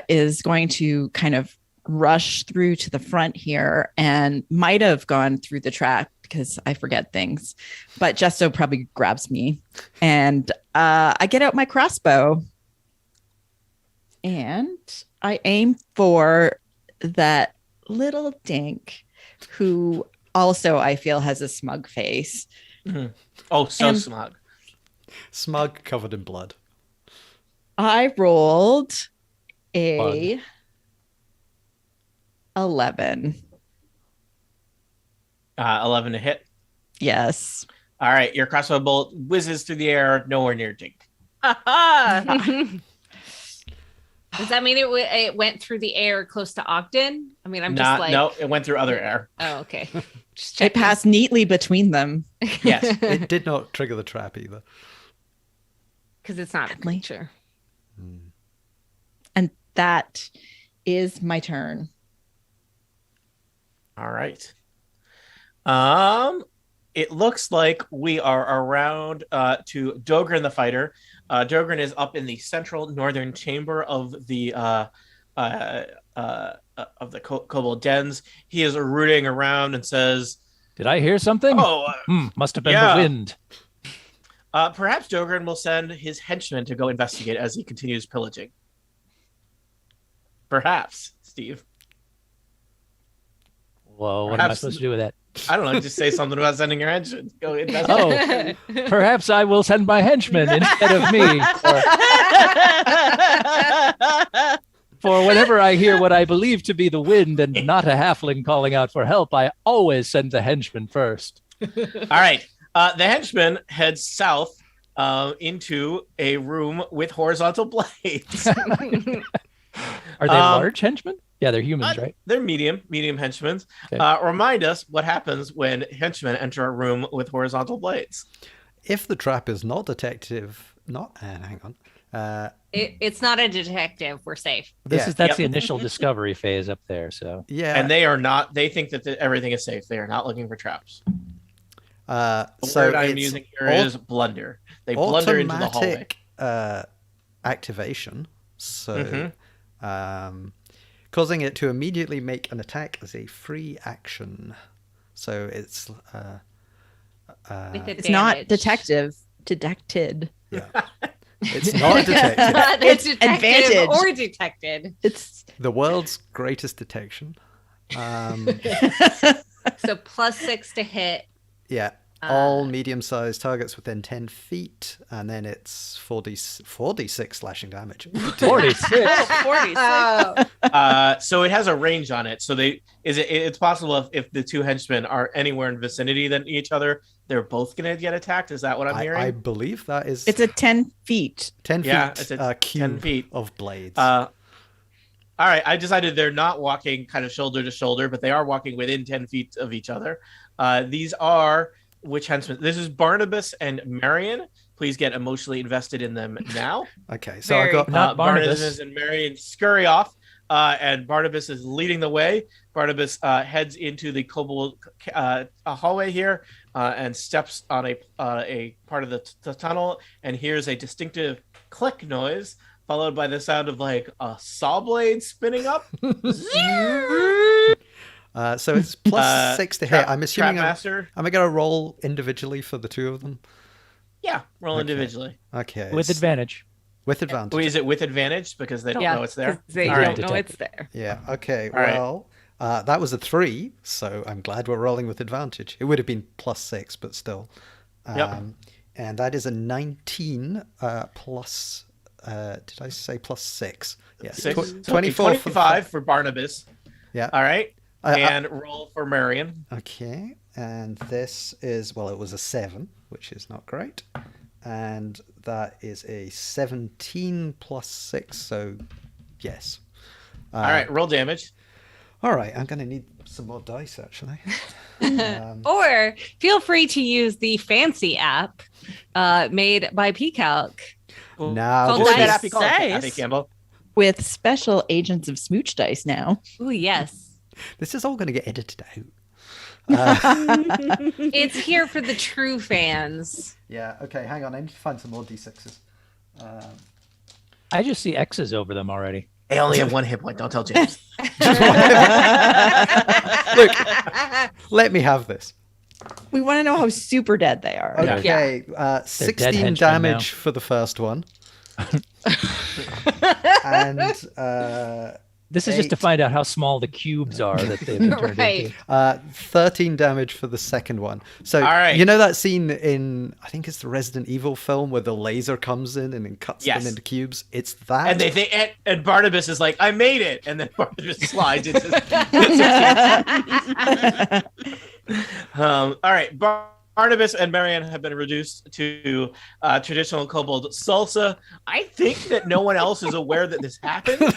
is going to kind of rush through to the front here and might have gone through the trap because I forget things. But Jesto probably grabs me and I get out my crossbow and I aim for that little Dink who also I feel has a smug face. Mm-hmm. Oh, so smug. Smug, covered in blood. I rolled a 11. 11 to hit? Yes. All right, your crossbow bolt whizzes through the air, nowhere near Dink. Does that mean it went through the air close to Ogden? I mean, I'm just like... No, it went through other air. Oh, okay. Just it passed neatly between them. Yes. It did not trigger the trap either. Because it's not a creature. And that is my turn. All right. It looks like we are around to Dogran the fighter. Dogran is up in the central northern chamber of the kobold dens. He is rooting around and says, "Did I hear something? Must have been the wind." Perhaps Dogran will send his henchmen to go investigate as he continues pillaging. Perhaps, Steve. Whoa, what am I supposed to do with that? I don't know. Just say something about sending your henchmen. Go investigate. Oh, perhaps I will send my henchmen instead of me. For whenever I hear what I believe to be the wind and not a halfling calling out for help, I always send the henchmen first. All right. The henchman heads south into a room with horizontal blades. Are they large henchmen? Yeah, they're humans, right? They're medium henchmen. Okay. Remind us what happens when henchmen enter a room with horizontal blades. If the trap is not hang on. It's not a detective. We're safe. That's Yep. the initial discovery phase up there. So Yeah. And they are not. They think that everything is safe. They are not looking for traps. The so word I'm it's using here is blunder. They blunder into the hallway. automatic activation. So Mhm. causing it to immediately make an attack as a free action. So it's With It's not advantage. detected. yeah. It's not a detective. It's It's detective advantage. or detected. It's The world's greatest detection. So +6 to hit. Yeah. All medium-sized targets within 10 feet, and then it's 4d6 slashing damage. 46. 46. So it has a range on it. So it's possible if the two henchmen are anywhere in vicinity than each other, they're both going to get attacked. Is that what I'm hearing? I believe that is it's a 10 feet. 10 feet, Yeah, it's a cube 10 feet. of blades. All right. I decided they're not walking kind of shoulder to shoulder, but they are walking within 10 feet of each other. These are which henchmen? This is Barnabas and Marion. Please get emotionally invested in them now. Okay, so I got Not Barnabas. Barnabas and Marion scurry off, and Barnabas is leading the way. Barnabas heads into the kobold hallway here and steps on a part of the tunnel and hears a distinctive click noise, followed by the sound of like a saw blade spinning up. so it's +6 to hit. I'm assuming Trapmaster. am I going to roll individually for the two of them? Yeah, roll Okay. individually. Okay. With advantage. With advantage. Wait, is it with advantage because they don't Yeah, know it's there? 'cause they All don't right. know it's there. Yeah, okay. All right. Well, that was a 3, so I'm glad we're rolling with advantage. It would have been +6, but still. Yep. And that is a 19 plus, did I say +6? Yes. Six. So 24 25 for Barnabas. Yeah. All right. I- And roll for Marion. Okay, and this is, well, it was a 7, which is not great. And that is a 17 plus 6, so yes. All right, roll damage. All right, I'm going to need some more dice, actually. Or feel free to use the fancy app made by Peacock. Now, Called this Dice. is, Happy Dice. Campbell. With special agents of Smooch Dice now. Ooh, yes. this is all going to get edited out. It's here for the true fans. Yeah, okay, hang on. I need to find some more d6s. I just see X's over them already. They only have 1 hit point. Don't tell James. Look, let me have this. We want to know how super dead they are. Okay, dead 16 henchmen damage now. for the first one. And This is just to 8. find out how small the cubes are that they've been turned Right. into. 13 damage for the second one. So, All right. you know that scene in, I think it's the Resident Evil film where the laser comes in and then cuts Yes. them into cubes? It's that. And they think, and Barnabas is like, I made it. And then Barnabas slides into. All right. Barnabas and Marianne have been reduced to traditional kobold salsa. I think that no one else is aware that this happened.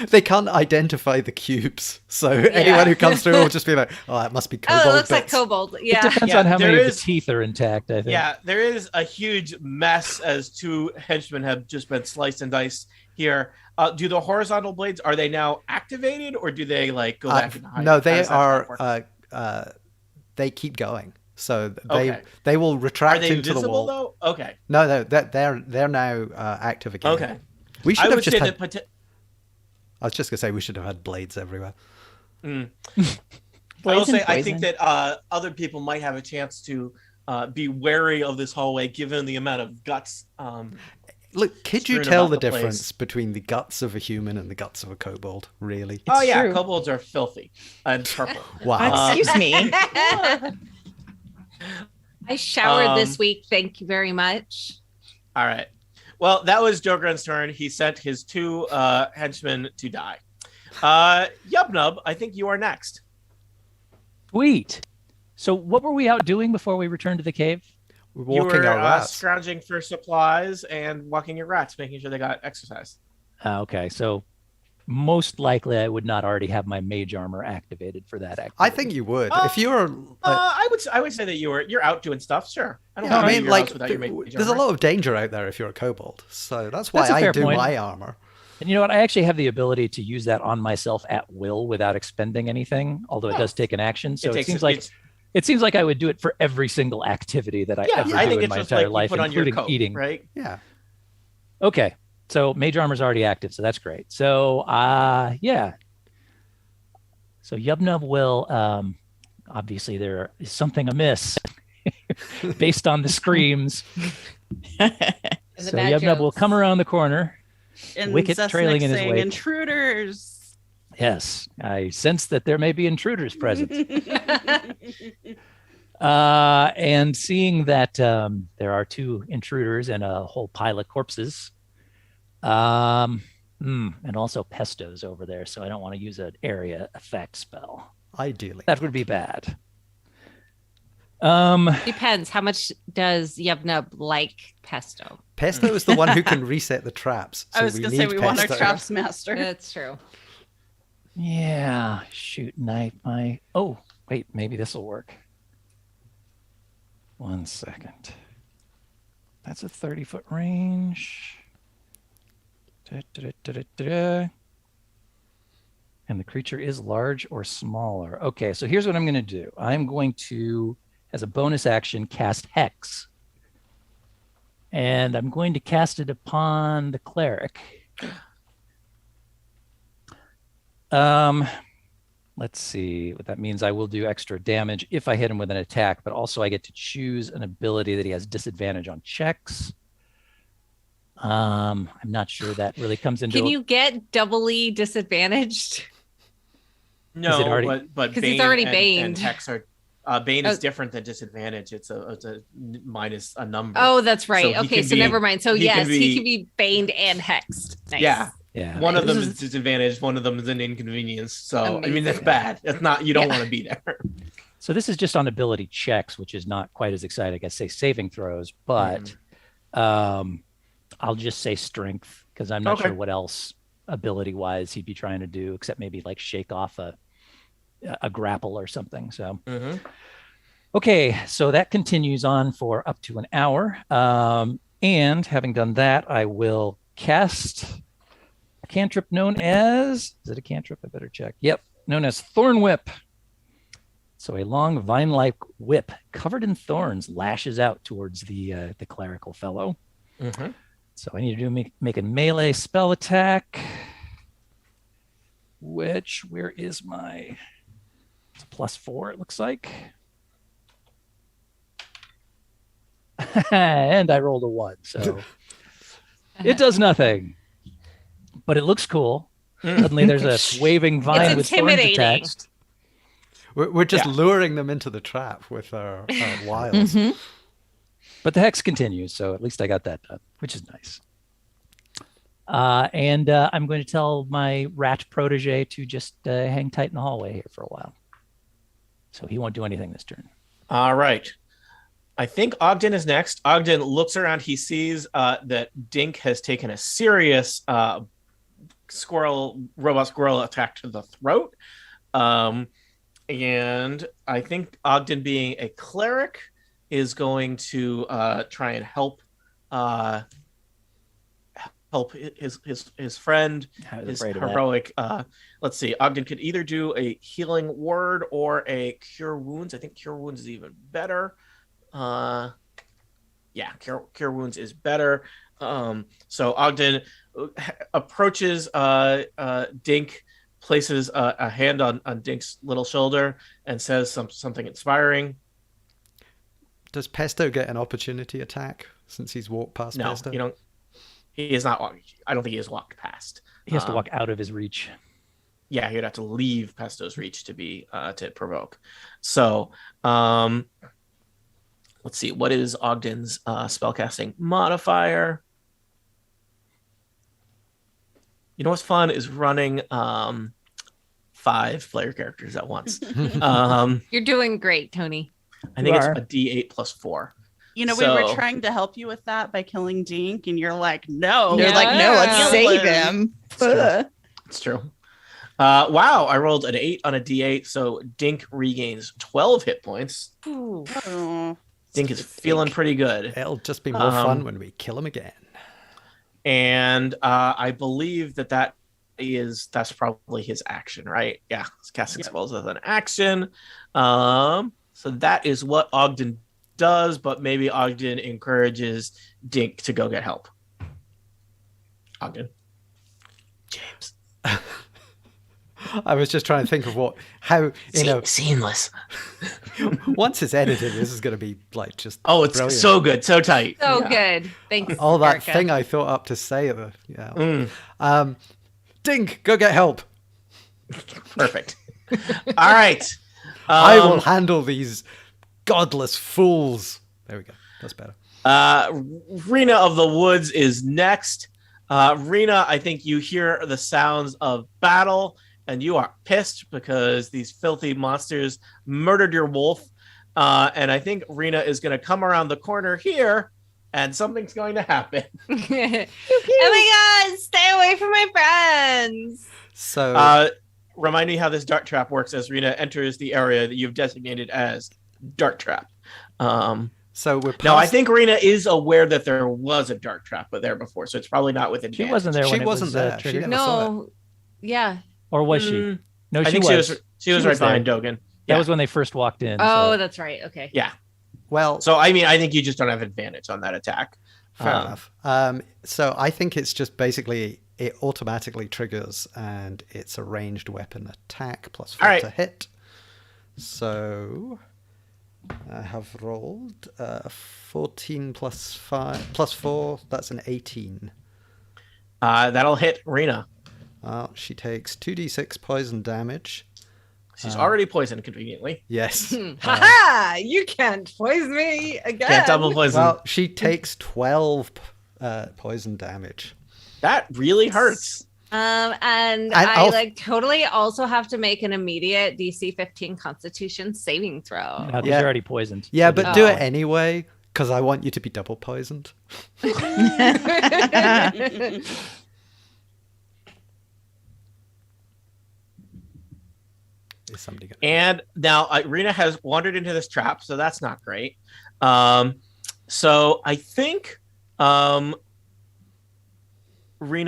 They can't identify the cubes. So anyone who comes through will just be like, oh, that must be kobold Oh, it looks like bits." kobold. It Yeah. depends Yeah, on how there many of is- the teeth are intact, I think. Yeah, there is a huge mess as 2 henchmen have just been sliced and diced here. Do the horizontal blades, are they now activated or do they like go back and hide? No, How they does that work? are, they keep going. So Okay. they will Are retract they into the visible wall. though? Okay. No, they're now active again. Okay. We should I have would just say had. that I was just gonna say we should have had blades everywhere. I will Poison, say I think poison. that other people might have a chance to be wary of this hallway given the amount of guts. Look, could you Strewn tell about the the place. difference between the guts of a human and the guts of a kobold? Really? Oh yeah, true. kobolds are filthy and purple. Wow. Excuse me. I showered this Um, week. Thank you very much. All right. Well, that was Jogren's turn. He sent his 2 henchmen to die. Yubnub, I think you are next. Sweet. So what were we out doing before we returned to the cave? We're You walking were our rats. scrounging for supplies and walking your rats, making sure they got exercise. Okay, so most likely I would not already have my mage armor activated for that activity. I think you would. If you were I would say that you're out doing stuff. Sure, I don't yeah, know. I mean, your like, house without your mage there's a armor. lot of danger out there if you're a kobold. So that's why That's a I fair do point. my armor. And you know what? I actually have the ability to use that on myself at will without expending anything, although it does take an action. So it seems like I would do it for every single activity that I ever I do think in it's my just entire like life, you put on your including coat, eating. right? Yeah. Okay. So mage armor's already active, so that's great. So yeah. So Yubnub will obviously there is something amiss based on the screams. And the So bad Yubnub will jokes. come around the corner, And Wicket Zesnik trailing in his saying, wake. intruders. Yes, I sense that there may be intruders present. And seeing that there are 2 intruders and a whole pile of corpses, and also pestos over there, so I don't want to use an area effect spell. Ideally. That would be bad. Depends. How much does Yevnub like pesto? Pesto is the one who can reset the traps. So I was going to say, we want our traps master. That's true. Yeah, shoot, oh, wait, maybe this will work. 1 second. That's a 30-foot range. And the creature is large or smaller. Okay, so here's what I'm going to do. I'm going to, as a bonus action, cast Hex. And I'm going to cast it upon the cleric. Let's see what that means. I will do extra damage if I hit him with an attack, but also I get to choose an ability that he has disadvantage on checks. I'm not sure that really comes into. Can you get doubly disadvantaged? No, already- but Because Bane he's already and baned. Hex are Bane is different than disadvantage. It's a minus a number. Oh, that's right. So he Okay, can so be- never mind. So he yes, can he be- can be baned and hexed. Nice. Yeah. Yeah. One of them This is disadvantage. One of them is an inconvenience. So I mean, Amazing. that's bad. That's not. You don't Yeah. want to be there. So this is just on ability checks, which is not quite as exciting as say saving throws, but I'll just say strength because I'm not Okay. sure what else ability wise he'd be trying to do except maybe like shake off a grapple or something. So okay, so that continues on for up to an hour. And having done that, I will cast a cantrip known as, is it a cantrip? I better check. Yep, known as Thorn Whip. So a long vine-like whip covered in thorns lashes out towards the clerical fellow. So I need to make a melee spell attack, which, where is my, it's a +4, it looks like. And I rolled a 1, so it does nothing, but it looks cool. Suddenly there's a waving vine with thorns intimidating. attached. We're just luring them into the trap with our wiles. But the hex continues, so at least I got that done, which is nice. And I'm going to tell my rat protege to just hang tight in the hallway here for a while. So he won't do anything this turn. All right. I think Ogden is next. Ogden looks around. He sees that Dink has taken a serious robot squirrel attack to the throat. And I think Ogden, being a cleric, is going to try and help his friend, his heroic. Let's see. Ogden could either do a healing word or a cure wounds. I think cure wounds is even better. Cure wounds is better. So Ogden approaches Dink, places a hand on Dink's little shoulder, and says something inspiring. Does Pesto get an opportunity attack since he's walked past No, Pesto? you don't. He is not. I don't think he has walked past. He has to walk out of his reach. Yeah, he'd have to leave Pesto's reach to be to provoke. So, let's see. What is Ogden's spellcasting modifier? You know what's fun is running 5 player characters at once. You're doing great, Tony. I think You it's are. a D8 plus 4. You know, we were So- trying to help you with that by killing Dink, and you're like, no. They're like, no, let's Yeah. save him. true. It's true. Wow, I rolled an 8 on a D8, so Dink regains 12 hit points. Ooh. Oh. Dink is feeling pretty good. It'll just be more fun when we kill him again. And I believe that's probably his action, right? Yeah, it's casting spells as an action. So that is what Ogden does, but maybe Ogden encourages Dink to go get help. Ogden. James. I was just trying to think of how Seamless. once it's edited, this is going to be like just Oh, it's brilliant. so good, so tight. So good. Thanks. all that Erica. thing I thought up to say. Dink, go get help. Perfect. All right. I will handle these godless fools. There we go. That's better. Rena of the Woods is next. Rena, I think you hear the sounds of battle and you are pissed because these filthy monsters murdered your wolf. And I think Rena is going to come around the corner here and something's going to happen. Oh my god, stay away from my friends. So Remind me how this dart trap works as Rena enters the area that you've designated as dart trap. so we're past, No, I think Rena is aware that there was a dart trap there before, so it's probably not within She advantage. wasn't there She when it wasn't was there. She triggered. never saw No. Yeah. Or was she? Mm, No, I she think was. she was right behind Dogen. That Yeah. was when they first walked in. Oh, so- that's right. Okay. Yeah. well, So I mean, I think you just don't have advantage on that attack. fair enough. So I think it's just basically it automatically triggers and it's a ranged weapon attack plus 4 All right. to hit. So I have rolled 14 plus 4. That's an 18. That'll hit Rena. She takes 2d6 poison damage. She's already poisoned conveniently. Yes. Haha! You can't poison me again. Can't double poison. Well, she takes 12 poison damage. That really hurts. And I'll- I like totally also have to make an immediate DC 15 Constitution saving throw. No, 'cause Yeah. you're already poisoned. Yeah, So but just- do Oh. it anyway, because I want you to be double poisoned. Is somebody gonna... And now Rena has wandered into this trap, so that's not great. So I think Rena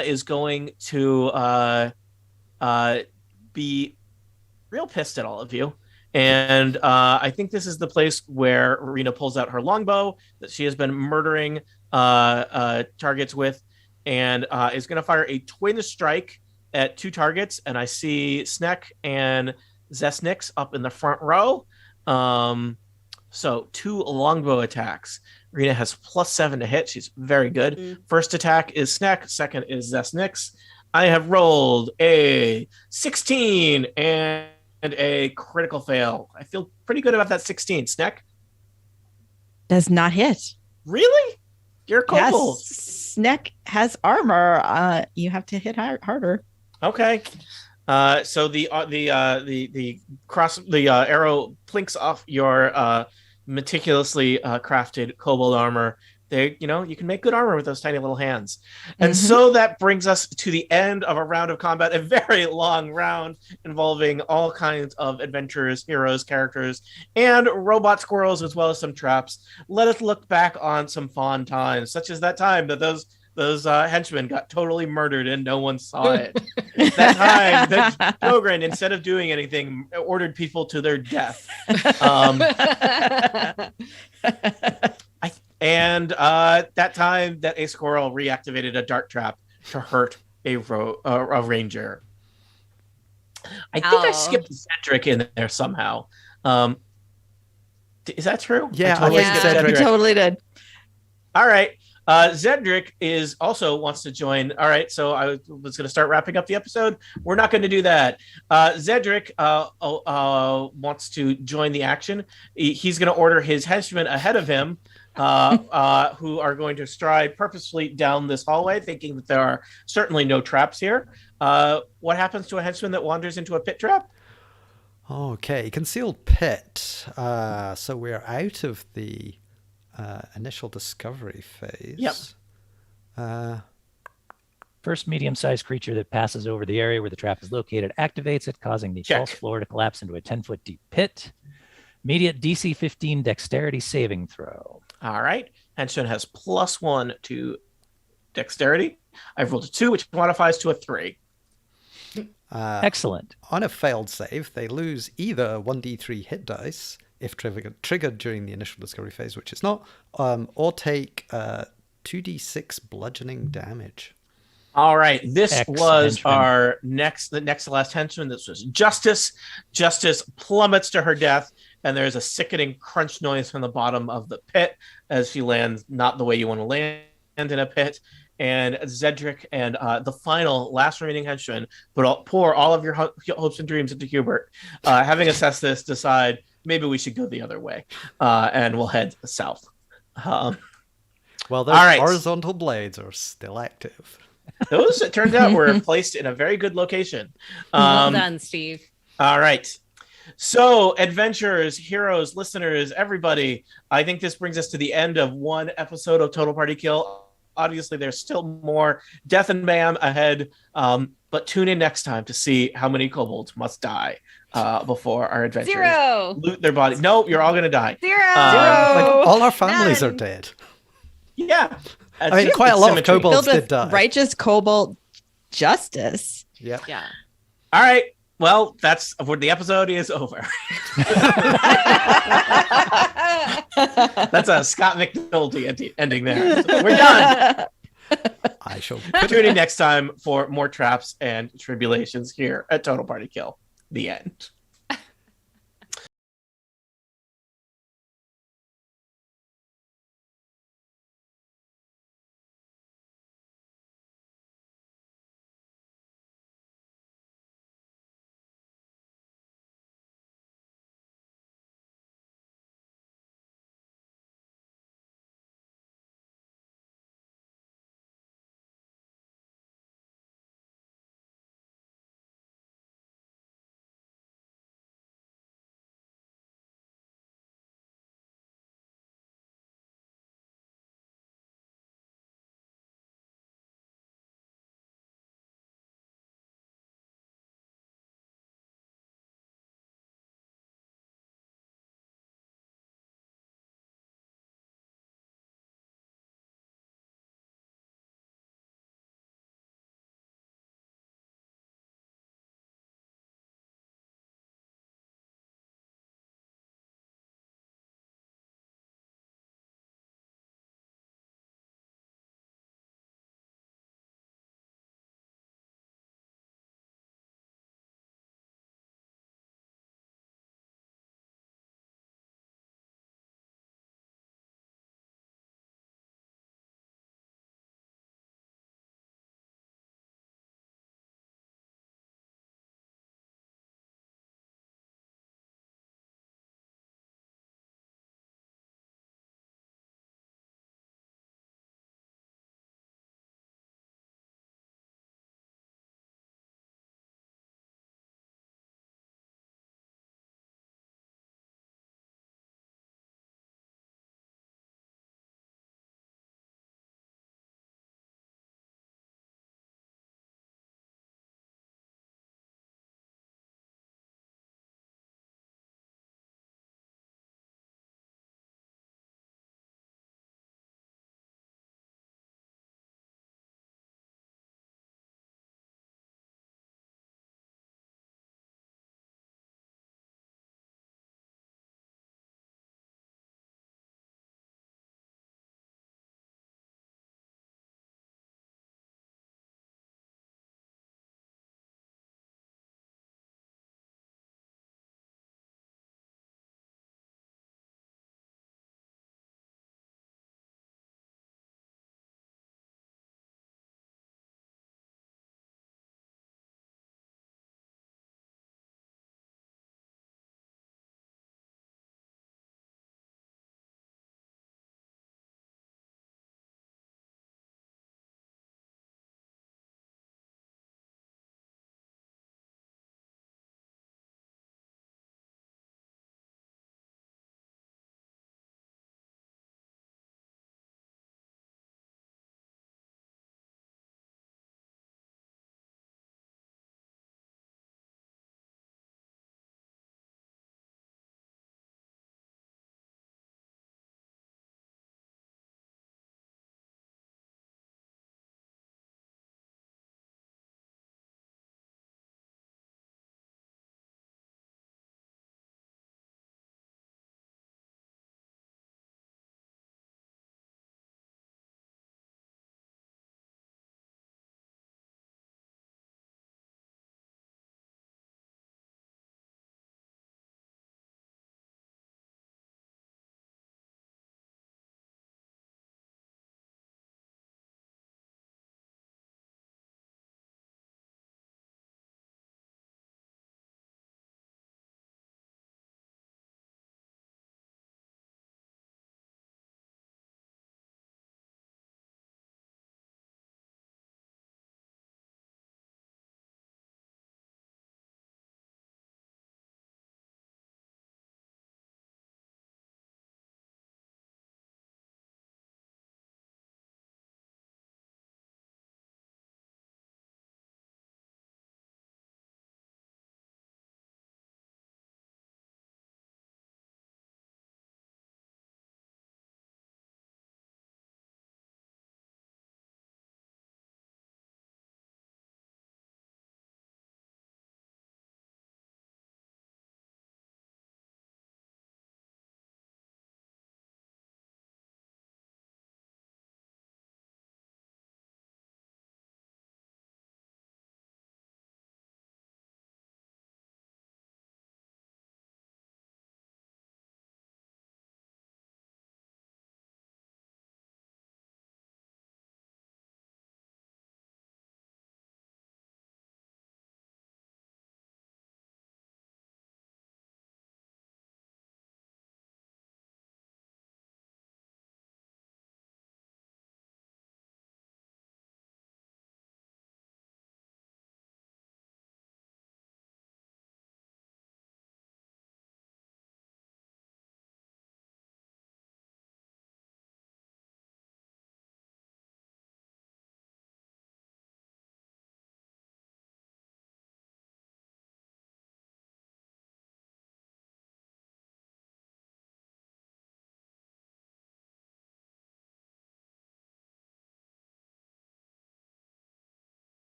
is going to be real pissed at all of you. And I think this is the place where Rena pulls out her longbow that she has been murdering targets with, and is going to fire a twin strike at 2 targets. And I see Snek and Zesnix up in the front row. So 2 longbow attacks. Rena has +7 to hit. She's very good. Mm. First attack is Snek. Second is Zesnix. I have rolled a 16 and a critical fail. I feel pretty good about that 16. Snek? Does not hit. Really? You're a kobold. Yes. Snek has armor. You have to hit harder. Okay. So the arrow plinks off your meticulously crafted kobold armor. You can make good armor with those tiny little hands. And so that brings us to the end of a round of combat, a very long round involving all kinds of adventurers, heroes, characters, and robot squirrels, as well as some traps. Let us look back on some fond times, such as that time that those henchmen got totally murdered and no one saw it. That time that Jogren, instead of doing anything, ordered people to their death. And that time that a squirrel reactivated a dart trap to hurt a ranger. I think I Ow. skipped Cedric in there somehow. Is that true? Yeah, I totally I think skipped Cedric. You Cedric. totally did. All right. Zedric also wants to join. All right, so I was going to start wrapping up the episode. We're not going to do that. Zedric wants to join the action. He's going to order his henchmen ahead of him who are going to stride purposefully down this hallway, thinking that there are certainly no traps here. What happens to a henchman that wanders into a pit trap? Okay, concealed pit. So we're out of the initial discovery phase. Yep. First medium-sized creature that passes over the area where the trap is located activates it, causing the Check. false floor to collapse into a 10-foot deep pit. Immediate DC 15 dexterity saving throw. All right. Henchman has +1 to dexterity. I've rolled a 2, which modifies to a 3. Excellent. On a failed save, they lose either 1d3 hit dice, if triggered during the initial discovery phase, which it's not, or take 2d6 bludgeoning damage. All right. This was Henchman. our the next to last henchman. This was Justice. Justice plummets to her death, and there's a sickening crunch noise from the bottom of the pit as she lands not the way you want to land in a pit. And Zedric and the final last remaining henchman pour all of your hopes and dreams into Hubert. Having assessed this, decide maybe we should go the other way, and we'll head south. Well, those all right. horizontal blades are still active. Those, it turns out, were placed in a very good location. Well done, Steve. All right. So, adventurers, heroes, listeners, everybody, I think this brings us to the end of one episode of Total Party Kill. Obviously, there's still more death and mayhem ahead, but tune in next time to see how many kobolds must die before our adventurers 0. loot their bodies. No, you're all going to die. 0. Like, all our families are None. dead. Yeah. I mean, quite a lot of kobolds Filled did with die. righteous kobold justice. Yeah. Yeah. All right. Well, that's where the episode is over. That's a Scott McNulty ending there. So we're done. I shall Tune in next time for more traps and tribulations here at Total Party Kill. The end.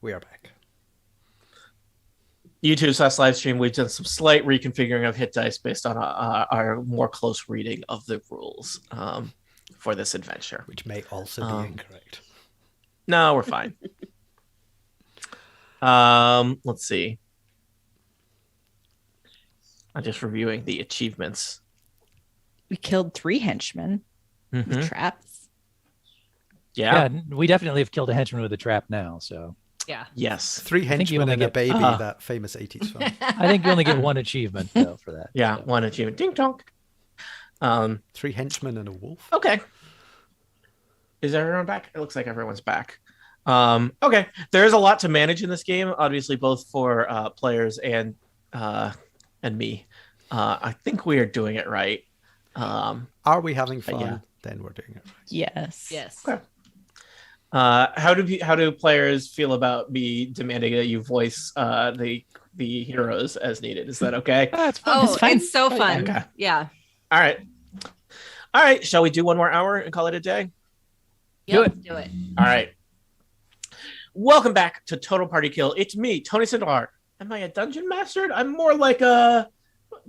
We are back. YouTube live stream. We've done some slight reconfiguring of hit dice based on our more close reading of the rules for this adventure. Which may also be incorrect. No, we're fine. Let's see. I'm just reviewing the achievements. We killed 3 henchmen with traps. Yeah. We definitely have killed a henchman with a trap now. So Yeah. Yes. 3 think you henchmen only and a get- baby, Ah. that famous 80s film. I think you only get 1 achievement though for that. Yeah. So. 1 achievement. Ding dong. 3 henchmen and a wolf. Okay. Is everyone back? It looks like everyone's back. Okay. There's a lot to manage in this game, obviously, both for players and me. I think we are doing it right. Are we having fun? yeah. Then we're doing it right. Yes. Yes. Okay. How do players feel about me demanding that you voice the heroes as needed? Is that okay? That's fun. Oh, It's fun. it's so fun. Okay. Yeah. All right. Shall we do 1 more hour and call it a day? Yep, do it. All right. Welcome back to Total Party Kill. It's me, Tony Sindelar. Am I a dungeon master? I'm more like a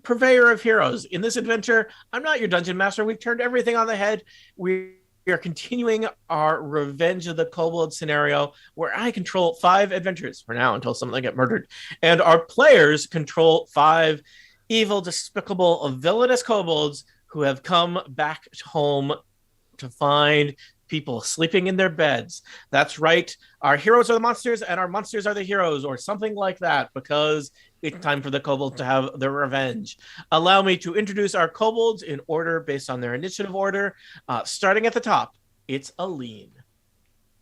purveyor of heroes. In this adventure, I'm not your dungeon master. We've turned everything on the head. We are continuing our Revenge of the Kobold scenario, where I control 5 adventures for now until someone get murdered. And our players control 5 evil, despicable, villainous kobolds who have come back home to find people sleeping in their beds. That's right. Our heroes are the monsters and our monsters are the heroes, or something like that, because it's time for the kobolds to have their revenge. Allow me to introduce our kobolds in order based on their initiative order. Starting at the top, it's Aline.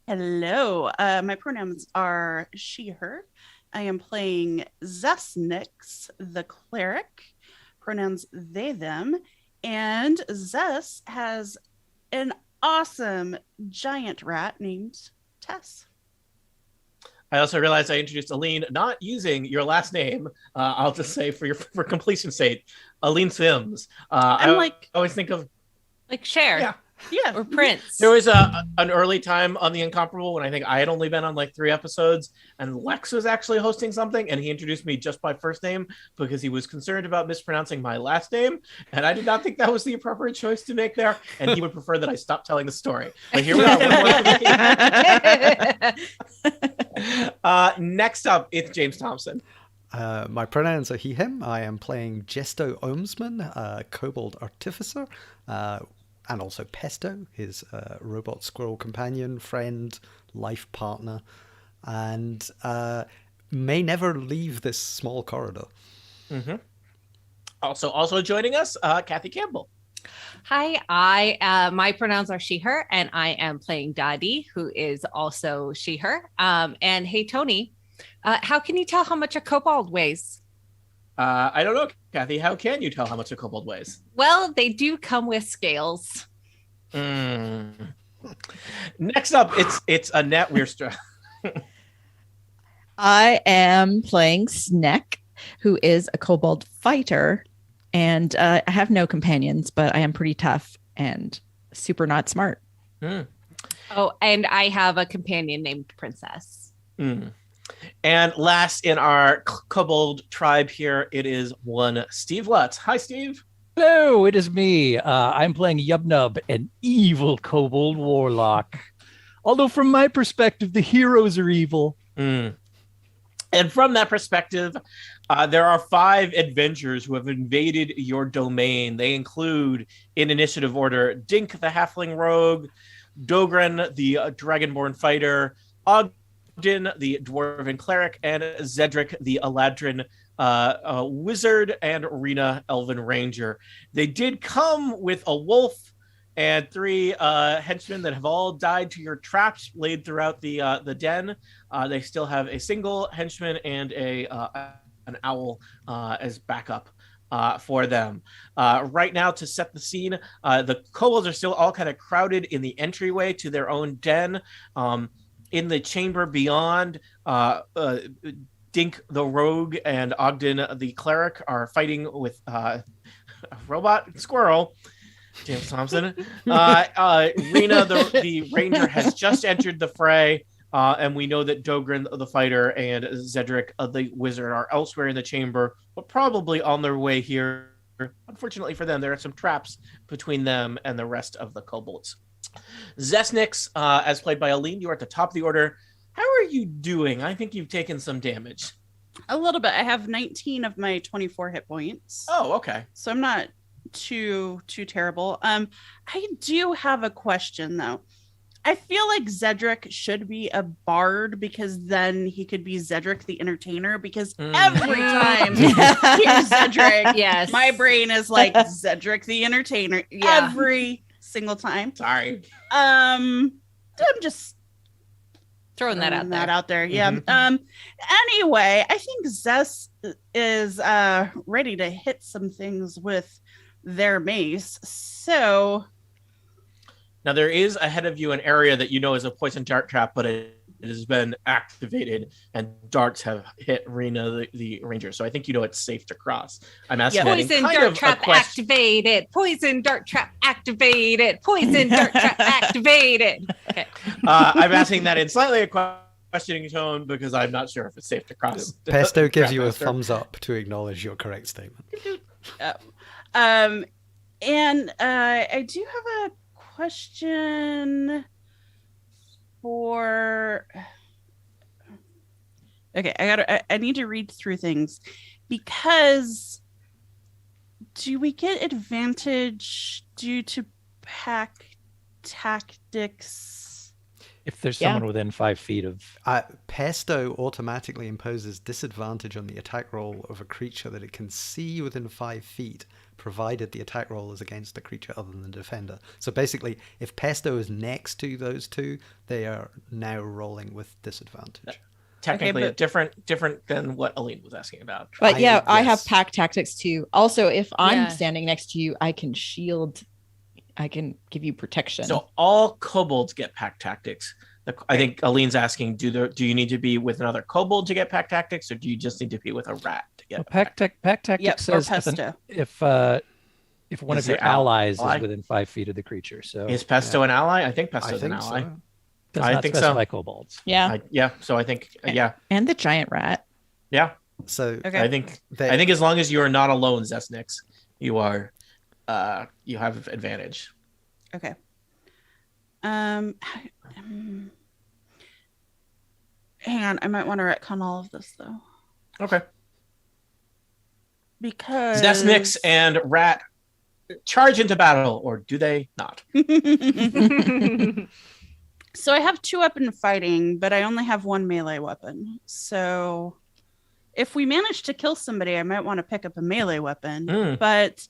Hello. My pronouns are she, her. I am playing Zesnix, the cleric. Pronouns they, them. And Zess has an awesome giant rat named Tess. I also realized I introduced Aline not using your last name. I'll just say for completion's sake, Aline Sims. I'm I always think of Like Cher Yeah. or Prince. there was an early time on the Incomparable when I think I had only been on like 3 episodes, and Lex was actually hosting something, and he introduced me just by first name because he was concerned about mispronouncing my last name, and I did not think that was the appropriate choice to make there, and he would prefer that I stop telling the story. But here we are. Next up, it's James Thompson. My pronouns are he, him. I am playing Jesto Ohmsman, Kobold Artificer, and also Pesto, his robot squirrel companion, friend, life partner, and may never leave this small corridor. Mm-hmm. Also joining us, Kathy Campbell. Hi, my pronouns are she, her, and I am playing Dadi, who is also she, her. And hey, Tony, how can you tell how much a kobold weighs? I don't know, Kathy. How can you tell how much a kobold weighs? Well, they do come with scales. Next up, it's Annette Weirster. I am playing Sneck, who is a kobold fighter. And I have no companions, but I am pretty tough and super not smart. Oh, and I have a companion named Princess. And last in our kobold tribe here, it is one Steve Lutz. Hi, Steve. Hello, it is me. I'm playing Yubnub, an evil kobold warlock. Although from my perspective, the heroes are evil. And from that perspective, there are 5 adventurers who have invaded your domain. They include, in initiative order, Dink the Halfling Rogue, Dogren the Dragonborn Fighter, Ogden the Dwarven Cleric, and Zedric the Eladrin Wizard, and Rena Elven Ranger. They did come with a wolf and 3 henchmen that have all died to your traps laid throughout the den. They still have a single henchman and an owl as backup for them. Right now, to set the scene, the kobolds are still all kind of crowded in the entryway to their own den. In the chamber beyond, Dink the Rogue and Ogden the Cleric are fighting with a robot squirrel, James Thompson. Rena the Ranger has just entered the fray. And we know that Dogrin the fighter and Zedric the wizard are elsewhere in the chamber, but probably on their way here. Unfortunately for them, there are some traps between them and the rest of the kobolds. Zesnix, as played by Aline, you are at the top of the order. How are you doing? I think you've taken some damage. A little bit. I have 19 of my 24 hit points. Oh, okay. So I'm not too terrible. I do have a question though. I feel like Zedric should be a bard because then he could be Zedric the entertainer, because every time I hear Zedric, Yes. my brain is like Zedric the entertainer every single time. Sorry. I'm just throwing that out there. Yeah. Anyway, I think Zess is ready to hit some things with their mace. So now there is ahead of you an area that you know is a poison dart trap, but it has been activated and darts have hit Rena the ranger. So I think you know it's safe to cross. I'm asking that in Poison kind dart of a trap question. activated. Poison dart trap activated. Poison dart trap activated. Okay. I'm asking that in slightly a questioning tone because I'm not sure if it's safe to cross. Pesto gives you a Trapmaster. thumbs up to acknowledge your correct statement. and I do have a question for okay, I need to read through things, because do we get advantage due to pack tactics? If there's someone within 5 feet of... Pesto automatically imposes disadvantage on the attack roll of a creature that it can see within 5 feet, provided the attack roll is against a creature other than the defender. So basically, if Pesto is next to those two, they are now rolling with disadvantage. Technically, Okay, but- different than what Aline was asking about. But yeah, I have yes. pack tactics too. Also, if I'm Yeah. standing next to you, I can shield. I can give you protection. So all kobolds get pack tactics. I think Aline's asking, do you need to be with another kobold to get pack tactics, or do you just need to be with a rat to get Pack tactics Yep, or says pesto. if one Is of your it ally? allies is within 5 feet of the creature. So Is Pesto an ally? I think I Pesto's an think ally. so. does I not think so. specify kobolds. yeah, So I think yeah. and the giant rat. So Okay. I think they, I think as long as you are not alone, Zesnix, you are you have advantage. Okay. Hang on, I might want to retcon all of this though, Okay. because Zesnix and Rat charge into battle, or do they not? So I have 2 weapon fighting, but I only have 1 melee weapon. So if we manage to kill somebody, I might want to pick up a melee weapon. Mm. But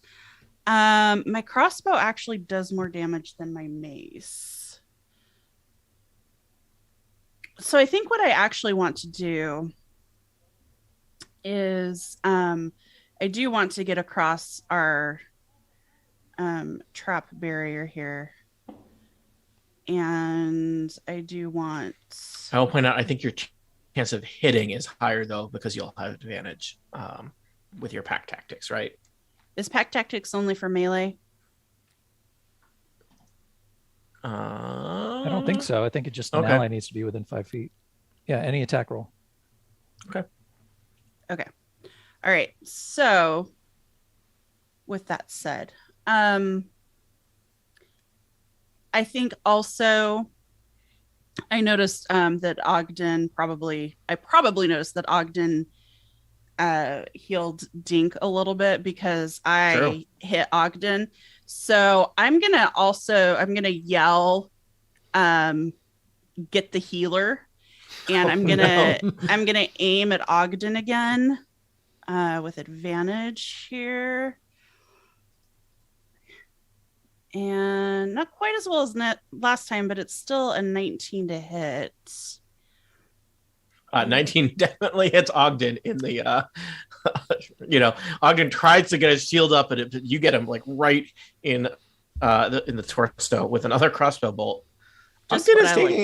my crossbow actually does more damage than my mace. So I think what I actually want to do is I do want to get across our trap barrier here. And I do want... I will point out, I think your chance of hitting is higher though, because you'll have advantage with your pack tactics, right? Is pack tactics only for melee? I don't think so. I think it just an Okay. ally needs to be within 5 feet. Yeah, any attack roll. Okay. All right. So with that said, I think also I noticed that Ogden I probably noticed that Ogden healed Dink a little bit because I True. hit Ogden. So I'm gonna yell, get the healer, and Oh, I'm gonna aim at Ogden again with advantage here. And not quite as well as last time, but it's still a 19 to hit. 19 definitely hits Ogden in the Ogden tries to get his shield up, and you get him like right in the torso with another crossbow bolt. Just Ogden what is I like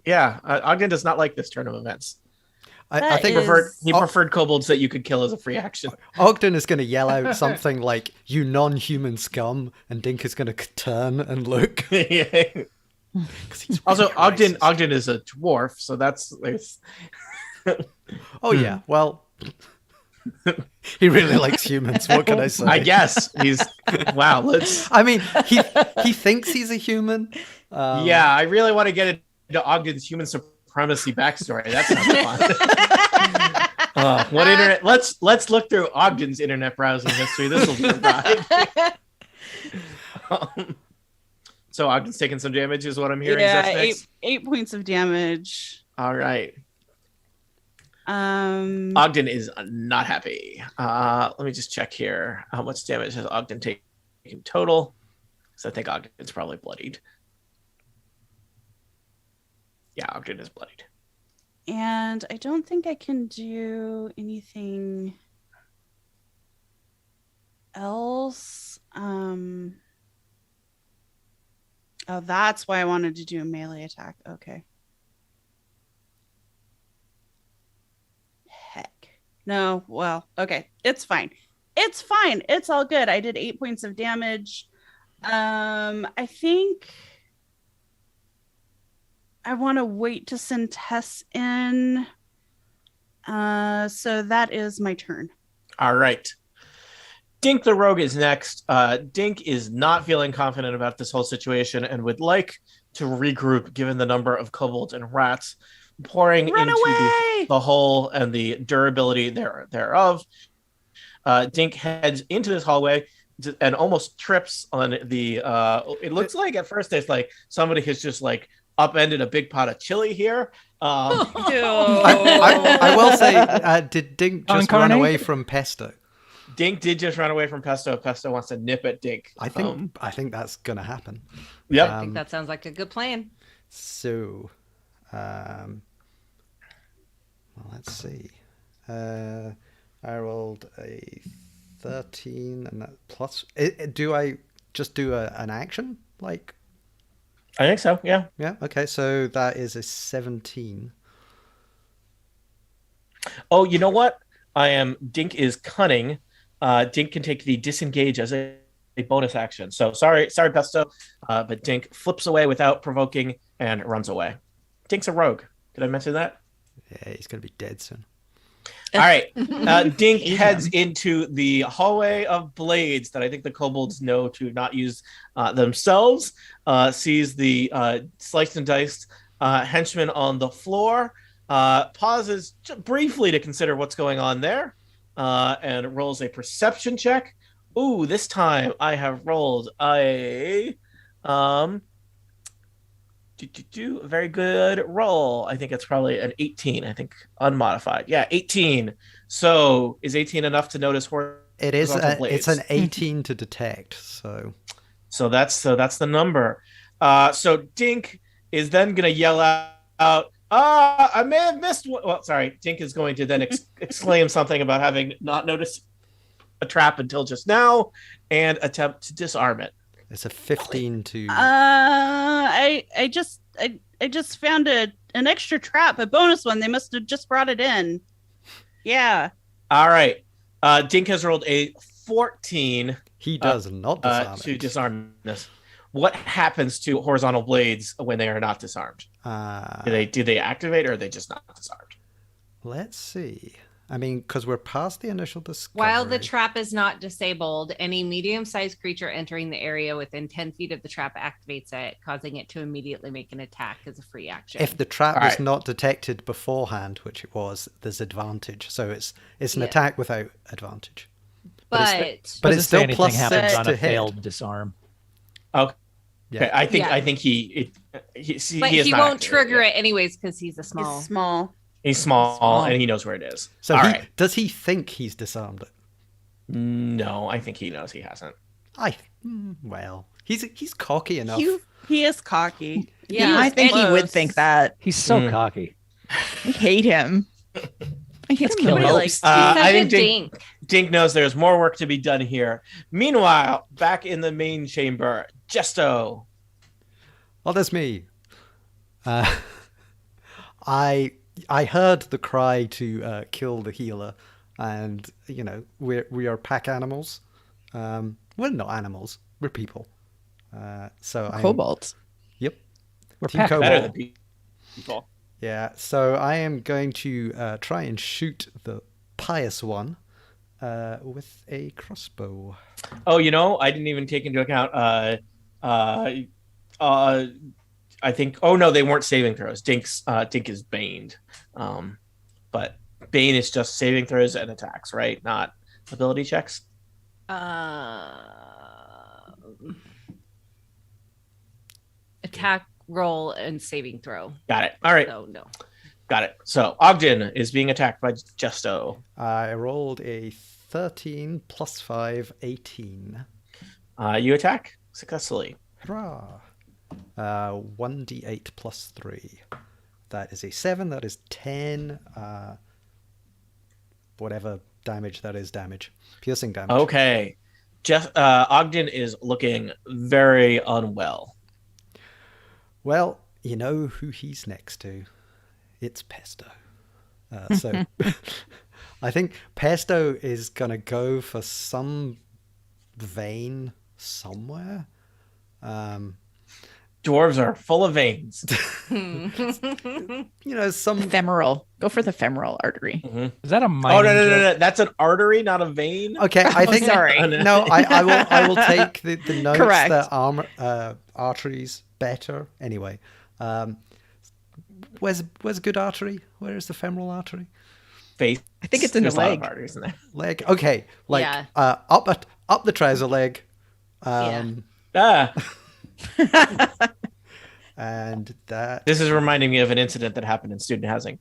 taking Ogden does not like this turn of events. I That think is- He preferred kobolds that you could kill as a free action. Ogden is going to yell out something like, "You non-human scum," and Dink is going to turn and look. Yeah. 'Cause he's Also, really racist. Ogden is a dwarf, so that's Oh yeah, well, he really likes humans. What can I say? I guess he's wow. Let's I mean, he thinks he's a human. yeah. I really want to get into Ogden's human supremacy backstory. That sounds fun. What internet? Let's look through Ogden's internet browsing history. This will be a ride. So Ogden's taking some damage, is what I'm hearing. Yeah, Zestix? 8 points of damage. All right. Um, Ogden is not happy. Let me just check here. How much damage has Ogden taken total? Because I think Ogden's probably bloodied. Yeah, Ogden is bloodied. and I don't think I can do anything else. Oh, that's why I wanted to do a melee attack. Okay. Heck. No, well, okay. It's fine. It's fine. It's all good. I did 8 points of damage. I think I want to wait to send Tess in. So that is my turn. All right. Dink the Rogue is next. Dink is not feeling confident about this whole situation and would like to regroup given the number of kobolds and rats pouring Run into away! the hole and the durability thereof. Dink heads into this hallway and almost trips on the it looks like at first there's like somebody has just like upended a big pot of chili here. I will say, did Dink just run Uncarnate? away from Pesto? Dink did just run away from Pesto. Pesto wants to nip at Dink. I think that's gonna happen. Yep. I think that sounds like a good plan. So, well, let's see. I rolled a 13, and that plus. Do I just do an action? Like, I think so. Yeah. yeah. Okay, so that is a 17. Oh, you know what? Dink is cunning. Dink can take the disengage as a bonus action. So sorry, Pesto. But Dink flips away without provoking and runs away. Dink's a rogue. Did I mention that? Yeah, he's gonna be dead soon. All right. Dink heads into the hallway of blades that I think the kobolds know to not use themselves. Sees the sliced and diced henchman on the floor. Pauses briefly to consider what's going on there. And rolls a perception check. Ooh, this time I have rolled a very good roll. I think it's probably an 18. I think unmodified. Yeah, 18. So is 18 enough to notice It is. horizontal blades? It's an 18 to detect. So that's the number. So Dink is then gonna yell out, I may have missed one. Well, sorry. Dink is going to then exclaim something about having not noticed a trap until just now and attempt to disarm it. it's a 15 to. I just found an extra trap, a bonus one. They must have just brought it in. Yeah. All right. Dink has rolled a 14 He does not disarm to it. disarm this. What happens to horizontal blades when they are not disarmed? Do they activate or are they just not disarmed? Let's see. I mean, because we're past the initial discovery. While the trap is not disabled, any medium-sized creature entering the area within 10 feet of the trap activates it, causing it to immediately make an attack as a free action. If the trap All was right. not detected beforehand, which it was, there's advantage. So it's an Yeah. attack without advantage. but but it's Doesn't say still anything plus happens 6 on to a hit. failed disarm. Okay. Yeah. I think Yeah. he but has he not won't activated trigger yet. it anyways because he's a small. He's small. He's small, Small. and he knows where it is. So All he, right. does he think he's disarmed it? No, I think he knows he hasn't. Well, he's cocky enough. He is cocky. Yeah, I think he would close. think that. He's so Mm. cocky. I hate him. I hate him. kill him. Nobody likes I Such think a Dink, dink. Dink knows there's more work to be done here. Meanwhile, back in the main chamber, Jesto. Oh, that's me. I heard the cry to kill the healer, and we are pack animals. We're not animals. We're people. So Kobolds. Yep. We're Team packed. Kobold. Better than people. Yeah, so I am going to try and shoot the pious one with a crossbow. Oh, I didn't even take into account. I think. Oh no, they weren't saving throws. Dink is baned, but Bane is just saving throws and attacks, right? Not ability checks. Attack, roll, and saving throw. Got it. All right. So no. Got it. So Ogden is being attacked by Jesto. I rolled a 13 plus 5, 18. You attack successfully. Hurrah! 1d8 plus 3. That is a 7. That is 10. Whatever damage that is, damage. Piercing damage. Okay. Ogden is looking very unwell. Well, you know who he's next to. It's Pesto. So I think Pesto is going to go for some vein somewhere. Dwarves are full of veins. Some Femoral. Go for the femoral artery. Is that a Oh mining no! joke? That's an artery, not a vein. Okay, I think. sorry. No, I will take the notes Correct. that arteries better. Anyway, where's a good artery? Where is the femoral artery? Face. I think it's in the There's a lot of leg. arteries in there. Leg. Okay, like Yeah. up the trouser leg. Ah, And that. this is reminding me of an incident that happened in student housing.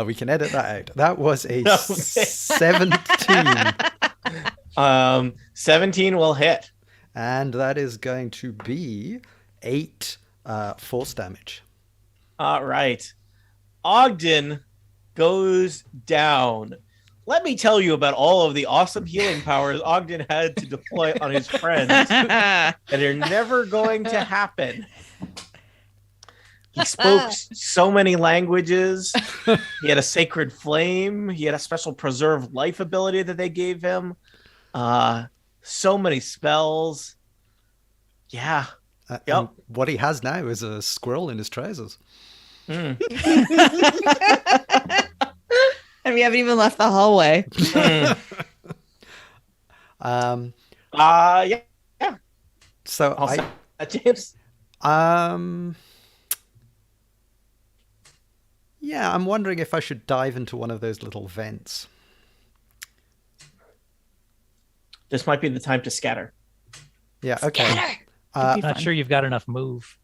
We can edit that out. That was a No. 17. 17 will hit. And that is going to be 8 force damage. All right. Ogden goes down. Let me tell you about all of the awesome healing powers Ogden had to deploy on his friends that are never going to happen. He spoke so many languages. He had a sacred flame. He had a special preserve life ability that they gave him. So many spells. Yeah. Yep. And what he has now is a squirrel in his trousers. Mm. And we haven't even left the hallway. Mm. Yeah. So Also, James. Yeah, I'm wondering if I should dive into one of those little vents. This might be the time to scatter. Yeah, okay. Be Not fun. sure you've got enough move.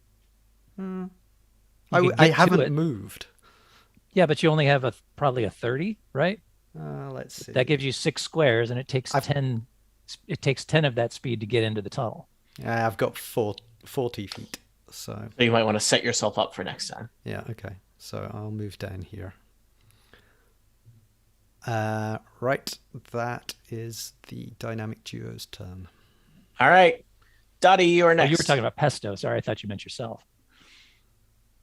You I could get to haven't it. moved. Yeah, but you only have probably a 30, right? Let's see. That gives you 6 squares, and it takes I've- 10. It takes 10 of that speed to get into the tunnel. I've got 40 feet. So, So you might want to set yourself up for next time. yeah, okay. So I'll move down here. Right, that is the dynamic duo's turn. All right. Dottie, you're Oh, next. you were talking about pesto. Sorry, I thought you meant yourself.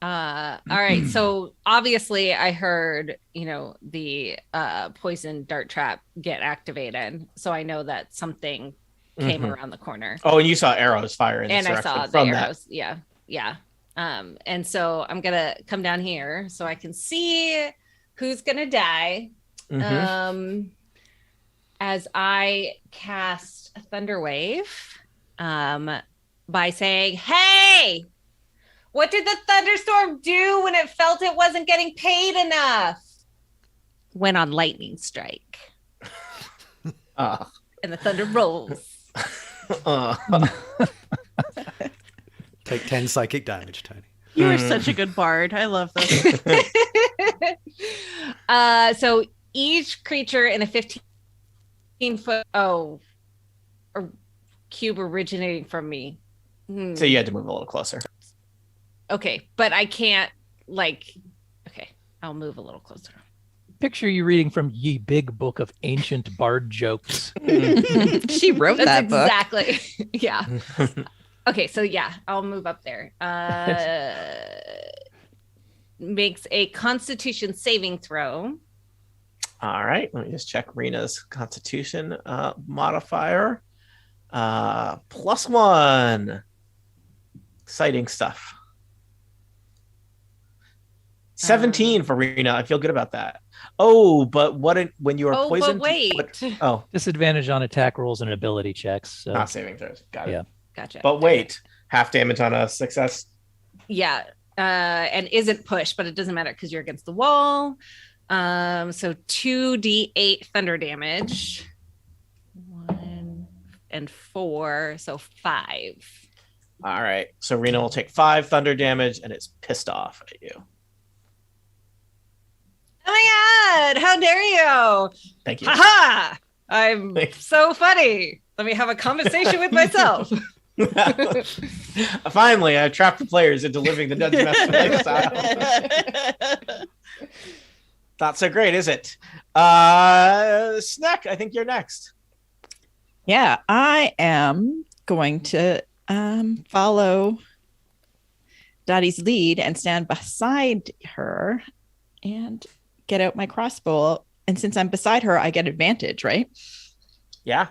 All right. So obviously I heard, the poison dart trap get activated. So I know that something came Mhm. around the corner. Oh, and you saw arrows fire in this And I direction saw the from that. arrows. Yeah. Yeah. And so I'm gonna come down here so I can see who's gonna die. Mhm. As I cast a thunder wave, by saying, "Hey, what did the thunderstorm do when it felt it wasn't getting paid enough?" Went on lightning strike, Uh, and the thunder rolls. Take 10 psychic damage, Tony. You are Mm. such a good bard. I love this. So each creature in a 15-foot or cube originating from me. So you had to move a little closer. Okay, but I can't okay, I'll move a little closer. Picture you reading from Ye Big Book of Ancient Bard Jokes. She wrote That's that book. exactly. Yeah. Okay, so yeah, I'll move up there. Makes a constitution saving throw. All right. Let me just check Rena's constitution modifier. +1. Exciting stuff. 17 for Rena. I feel good about that. Oh, but when you are Oh, poisoned? but wait. Disadvantage on attack rolls and ability checks. So. Not saving throws. Got it. Yeah. Gotcha. But wait, half damage on a success. Yeah. And isn't pushed, but it doesn't matter because you're against the wall. So 2d8 thunder damage. 1 and 4, so 5. All right. So Rena will take 5 thunder damage and it's pissed off at you. Oh my god, how dare you! Thank you. Haha! I'm so funny. Let me have a conversation with myself. Finally, I trapped the players into living the Dungeon Master lifestyle. Not so great, is it? Snack, I think you're next. Yeah, I am going to follow Dottie's lead and stand beside her and get out my crossbow. And since I'm beside her, I get advantage, right? Yeah.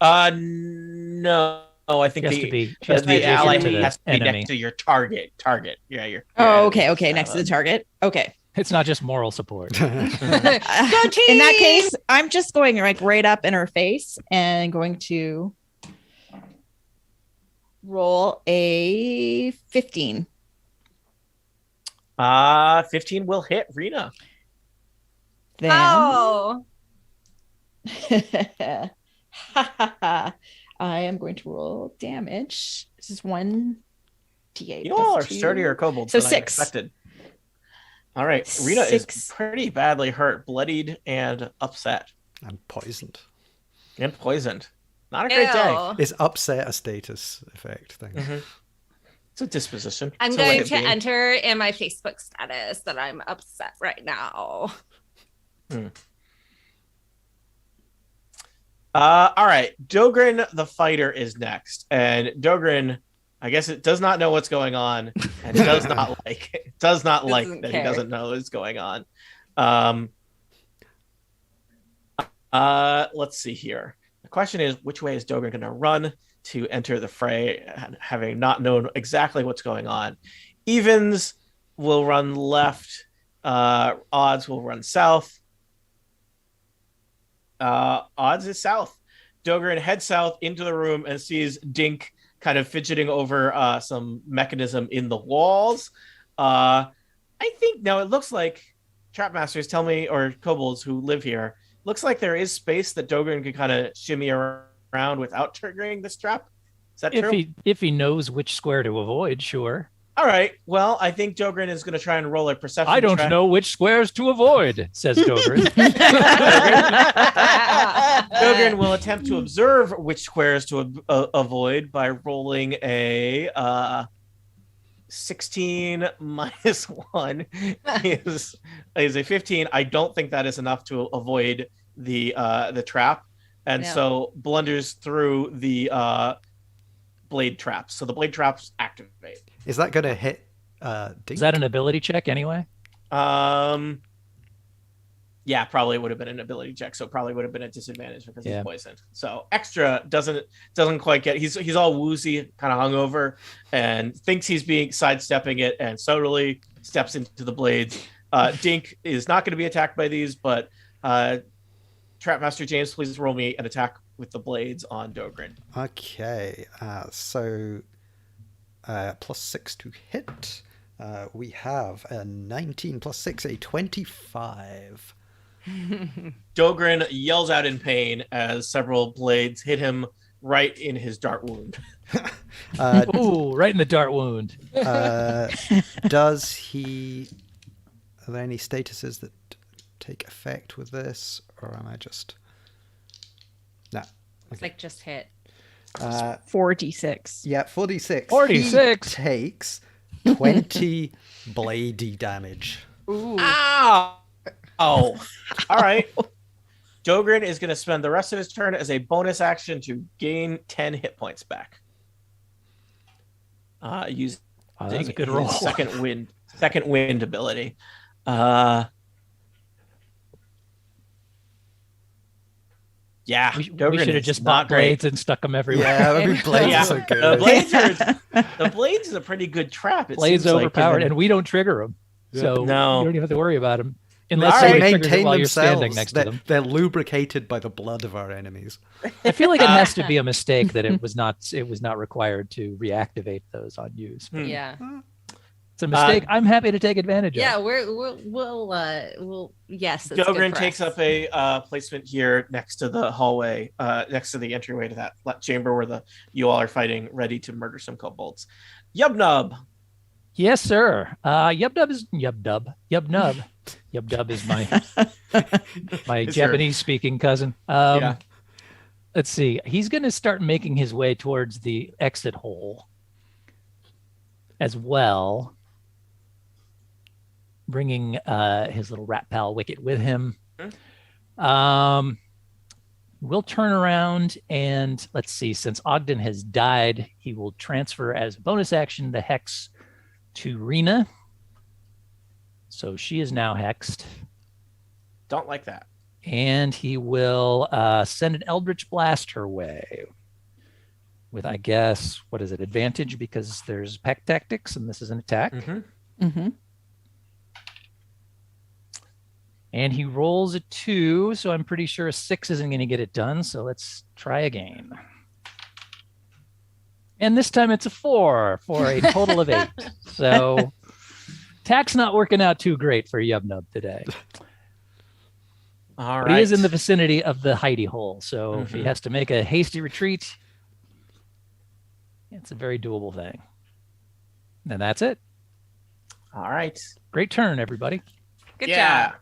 No. I think the ally to the has to be enemy. next to your target. Yeah, you're. Oh, okay. Next to the target. Okay. It's not just moral support. Go team! In that case, I'm just going right up in her face and going to roll a 15. 15 will hit Rena. Then Oh, I am going to roll damage. This is 1d8. You all are plus 2. sturdier kobolds So than I 6. expected. All right, Rena is 6. pretty badly hurt, bloodied, and upset, I'm poisoned. and poisoned. Not a great day. ew. Is upset a status effect thing? Mhm. It's a disposition. I'm It's a way going of to being. enter in my Facebook status that I'm upset right now. All right, Dogrin the fighter is next, and Dogrin, I guess it does not know what's going on, and does not like Doesn't that care. he doesn't know what's going on. Let's see here. The question is, which way is Dogrin going to run to enter the fray, having not known exactly what's going on? Evens will run left. Odds will run south. Odds is south. Dogrin heads south into the room and sees Dink kind of fidgeting over some mechanism in the walls. I think now it looks like Trapmasters tell me, or kobolds who live here, looks like there is space that Dogrin can kind of shimmy around without triggering this trap. Is that true? If he knows which square to avoid, sure. All right. Well, I think Dogrin is going to try and roll a perception. I don't know which squares to avoid, says Dogrin. Dogrin will attempt to observe which squares to avoid by rolling a 16 minus 1 is a 15. I don't think that is enough to avoid the trap, and No. so blunders through the blade traps. So the blade traps activate. Is that going to hit Dink? Is that an ability check anyway? Yeah, probably would have been an ability check, so probably would have been a disadvantage because Yeah. he's poisoned. So extra doesn't quite get. He's all woozy, kind of hungover, and thinks he's being sidestepping it, and totally steps into the blades. Dink is not going to be attacked by these, but Trapmaster James, please roll me an attack with the blades on Dogrin. Okay, so +6 to hit. We have a 19 + 6, a 25. Dogrin yells out in pain as several blades hit him right in his dart wound. Ooh, right in the dart wound. Does he? Are there any statuses that take effect with this, or am I just? No. It's like just hit. 4d6. Yeah, 46. 46. He takes 20 bladey damage. Ooh. Ow! Oh, all right. Dogrin is going to spend the rest of his turn as a bonus action to gain 10 hit points back. Use That's a good roll. second wind ability. Yeah, We Dogren should have is just not bought great. blades and stuck them everywhere. Yeah, I mean, blades Yeah. are so The good. blades is a pretty good trap. It Blades seems like, overpowered, given- and we don't trigger them, so No. you don't even have to worry about them unless All They right. somebody triggers it maintain while you're standing themselves. next to them. They're lubricated by the blood of our enemies. I feel like it has to be a mistake that it was not required to reactivate those on use. But Yeah. it's a mistake. I'm happy to take advantage Yeah, of. we'll yes. It's good Dogren for takes us. up a placement here next to the hallway, next to the entryway to that chamber where you all are fighting, ready to murder some kobolds. Yubnub. Yes, sir. Yubnub is Yubnub. Yubnub is my Is Japanese speaking cousin. Yeah. Let's see. He's going to start making his way towards the exit hole as well, bringing his little rat pal Wicket with him. We'll turn around and let's see. Since Ogden has died, he will transfer as a bonus action the hex to Rena. So she is now hexed. Don't like that. And he will send an Eldritch Blast her way with, I guess, what is it, advantage because there's peck tactics and this is an attack. Mm-hmm. And he rolls a 2, so I'm pretty sure a 6 isn't going to get it done. So let's try again. And this time it's a 4 for a total of 8. So attack's not working out too great for Yubnub today. All right. But he is in the vicinity of the hidey hole, so if he has to make a hasty retreat, it's a very doable thing. And that's it. All right. Great turn, everybody. Good Yeah. job.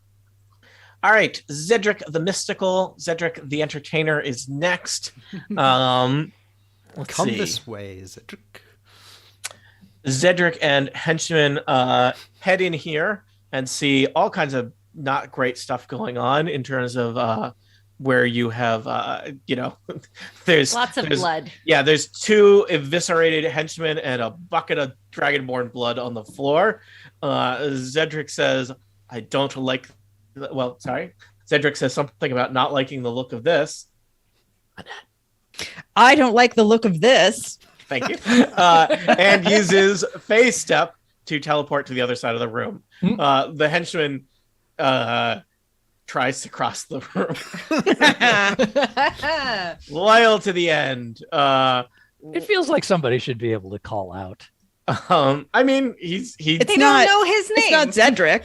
All right. Zedric the Mystical, Zedric the Entertainer is next. Let's Come see. this way, Zedric. Zedric and henchmen head in here and see all kinds of not great stuff going on in terms of where you have, there's Lots of there's- blood. Yeah, there's 2 eviscerated henchmen and a bucket of dragonborn blood on the floor. Zedric says, I don't like, well, sorry. Zedric says something about not liking the look of this. I don't like the look of this. Thank you. And uses phase step to teleport to the other side of the room. The henchman tries to cross the room. Loyal to the end. It feels like somebody should be able to call out. I mean, he. It's They not- don't know his name. It's not Zedric.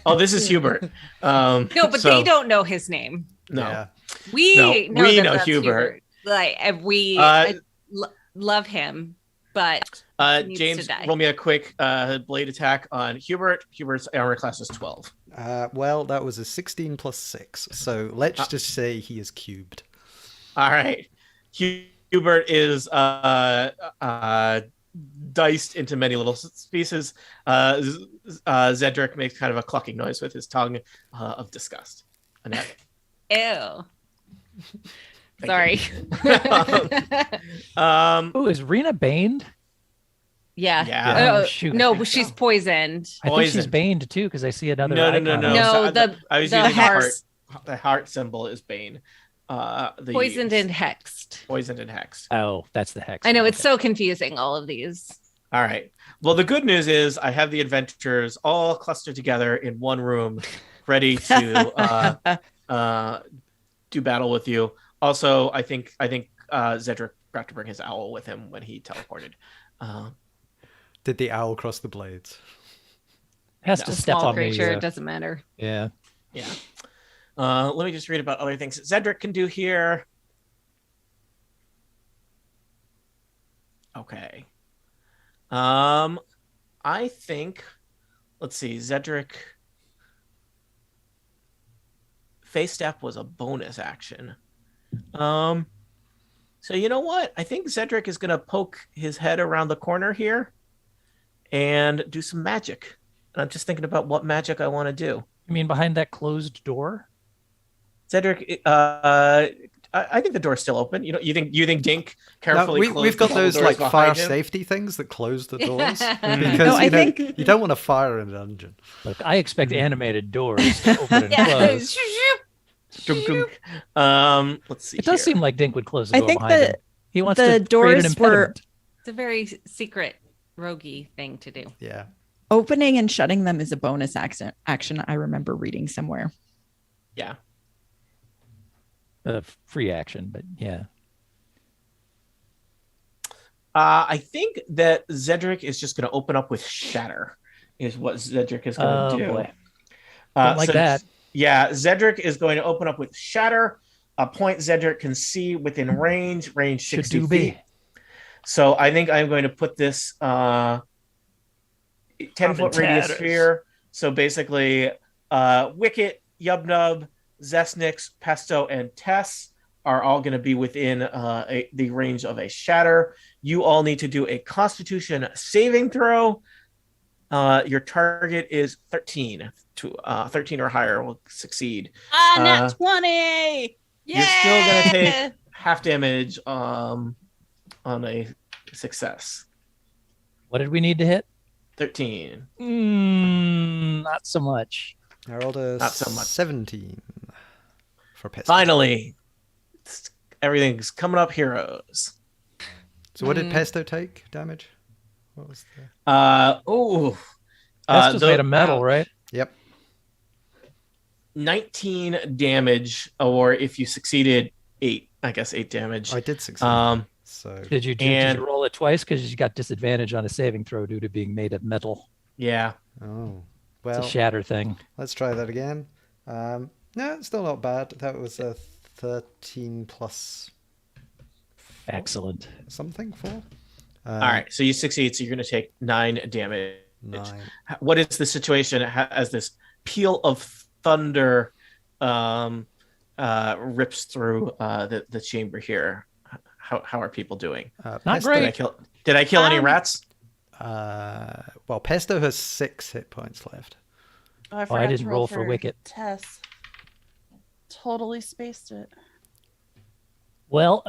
Oh, this is Hubert. No, but so- they don't know his name. No. Yeah. We No, know we that know that's Hubert. Like and we Uh, love him, but he needs James, to die. roll me a quick blade attack on Hubert. Hubert's armor class is 12. Well, that was a 16 plus 6. So let's just say he is cubed. All right. Hubert is diced into many little pieces. Zedric makes kind of a clucking noise with his tongue of disgust. Annette. Ew. Thank Sorry. Oh, is Rena baned? Yeah. Yeah. Oh, Oh, shoot. no, but she's poisoned. I think she's Poisoned. baned too because I see another. No. icon. No, So I was the using heart. the heart symbol is Bane. Poisoned and hexed. poisoned and hexed. Oh, that's the hex. I know it's Okay. so confusing, all of these. All right. Well, the good news is I have the adventurers all clustered together in one room, ready to do battle with you. Also, I think Zedric got to bring his owl with him when he teleported. Did the owl cross the blades? Has No. to It's a step small on creature, the. it doesn't matter. Yeah. Yeah. Let me just read about other things Zedric can do here. Okay. I think, let's see, Zedric. Face step was a bonus action. So you know what? I think Zedric is gonna poke his head around the corner here and do some magic. And I'm just thinking about what magic I want to do. You mean behind that closed door? Cedric, I think the door's still open. You think Dink No, carefully closed we've got all the those doors like behind fire him? safety things that close the doors Mm. because No, I you know, think- you don't want to fire in a dungeon. Look, I expect animated doors to open and Yeah. close. Dunk, dunk. Let's see. It does here. seem like Dink would close the I door think behind him. the He wants the to create an doors were impediment. It's a very secret roguey thing to do. Yeah. opening and shutting them is a bonus action. I remember reading somewhere. Yeah. Free action, but yeah. I think that Zedric is just going to open up with Shatter. Is what Zedric is going to do. Boy. Don't like that. Yeah, Zedric is going to open up with Shatter. A point Zedric can see within range 60 Should feet. So I think I'm going to put this 10-foot radius sphere. So basically, Wicket, Yubnub, Zesnix, Pesto, and Tess are all going to be within the range of a Shatter. You all need to do a Constitution saving throw. Your target is 13. 13 or higher will succeed. Nat 20. You're still going to take half damage on a success. What did we need to hit? 13. Not so much. I rolled a Not so much. 17 for Pesto. Finally, everything's coming up heroes. So what did Pesto take damage? What was the... That's just made of metal, right? Yep. 19 damage, or if you succeeded, 8 damage. I did succeed. So Did you roll it twice because you got disadvantage on a saving throw due to being made of metal? Yeah. oh It's well, a shatter thing. let's try that again. No, it's still not bad. That was a 13 plus Excellent. something 4. All right, so you succeed, so you're going to take 9 damage. 9. What is the situation as this peal of thunder rips through the chamber here? How are people doing? Not Pesto, great. Did I kill any rats? Well, Pesto has 6 hit points left. Oh, I, I forgot didn't to roll for Wicket. Tess. Totally spaced it. Well,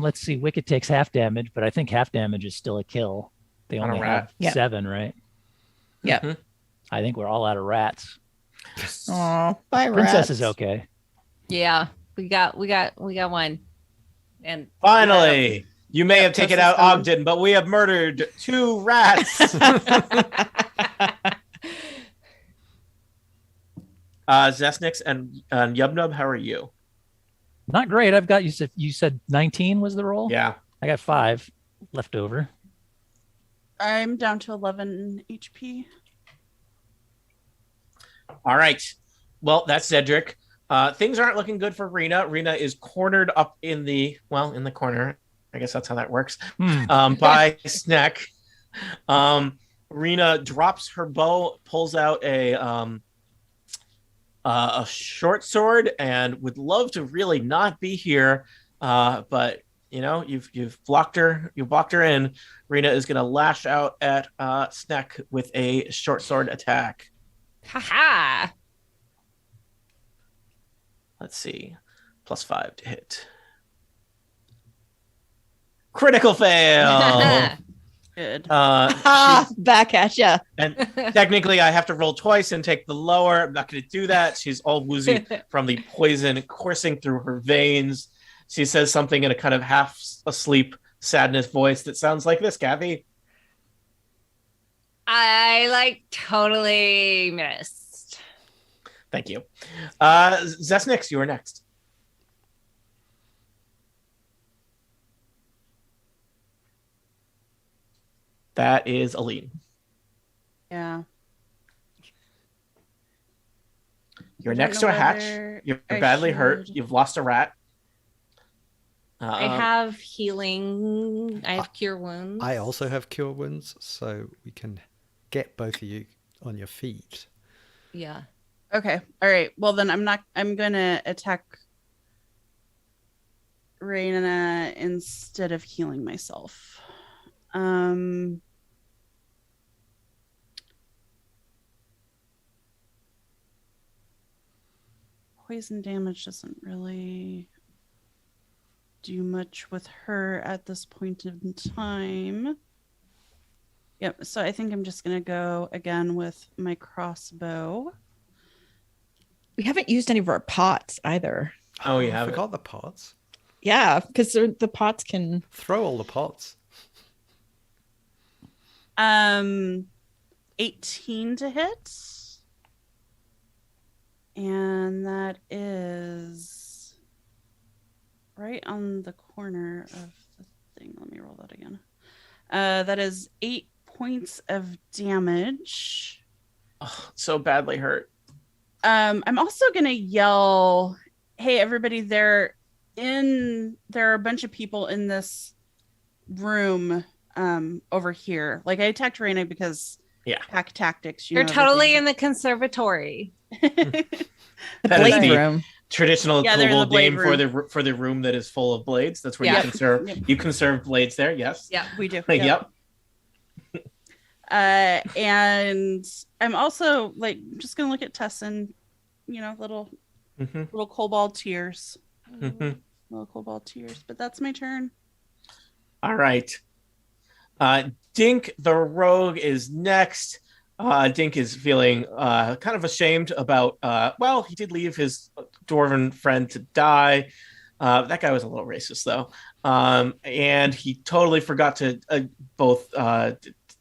let's see. Wicket takes half damage, but I think half damage is still a kill. They On a only rat. have 7, right? Yep. Mhm. I think we're all out of rats. Oh, bye, Princess rats. is okay. Yeah, we got one. And Finally, you may have taken Tess out is gone. Ogden, but we have murdered 2 rats. Zesnix and Yubnub, how are you? Not great. I've got you said 19 was the roll? Yeah. I got 5 left over. I'm down to 11 HP. All right. Well, that's Cedric. Things aren't looking good for Rena. Rena is cornered up in the corner. I guess that's how that works. By Snack. Rena drops her bow, pulls out a short sword, and would love to really not be here, but you've blocked her. You blocked her in. Rena is going to lash out at Snack with a short sword attack. haha. Let's see. +5 to hit. Critical fail. Good. Back at ya. And technically, I have to roll twice and take the lower. I'm not going to do that. She's all woozy from the poison coursing through her veins. She says something in a kind of half asleep sadness voice that sounds like this, Kathy. I totally missed. Thank you. Zesnix, you are next. That is Aline. Yeah. You're I don't next know to a hatch. whether You're I badly hurt. should- You've lost a rat. I have healing. I have cure wounds. I also have cure wounds, so we can get both of you on your feet. Yeah. Okay. All right. Well, then I'm going to attack Raina instead of healing myself. Poison damage doesn't really do much with her at this point in time. Yep. So I think I'm just going to go again with my crossbow. We haven't used any of our pots either. Oh, you I have it. forgot the pots. Yeah, because the pots can. Throw all the pots. 18 to hit. And that is right on the corner of the thing. Let me roll that again. That is 8 points of damage. Oh, so badly hurt. I'm also gonna yell, "Hey, everybody! There are a bunch of people in this room over here." Like I attacked Raina because pack tactics. You're totally in the conservatory. The That is blade the room. traditional Yeah, they're in the kobold blade name for the room that is full of blades. That's where Yeah. you conserve blades there. Yes. Yeah. We do. Yep. And I'm also like just gonna look at Tessin, little kobold tears. Little kobold tears. But that's my turn. All right. Dink the rogue is next. Dink is feeling kind of ashamed about, he did leave his dwarven friend to die. That guy was a little racist, though. And he totally forgot to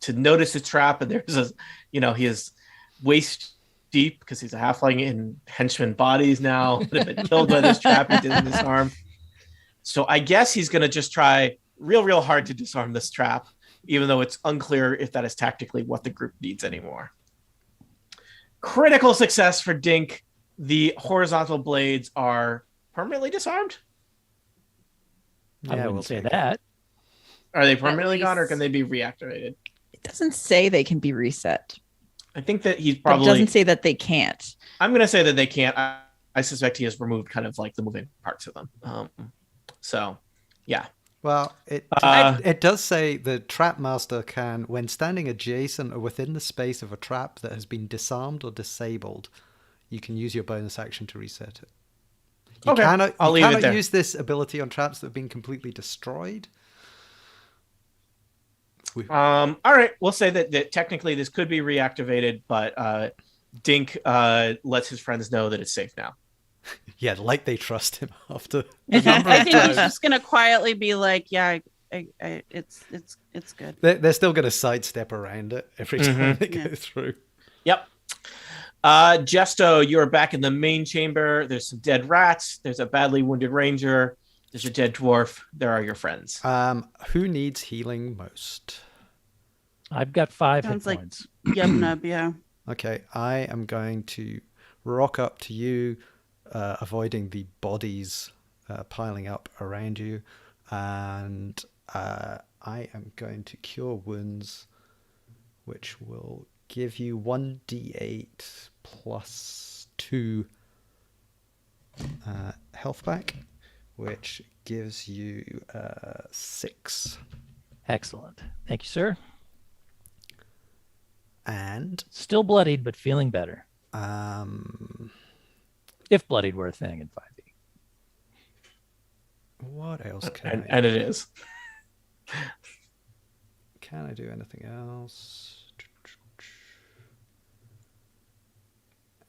to notice his trap. And there's he is waist deep because he's a halfling in henchman bodies now. Would have been killed by this trap he did in his arm. So I guess he's going to just try real hard to disarm this trap, even though it's unclear if that is tactically what the group needs anymore. Critical success for Dink. The horizontal blades are permanently disarmed? I Yeah, wouldn't we'll say take it. that. Are they permanently least- gone, or can they be reactivated? It doesn't say they can be reset. I think that he's But it probably... doesn't say that they can't. I'm going to say that they can't. I suspect he has removed kind of like the moving parts of them. So, yeah. Well, it does say the trap master can, when standing adjacent or within the space of a trap that has been disarmed or disabled, you can use your bonus action to reset it. You Okay, cannot, I'll you leave it cannot there. use this ability on traps that have been completely destroyed. All right, we'll say that technically this could be reactivated, but Dink lets his friends know that it's safe now. Yeah, like they trust him after I a number think of he's times. just gonna quietly be like, "Yeah, it's good." They're still going to sidestep around it every time they go Yeah. through. Yep. Jesto, you are back in the main chamber. There's some dead rats. There's a badly wounded ranger. There's a dead dwarf. There are your friends. Who needs healing most? I've got 5 Sounds hit like- points. Yep, nub, yeah. Okay, I am going to rock up to you, avoiding the bodies piling up around you, and I am going to cure wounds, which will give you 1d8 plus 2 health back, which gives you 6. Excellent. Thank you, sir. And Still bloodied, but feeling better. um, If bloodied were a thing in 5e. what else can And it is. Can I do anything else?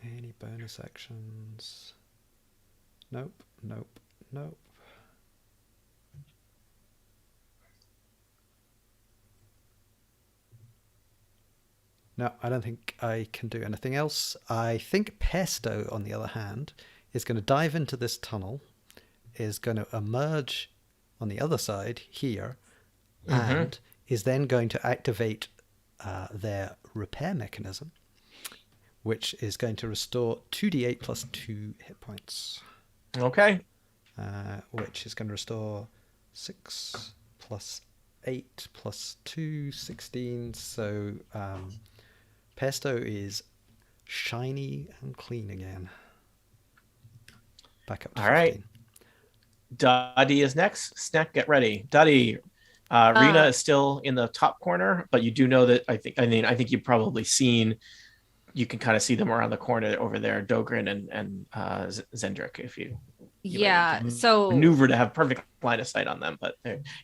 Any bonus actions? Nope, nope, nope. No, I don't think I can do anything else. I think Pesto, on the other hand, is going to dive into this tunnel, is going to emerge on the other side here, and is then going to activate their repair mechanism, which is going to restore 2d8 plus 2 hit points, Okay. which is going to restore 6 plus 8 plus 2, 16. So Pesto is shiny and clean again. Back up to All right. 15. Duddy is next. Snack, get ready. Duddy, Rena is still in the top corner, but you do know that I think you've probably seen. You can kind of see them around the corner over there, Dogrin and Zendrick, if you Yeah. So maneuver to have perfect line of sight on them, but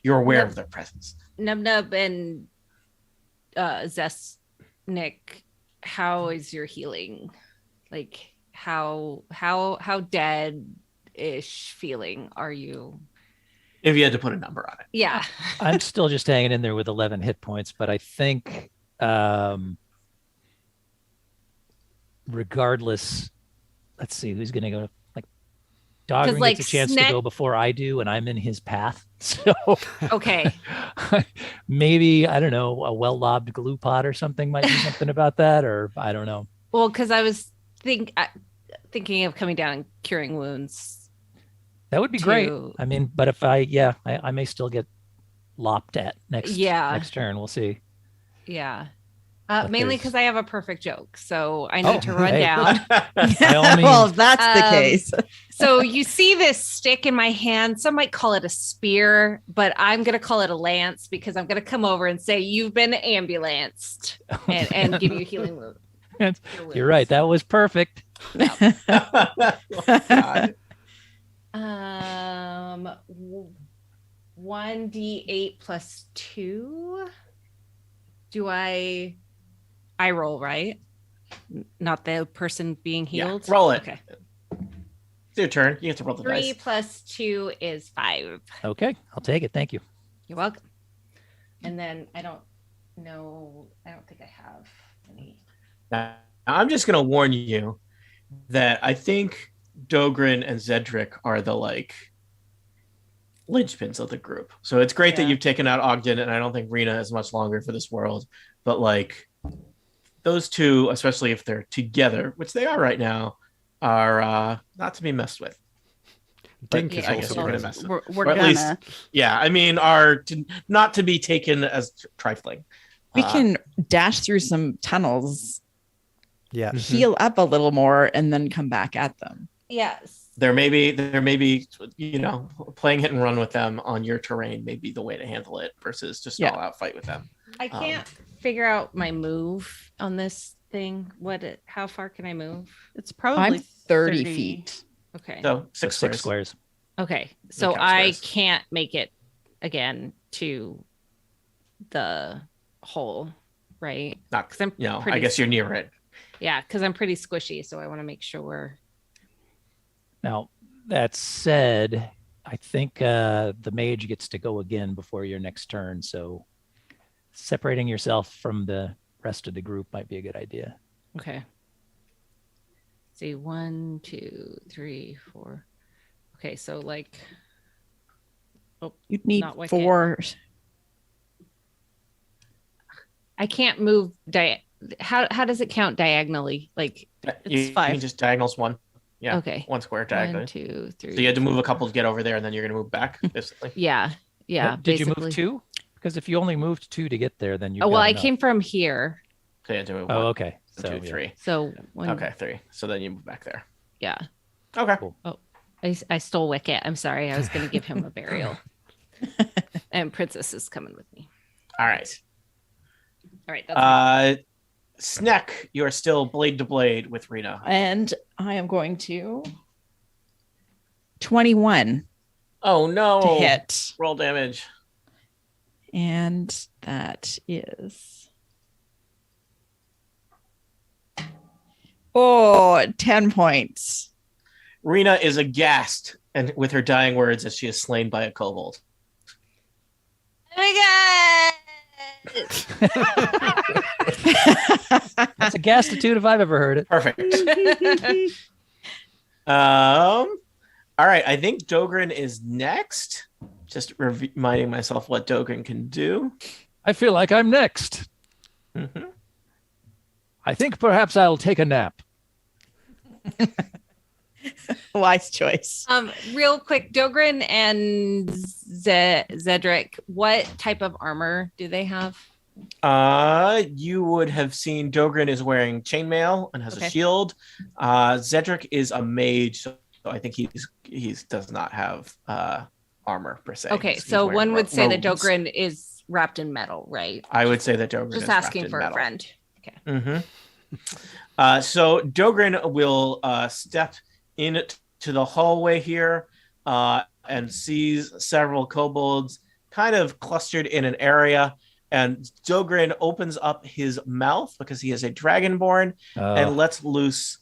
you're aware of their presence. Nub Nub and Zestnik, how is your healing? Like, how dead-ish feeling are you? If you had to put a number on it. Yeah. I'm still just hanging in there with 11 hit points, but I think regardless, let's see who's going to go. Like Dogrin like, gets a chance to go before I do, and I'm in his path. So Okay. maybe, I don't know, a well-lobbed glue pot or something might do something about that, or I don't know. Well, because I was thinking of coming down and curing wounds. That would be great. I mean, but if I may still get lopped at next turn. We'll see. Yeah. But Mainly there's- because I have a perfect joke, so I need to run hey. down. By all means. Well, if that's the case. So you see this stick in my hand. Some might call it a spear, but I'm going to call it a lance because I'm going to come over and say, you've been ambulanced and give you healing wounds. You're right. That was perfect. Oh, God. 1d8 plus 2. Do I roll, right? Not the person being healed? Yeah, roll it. Okay. It's your turn. You have to roll the 3 dice. plus 2 is 5. Okay, I'll take it. Thank you. You're welcome. And then I don't think I have any. Now, I'm just going to warn you that I think Dogrin and Zedric are the linchpins of the group. So it's great that you've taken out Ogden, and I don't think Rena is much longer for this world. But those two, especially if they're together, which they are right now, are not to be messed with. Dink is I guess also we're gonna present. mess We're Or at gonna. least- Yeah, I mean, are not to be taken as trifling. We can dash through some tunnels, Yeah. heal up a little more, and then come back at them. Yes. There may be, playing hit and run with them on your terrain may be the way to handle it versus just all out fight with them. I can't figure out my move on this thing. How far can I move? It's probably I'm 30 feet. Okay. So six Squares. Okay. So count I squares. can't make it again to the hole, right? Not, 'Cause I'm I pretty- guess you're near it. Yeah, because I'm pretty squishy, so I want to make sure. Now, that said, I think the mage gets to go again before your next turn. So separating yourself from the rest of the group might be a good idea. Okay. See, 1, 2, 3, 4. Okay, so You'd need Not wicked. 4. I can't move. How does it count diagonally? You 5. can just diagonals one. Yeah. Okay. One square 1, diagonally. 2, 3. So you had to move a couple to get over there, and then you're going to move back, basically. Yeah. Yeah. Did you move basically. 2? Because if you only moved 2 to get there, then you. Oh, well, I came from here. So you had to move 1, Oh, okay. 2, So 3. So 1. Okay, 3. So then you move back there. Yeah. Okay. Cool. I stole Wicket. I'm sorry. I was going to give him a burial. And Princess is coming with me. All right. All right. That's Sneck, you are still blade to blade with Rena. And I am going to 21 Oh no! to hit. Roll damage. And that is 10 points. Rena is aghast and with her dying words as she is slain by a kobold. oh my That's a gastitude if I've ever heard it. Perfect. All right, I think Dogrin is next. Just reminding myself what Dogrin can do. I feel like I'm next. Mm-hmm. I think perhaps I'll take a nap. Wise choice. Real quick, Dogrin and Zedric, what type of armor do they have? You would have seen Dogrin is wearing chainmail and has Okay. a shield. Zedric is a mage, so I think he does not have armor per se. Okay, He's so wearing one would say that robes. Dogrin is wrapped in metal, right? I would say that Dogrin Just is asking wrapped for in a metal. friend. Mm-hmm. So Dogrin will step into the hallway here and sees several kobolds kind of clustered in an area. And Dogrin opens up his mouth because he is a dragonborn and lets loose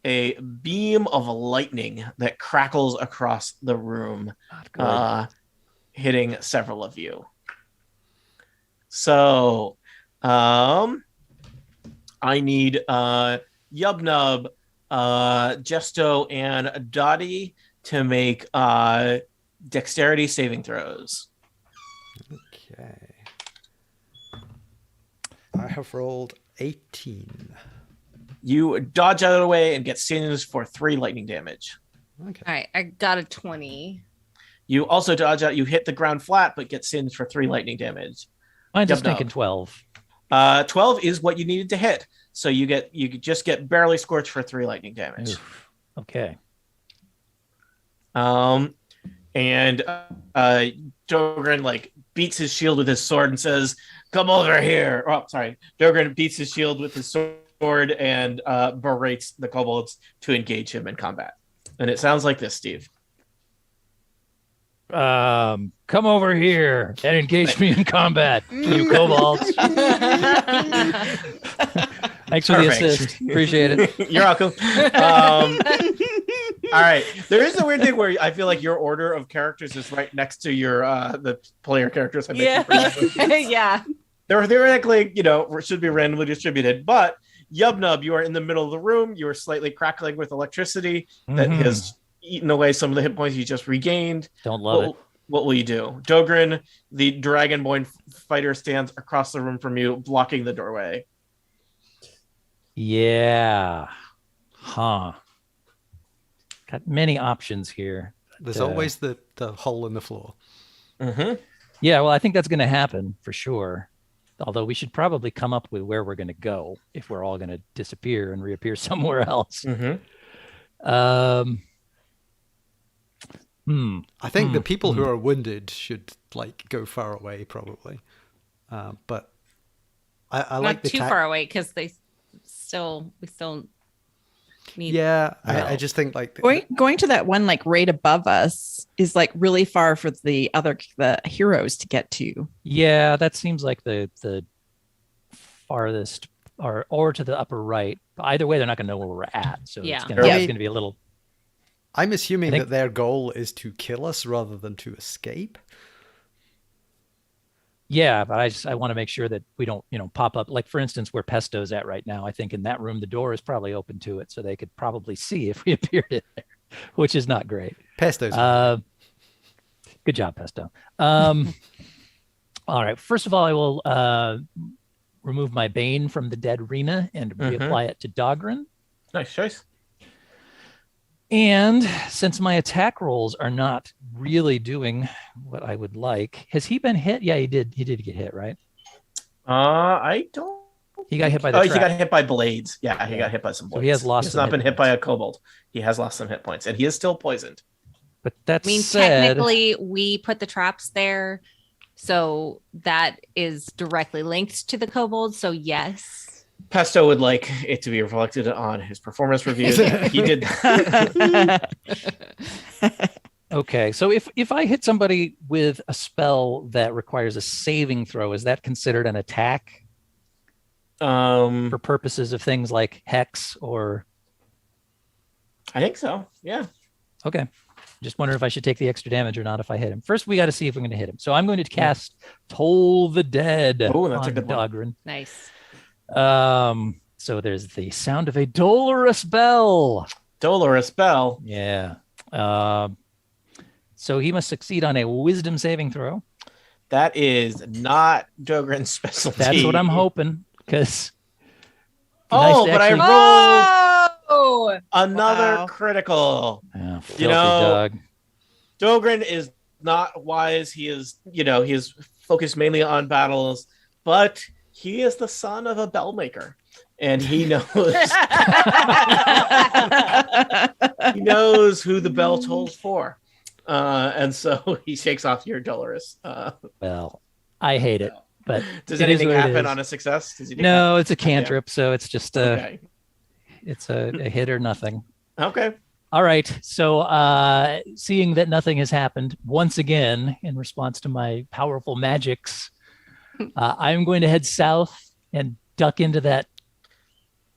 a beam of lightning that crackles across the room, Not good. hitting several of you. So, I need Yubnub, Jesto, and Dottie to make dexterity saving throws. Okay. I have rolled 18. You dodge out of the way and get singed for 3 lightning damage. Okay. All right, I got a 20. You also dodge out. You hit the ground flat, but get singed for 3 lightning damage. Mine's Yep, just thinking no. 12. 12 is what you needed to hit. So you just get barely scorched for 3 lightning damage. Oof. Okay. And Dogran like beats his shield with his sword and says, "Come over here." Oh, sorry. Dogran beats his shield with his sword and berates the kobolds to engage him in combat. And it sounds like this, Steve. Come over here and engage me in combat, you kobolds. Thanks for the Perfect. assist. Appreciate it. You're welcome. All right. There is a weird thing where I feel like your order of characters is right next to your the player characters. I make Yeah. Yeah. They're theoretically, should be randomly distributed, but Yubnub, you are in the middle of the room. You are slightly crackling with electricity that Mhm. has eaten away some of the hit points you just regained. Don't love it. What will you do? Dogran, the Dragonborn fighter, stands across the room from you, blocking the doorway. Yeah. Huh. Got many options here. There's Uh, always the hole in the floor. Mm-hmm. Yeah, well, I think that's going to happen for sure. Although we should probably come up with where we're going to go if we're all going to disappear and reappear somewhere else. Mm-hmm. I think the people who are wounded should go far away, probably. But I like Not the too far away because we still need. Yeah, No. I just think Going to that one right above us is really far for the heroes to get to. Yeah, that seems like the farthest or to the upper right. Either way, they're not going to know where we're at. So Yeah. it's Yeah. going to be a little. I'm assuming I think- that their goal is to kill us rather than to escape. Yeah, but I want to make sure that we don't, pop up. Like, for instance, where Pesto's at right now, I think in that room, the door is probably open to it. So they could probably see if we appeared in there, which is not great. Pesto's. Good job, Pesto. All right. First of all, I will remove my Bane from the dead Rena and reapply it to Dogran. Nice choice. And since my attack rolls are not really doing what I would like, has he been hit? Yeah, he did. He did get hit, right? I don't. He got hit by the he trap. got hit by blades. Yeah, he got hit by some blades. So he has lost He's some not been hit hit by a kobold. He has lost some hit points, and he is still poisoned. But that I mean, said, technically, we put the traps there, so that is directly linked to the kobolds. So yes. Pesto would like it to be reflected on his performance review. He did. okay. So if I hit somebody with a spell that requires a saving throw, is that considered an attack for purposes of things like hex or? I think so. Yeah. Okay. Just wondering if I should take the extra damage or not if I hit him. First, we got to see if we're going to hit him. So I'm going to cast Toll the Dead Oh, that's a on good one. Dogran. Nice. So there's the sound of a dolorous bell. Dolorous Bell. Yeah. So he must succeed on a wisdom saving throw. That is not Dogran's specialty. That's what I'm hoping because. Oh, but I rolled Oh, another Wow. critical. Oh, filthy You know, dog. Dogran is not wise. He is, he is focused mainly on battles, but he is the son of a bell maker, and he knows he knows who the bell tolls for, and so he shakes off your Dolorous. Well, I hate it, but Does it is anything what it happen is. on a success? Does he No, it's a cantrip, so it's just Okay. it's a hit or nothing. Okay. All right. So seeing that nothing has happened once again in response to my powerful magics, I'm going to head south and duck into that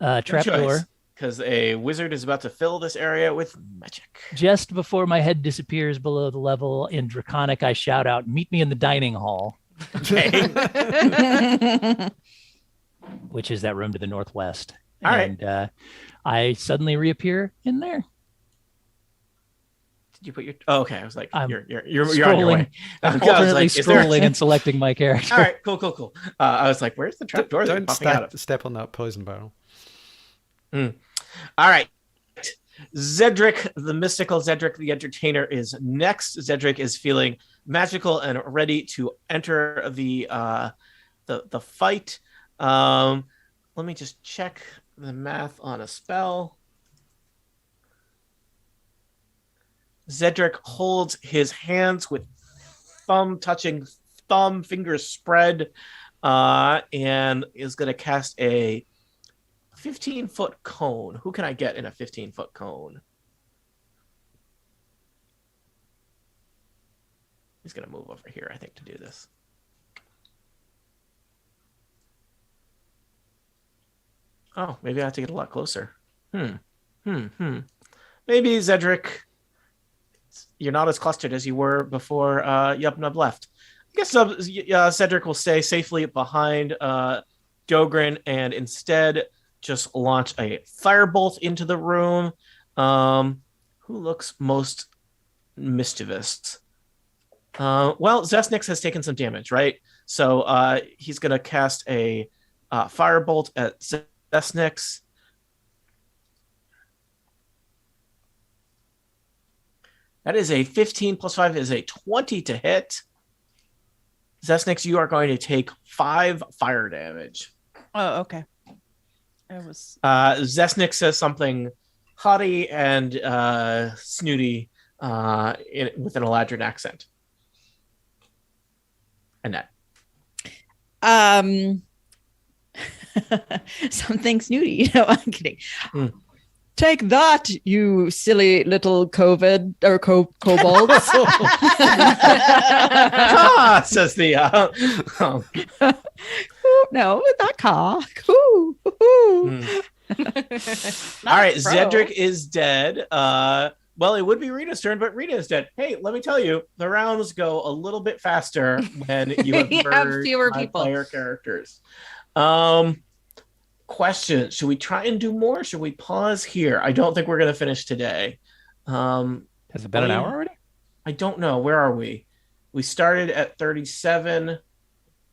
trap choice. door. because a wizard is about to fill this area with magic. Just before my head disappears below the level in Draconic, I shout out, "Meet me in the dining hall," Okay. which is that room to the northwest. All right. And I suddenly reappear in there. Did you put your? Oh, okay. I was like, I'm you're on your way. I'm Okay, I was alternately like, is there- scrolling and selecting my character. All right, cool. I was like, where's the trap door? Don't Popping out of? step on that poison barrel. All right. Zedric, the mystical Zedric, the entertainer, is next. Zedric is feeling magical and ready to enter the fight. Let me just check the math on a spell. Zedric holds his hands with thumb touching thumb, fingers spread, and is going to cast a 15-foot cone. Who can I get in a 15-foot cone? He's going to move over here, I think, to do this. Oh, maybe I have to get a lot closer. Maybe Zedric, you're not as clustered as you were before Yubnub left. I guess Cedric will stay safely behind Dogrin and instead just launch a firebolt into the room. Who looks most mischievous? Well, Zesnix has taken some damage, right? So he's going to cast a firebolt at Zesnix. That is a 15 plus 5 is a 20 to hit. Zesnix, you are going to take 5 fire damage. Oh, okay. I was. Zesnix says something haughty and snooty with an Eladrin accent. Annette. Something snooty. No, I'm kidding. Take that, you silly little COVID or kobolds. Ah, says the. No, that car. All right, Zedric is dead. Well, it would be Rita's turn, but Rita is dead. Hey, let me tell you, the rounds go a little bit faster when you have, fewer people. Player characters. Question: should we try and do more? Should we pause here? I don't think we're going to finish today. Has it been an hour already? I don't know. Where are we? We started at 37,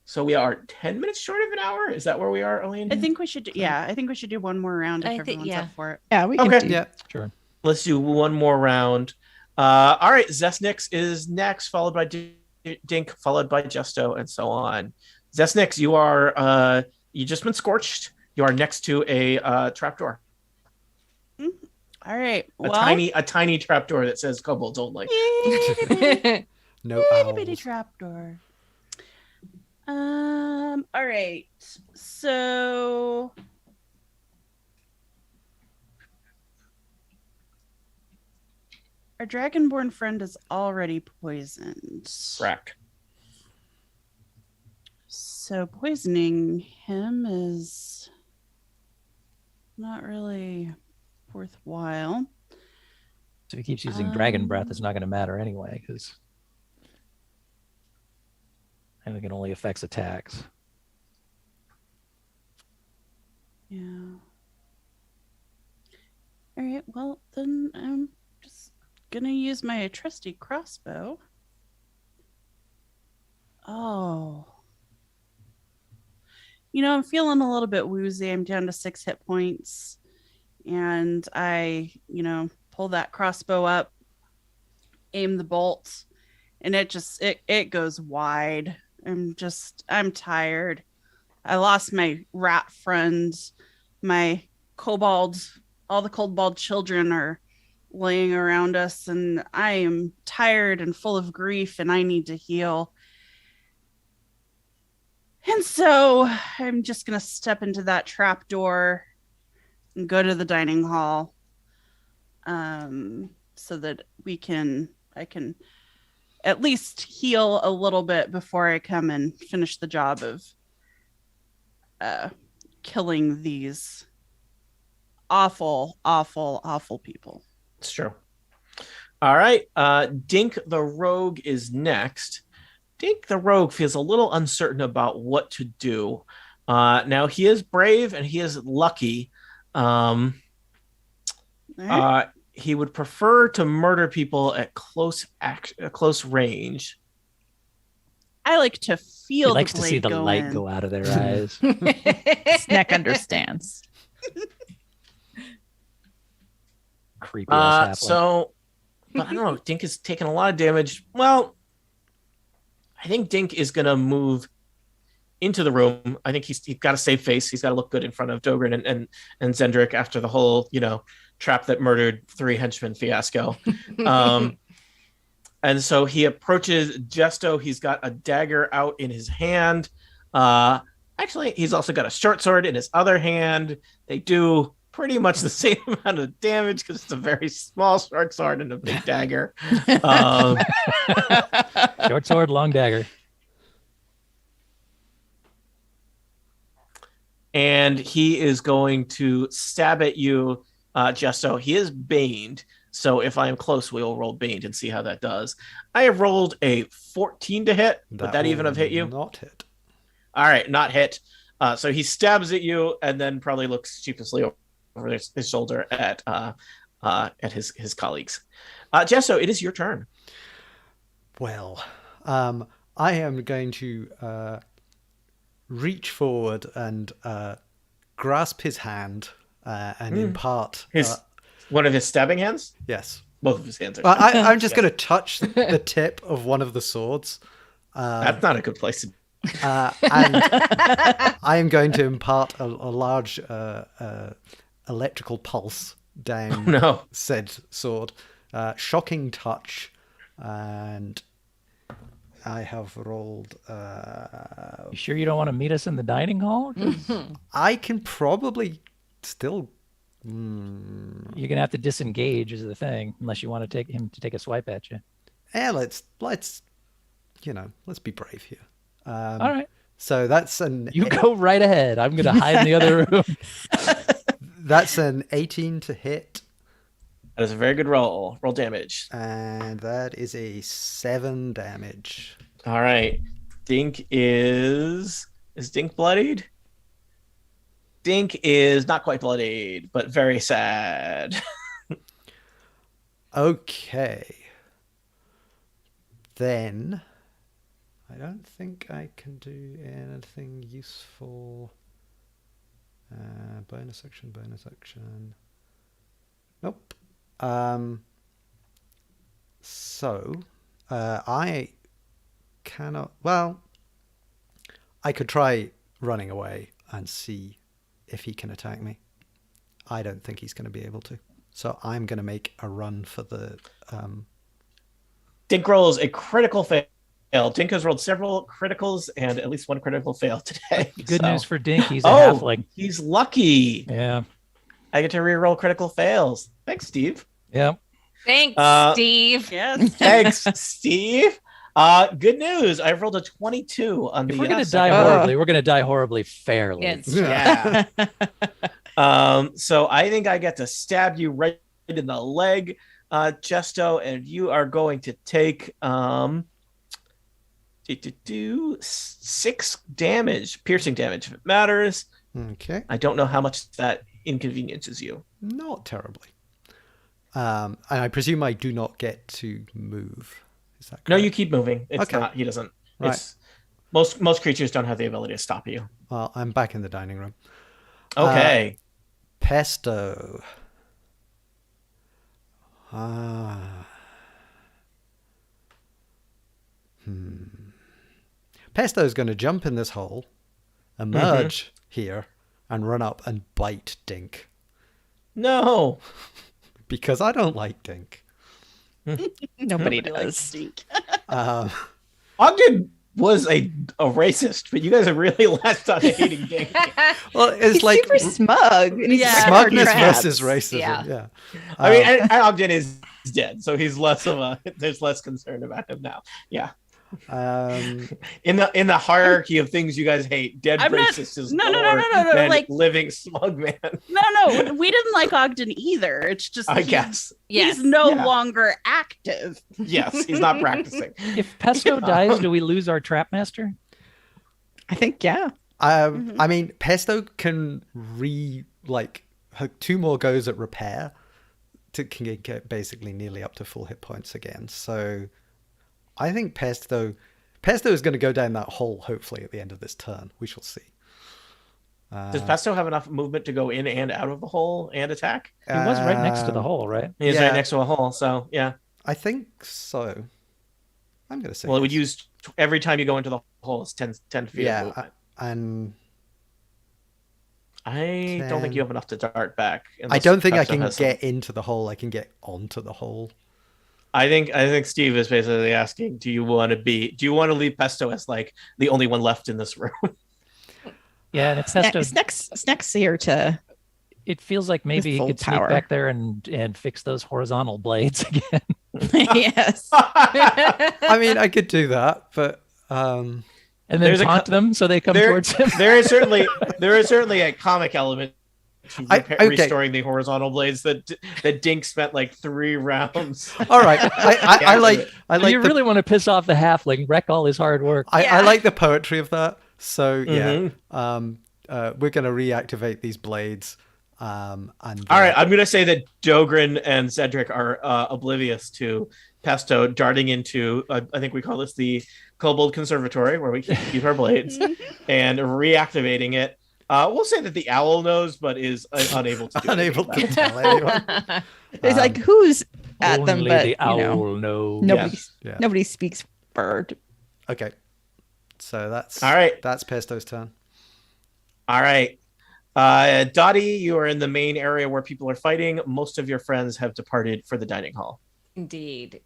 so we are 10 minutes short of an hour. Is that where we are, Elaine? I think we should. I think we should do one more round if I think- everyone's yeah. up for it. Yeah, we can Okay. do. Yeah. Sure. Let's do one more round. All right, Zesnix is next, followed by Dink, followed by Justo, and so on. Zesnix, you are you just been scorched. You are next to a trapdoor. All right. A tiny trapdoor that says kobolds only. No bitty owls. trapdoor. All right. So our dragonborn friend is already poisoned. Rack. So poisoning him is not really worthwhile. So if he keeps using dragon breath, it's not going to matter anyway, because I think it only affects attacks. Yeah. All right. Well, then I'm just gonna use my trusty crossbow. Oh. I'm feeling a little bit woozy. I'm down to 6 hit points. And I, pull that crossbow up, aim the bolt, and it goes wide. I'm tired. I lost my rat friends, my kobolds, all the kobold children are laying around us, and I am tired and full of grief, and I need to heal. And so I'm just going to step into that trap door and go to the dining hall, so that I can at least heal a little bit before I come and finish the job of killing these awful, awful, awful people. It's true. All right. Dink the Rogue is next. Dink the Rogue feels a little uncertain about what to do. Now, he is brave and he is lucky. He would prefer to murder people at close range. I like to He feel likes the to blade see the go light in. go out of their eyes. Snack understands. Creepy ass halfling. But I don't know. Dink is taking a lot of damage. Well, I think Dink is going to move into the room. I think he's got to save face. He's got to look good in front of Dogrin and Zendrick after the whole, trap that murdered 3 henchmen fiasco. And so he approaches Jesto. He's got a dagger out in his hand. Actually, he's also got a short sword in his other hand. They do pretty much the same amount of damage because it's a very small short sword and a big dagger. Short sword, long dagger. And he is going to stab at you, Jesto. He is baned. So if I am close, we'll roll baned and see how that does. I have rolled a 14 to hit. Would that even have hit you? Not hit. All right, not hit. So he stabs at you and then probably looks sheepishly over his shoulder at his colleagues. Jesso, it is your turn. Well, I am going to reach forward and grasp his hand and impart one of his stabbing hands. Yes, both of his hands. I'm just going to touch the tip of one of the swords. That's not a good place to. And I am going to impart a large electrical pulse down said sword. Shocking touch, and I have rolled. You sure you don't want to meet us in the dining hall? I can probably still. You're gonna have to disengage, is the thing, unless you want to take him to take a swipe at you. Yeah, let's be brave here. All right. So that's You go right ahead. I'm gonna hide in the other room. That's an 18 to hit. That is a very good roll. Roll damage. And that is a 7 damage. All right. Dink is Dink bloodied? Dink is not quite bloodied, but very sad. Okay. Then I don't think I can do anything useful. Bonus action. Nope. So I cannot. Well, I could try running away and see if he can attack me. I don't think he's going to be able to. So I'm going to make a run for the. Dink rolls a critical fail. Dink has rolled several criticals and at least one critical fail today. Good news for Dink. He's a halfling. He's lucky. Yeah. I get to reroll critical fails. Thanks, Steve. Yeah. Thanks, Steve. Yes. Thanks, Steve. Good news. I've rolled a 22 on If the. we're gonna die horribly, we're gonna die horribly fairly. Yes. Yeah. So I think I get to stab you right in the leg, Jesto, and you are going to take 6 damage, piercing damage if it matters. Okay. I don't know how much that inconveniences you. Not terribly. And I presume I do not get to move. Is that correct? No, you keep moving. It's Okay. not. He doesn't. Right. It's most creatures don't have the ability to stop you. Well, I'm back in the dining room. Okay. Pesto. Pesto's going to jump in this hole, emerge here, and run up and bite Dink. No. Because I don't like Dink. Nobody Like does. stink. Ogden was a racist, but you guys have really latched on to hating Dink. Well, it's He's like super smug. And he's Yeah. smugness traps. versus racism. Yeah. Yeah. I mean, and Ogden is dead, so he's there's less concern about him now. Yeah. In the hierarchy of things you guys hate, dead I'm not- racist is no, lower no, than like- living smug man. No, we didn't like Ogden either. It's just I guess. Yes. he's no Yeah. longer active. Yes, he's not practicing. If Pesto dies, do we lose our trap master? I think, yeah. I mean, Pesto can her 2 more goes at repair can get basically nearly up to full hit points again. So I think Pesto is going to go down that hole, hopefully, at the end of this turn. We shall see. Does Pesto have enough movement to go in and out of the hole and attack? He was right next to the hole, right? He's Yeah. right next to a hole, so yeah. I think so. I'm going to say Well, it would yes. use every time you go into the hole, it's 10 feet of Yeah, movement. and I don't think you have enough to dart back. I unless don't think I Pesto can has some. get into the hole. I can get onto the hole. I think Steve is basically asking, do you want to leave Pesto as like the only one left in this room? Yeah, and it's Pesto. Sneck's here to. It feels like maybe he full could sneak power. back there and fix those horizontal blades again. Yes. I mean, I could do that, but And then There's a taunt co- them so they come towards him. there is certainly a comic element to okay. restoring the horizontal blades that Dink spent like 3 rounds. all right. I like You the, really want to piss off the halfling, wreck all his hard work. I like the poetry of that. So yeah, Mhm. we're gonna reactivate these blades. And All right, I'm gonna say that Dogrin and Cedric are oblivious to Pesto darting into. I think we call this the Kobold Conservatory, where we keep our blades, and reactivating it. We'll say that the owl knows, but is unable to. Do unable anything to about it. tell anyone. It's like who's at them, Only but the you owl know, knows. nobody, Yeah. nobody speaks bird. Okay, so that's All right. That's Pesto's turn. All right. Dottie, you are in the main area where people are fighting. Most of your friends have departed for the dining hall. Indeed.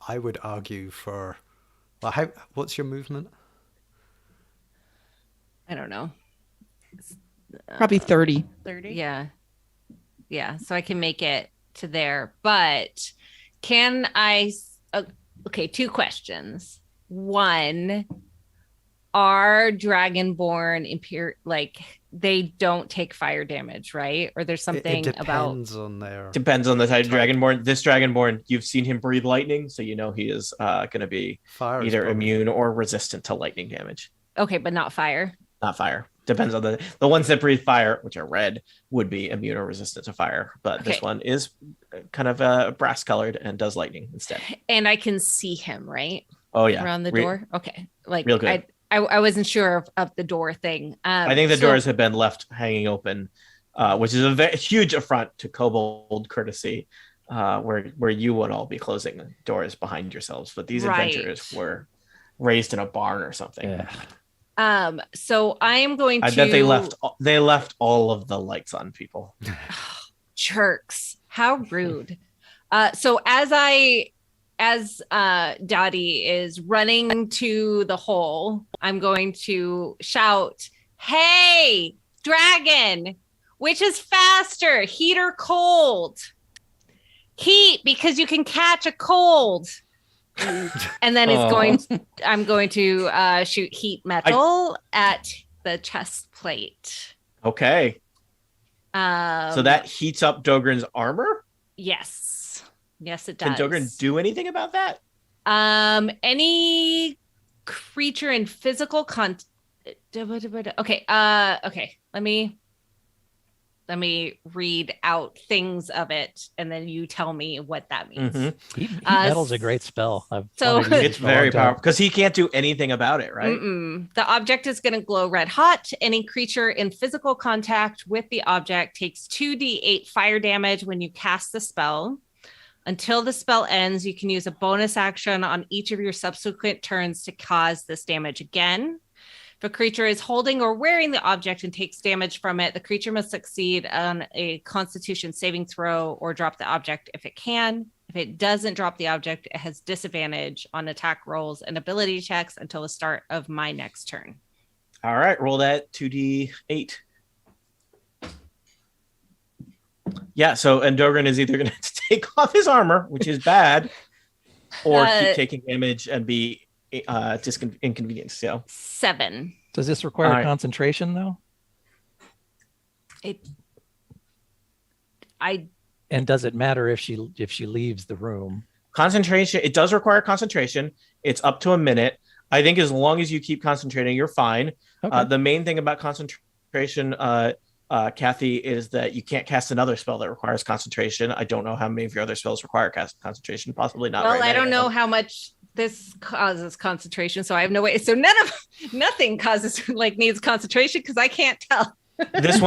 I would argue for. Well, what's your movement? I don't know. Probably 30. 30. Yeah. So I can make it to there, but can I? Okay, 2 questions. One, are Dragonborn they don't take fire damage, right? Or there's something it about depends on their. Depends on the type of Dragonborn. This Dragonborn, you've seen him breathe lightning, so you know he is going to be Fire is either probably- immune or resistant to lightning damage. okay, but not fire. Not fire. Depends on the ones that breathe fire, which are red, would be immune or resistant to fire. But this Okay. one is kind of brass colored and does lightning instead. And I can see him, right? Oh yeah, Around the door. Okay. Like real good. I wasn't sure of the door thing. I think the so- doors have been left hanging open, which is a huge affront to Kobold courtesy, where you would all be closing doors behind yourselves. But these Right. adventurers were raised in a barn or something. Yeah. So I am going to I bet they left all of the lights on people. jerks. How rude. So as Dottie is running to the hole, I'm going to shout, "Hey, dragon, which is faster, heat or cold?" Heat, because you can catch a cold. And then I'm going to shoot heat metal at the chest plate. Okay, So so that heats up Dogrin's armor. yes, it Can does. Dogrin do anything about that? Any creature in physical okay. Okay. Let me read out things of it, and then you tell me what that means. Mhm. Heat Uh, metal's a great spell. I've so- wanted to use it It's for a long very time. powerful because he can't do anything about it, right? The object is going to glow red hot. Any creature in physical contact with the object takes 2d8 fire damage when you cast the spell. Until the spell ends, you can use a bonus action on each of your subsequent turns to cause this damage again. If a creature is holding or wearing the object and takes damage from it, the creature must succeed on a Constitution saving throw or drop the object if it can. If it doesn't drop the object, it has disadvantage on attack rolls and ability checks until the start of my next turn. All right, roll that 2d8. Yeah, so and Dogrin is either going to take off his armor, which is bad, or Uh, keep taking damage and be inconvenienced. So 7. Does this require All right. concentration though? I And does it matter if she leaves the room? concentration, it does require concentration. It's up to a minute. I think as long as you keep concentrating, you're fine. Okay. The main thing about concentration, Kathy, is that you can't cast another spell that requires concentration. I don't know how many of your other spells require concentration. Possibly not. well, very I many don't of know them. how much this causes concentration, so I have no way. So nothing causes needs concentration because I can't tell. This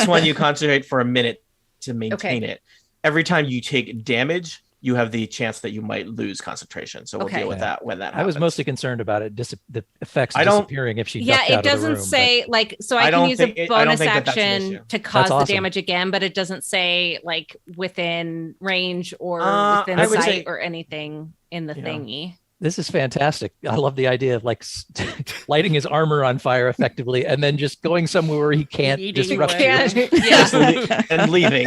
one you concentrate for a minute to maintain it. Every time you take damage, you have the chance that you might lose concentration. So we'll Okay. deal with that when that happens. I was mostly concerned about it, the effects I don't- disappearing if she Yeah, ducked it out of the doesn't room, say so I I can don't use think a it- I don't bonus think that that's an action issue. to cause the awesome. damage again, but it doesn't say like within range or within I would sight say- or anything in the Yeah. thingy. This is fantastic. I love the idea of lighting his armor on fire effectively and then just going somewhere where he can't Eating disrupt away. you. Yeah. and leaving.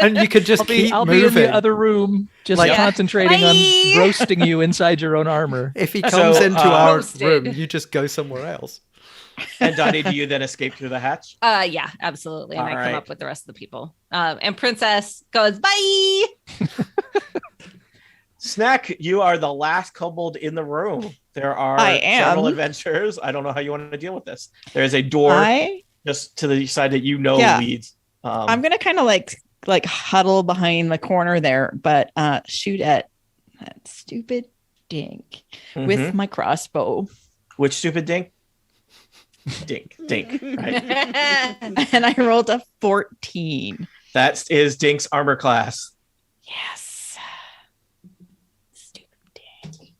And you could just keep I'll be in moving. the other room, just Like- concentrating Bye. on roasting you inside your own armor. If he So, comes into our Roasted. room, you just go somewhere else. And Dottie, do you then escape through the hatch? Yeah, absolutely. And All I come right. up with the rest of the people. And Princess goes, bye. Snack, you are the last kobold in the room. There are I am. several adventures. I don't know how you want to deal with this. There is a door just to the side that Yeah. leads. I'm gonna kind of like huddle behind the corner there, but shoot at that stupid dink with mhm. my crossbow. Which stupid dink? Dink. Right. And I rolled a 14. That is Dink's armor class. Yes. Stupid dink.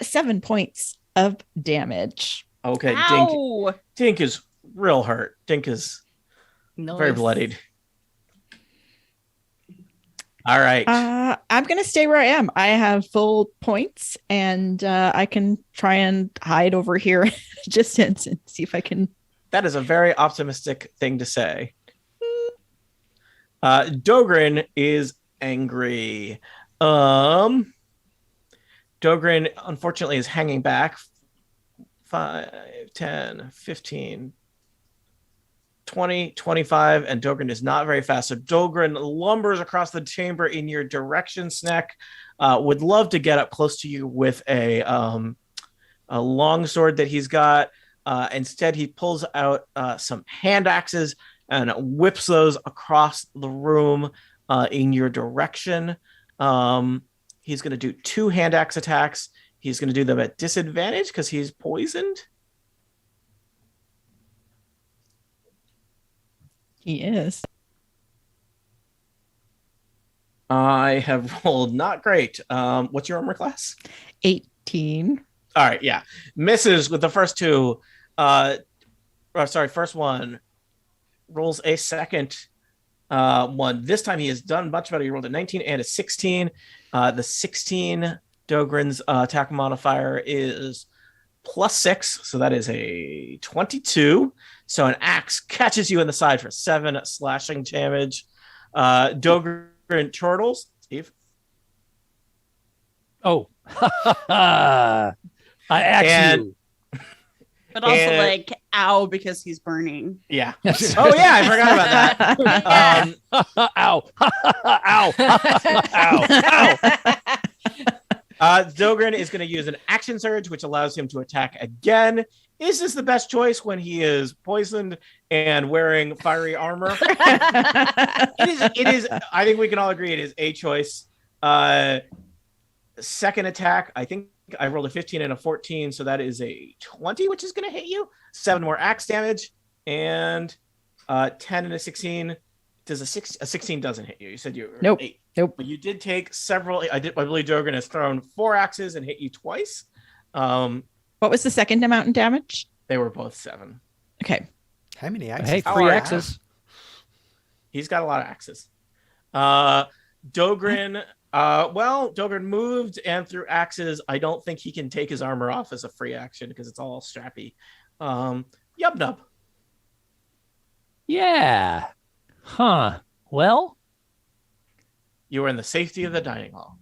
7 points of damage. Okay, Ow! Dink is real hurt. Dink is very bloodied. All right. I'm gonna stay where I am. I have full points, and I can try and hide over here at a distance and see if I can. That is a very optimistic thing to say. Dogrin is angry. Dogrin, unfortunately, is hanging back 5, 10, 15, 20, 25, and Dogrin is not very fast. So Dogrin lumbers across the chamber in your direction, Snack. Would love to get up close to you with a long sword that he's got. Instead, he pulls out some hand axes and whips those across the room in your direction. He's going to do 2 hand axe attacks. He's going to do them at disadvantage because he's poisoned. He is. I have rolled not great. What's your armor class? 18. All right, yeah. Misses with the first 2. First one. Rolls a second one. This time he has done much better. He rolled a 19 and a 16. The 16 Dogrin's attack modifier is +6, so that is a 22. So an axe catches you in the side for 7 slashing damage. Dogrin turtles. Steve. Oh, I axe And- you. But also And- like, ow, because he's burning. Yeah. Oh yeah, I forgot about that. Ow. Ow. Ow. Dogrin is going to use an action surge, which allows him to attack again. Is this the best choice when he is poisoned and wearing fiery armor? It is. I think we can all agree it is a choice. Second attack, I think I rolled a 15 and a 14, so that is a 20, which is going to hit you. 7 more axe damage, and 10 and a 16. Does a 16 doesn't hit you? You said you were Nope. 8. Nope. But you did take several. I believe Dogrin has thrown 4 axes and hit you twice. What was the second amount in damage? They were both 7. Okay. How many axes? Hey, How free are- axes. He's got a lot of axes. Dogrin, Dogrin moved and threw axes. I don't think he can take his armor off as a free action because it's all strappy. Yub nub. Yeah. Huh. Well, You are in the safety of the dining hall.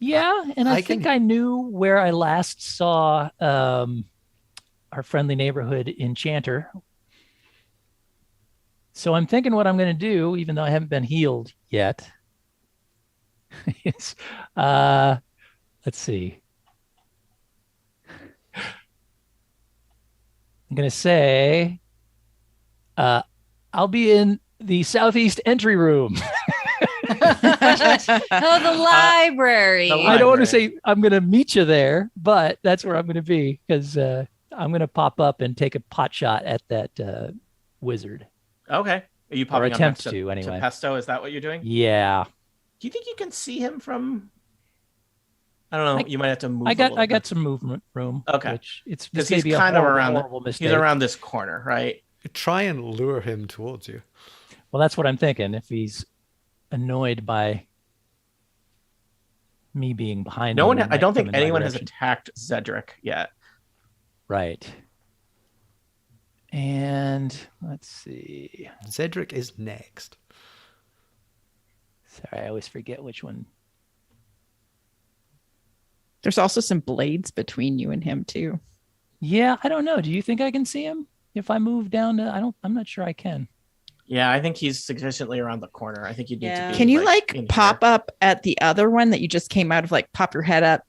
Yeah, and I I think can- I knew where I last saw our friendly neighborhood enchanter. So I'm thinking what I'm going to do, even though I haven't been healed yet, is let's see. I'm going to say I'll be in the southeast entry room. Oh, the library. the I don't want to Library. say I'm going to meet you there, but that's where I'm going to be because I'm going to pop up and take a pot shot at that wizard. Okay. Are you popping up attempt next to, anyway. Pesto? Is that what you're doing? Yeah, Do you think you can see him from? I don't know. You might have to move. I a little got bit. some movement room. Okay. Which it's Because this may he's be a kind of horrible, around. horrible mistake. He's around this corner, right? Try and lure him towards you. Well, that's what I'm thinking. If he's annoyed by me being behind No him, one. he I might don't come think in my anyone has direction. attacked Zedric yet. Right. And let's see. Zedric is next. Sorry, I always forget which one. There's also some blades between you and him too. Yeah, I don't know. Do you think I can see him if I move down to? I'm not sure I can. Yeah, I think he's sufficiently around the corner. I think you need Yeah. to be. Can you in like here. pop up at the other one that you just came out of? Like pop your head up,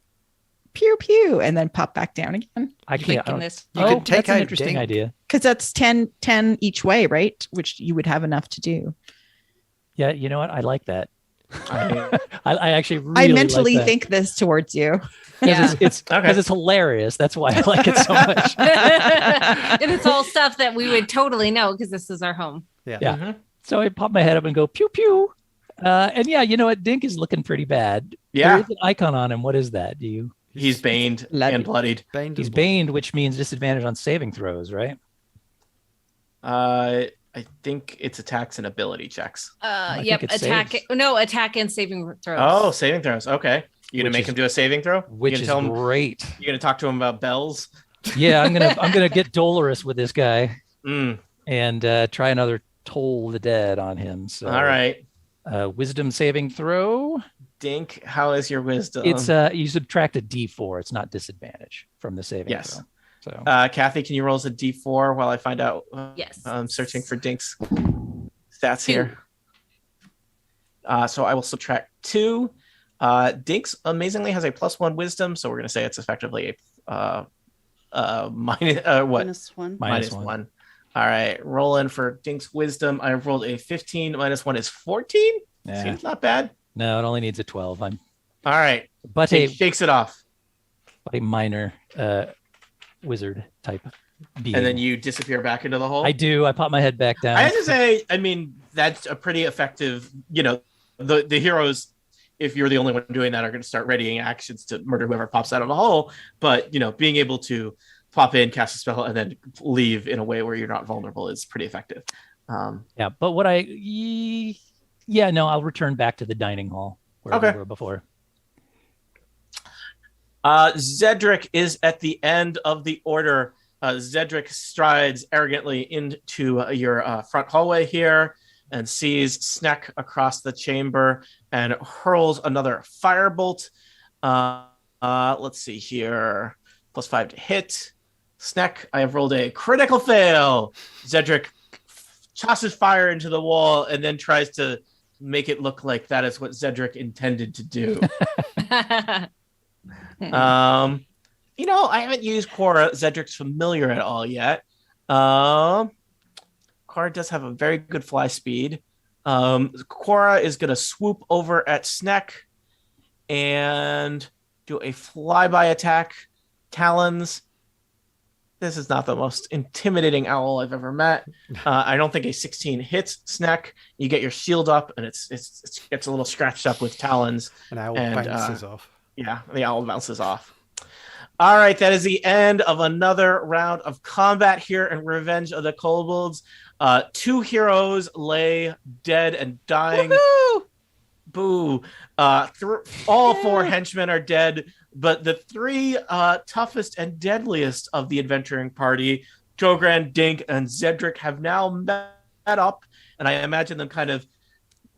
pew pew, and then pop back down again? I You can't. I thinking don't- this? You oh, could take that's an out interesting Dink. idea. Because that's 10 each way, right? Which you would have enough to do. Yeah, you know what? I like that. I- I actually really I like mentally that. think this towards you. Yeah. It's Okay. because it's hilarious. That's why I like it so much. And it's all stuff that we would totally know because this is our home. Yeah. Mhm. So I pop my head up and go pew pew. And yeah, you know what? Dink is looking pretty bad. Yeah. There is an icon on him. What is that? Do you? He's baned Bloody. and bloodied. Baned He's and bloody. baned, which means disadvantage on saving throws, right? I think it's attacks and ability checks. I think Yep. it Attack. saves. No, attack and saving throws. Oh, saving throws. Okay. You gonna Which make is- him do a saving throw? Which you is gonna tell him? great. You gonna talk to him about bells? Yeah, I'm gonna get dolorous with this guy Mm. and try another toll the dead on him. So All right. wisdom saving throw. Dink, how is your wisdom? It's you subtract a D4. It's not disadvantage from the saving Yes. throw. So Kathy, can you roll us a D4 while I find out? Yes. I'm searching for Dink's stats Two. here. So I will subtract 2. Dink's amazingly has a +1 wisdom, so we're going to say it's effectively a minus what? -1. Minus Minus one. 1. All right, roll in for Dink's wisdom. I rolled a 15. -1 is 14. yeah. Seems not bad. No, it only needs a 12. I'm All right, but Dink a shakes it off, minor wizard type being. and then you disappear back into the hole. I do. I pop my head back down. I have to say, I mean, that's a pretty effective. The heroes, if you're the only one doing that, are going to start readying actions to murder whoever pops out of the hole. But being able to pop in, cast a spell, and then leave in a way where you're not vulnerable is pretty effective. Yeah, but what I'll return back to the dining hall where Okay. we were before. Zedric is at the end of the order. Zedric strides arrogantly into your front hallway here and sees Sneck across the chamber and hurls another firebolt. Let's see here. +5 to hit. Sneck, I have rolled a critical fail. Zedric tosses fire into the wall and then tries to make it look like that is what Zedric intended to do. I haven't used Quora, Zedric's familiar at all yet. Quora does have a very good fly speed. Quora is going to swoop over at Sneck and do a flyby attack. Talons. This is not the most intimidating owl I've ever met. I don't think a 16 hits Sneck. You get your shield up, and it gets a little scratched up with talons. An owl And, bounces off. Yeah, the owl bounces off. All right, that is the end of another round of combat here in Revenge of the Kobolds. 2 heroes lay dead and dying. Woohoo! Boo. All 4 henchmen are dead, but the 3 toughest and deadliest of the adventuring party, Jogran, Dink, and Zedric, have now met up, and I imagine them kind of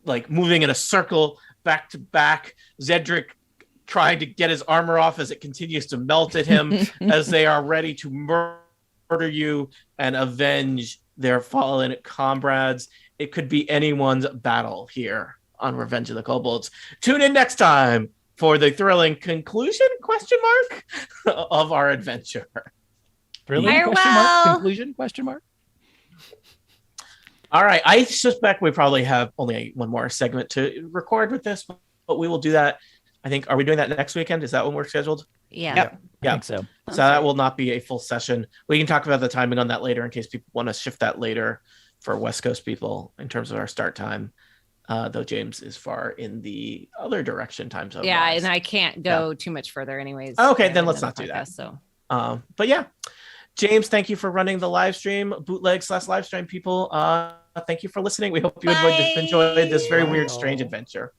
like moving in a circle back to back. Zedric trying to get his armor off as it continues to melt at him as they are ready to murder you and avenge their fallen comrades. It could be anyone's battle here on Revenge of the Kobolds. Tune in next time for the thrilling conclusion, question mark, of our adventure. Really? Farewell. Question mark? Conclusion? Question mark? All right. I suspect we probably have only one more segment to record with this, but we will do that. I think, are we doing that next weekend? Is that when we're scheduled? Yeah. Yep. I think so. So that will not be a full session. We can talk about the timing on that later in case people want to shift that later for West Coast people in terms of our start time. Though James is far in the other direction time zone. Yeah, and I can't go too much further anyways. Okay, then let's not do that. So but yeah, James, thank you for running the live stream, bootleg/live stream people. Thank you for listening. We hope you enjoyed this very weird, strange adventure.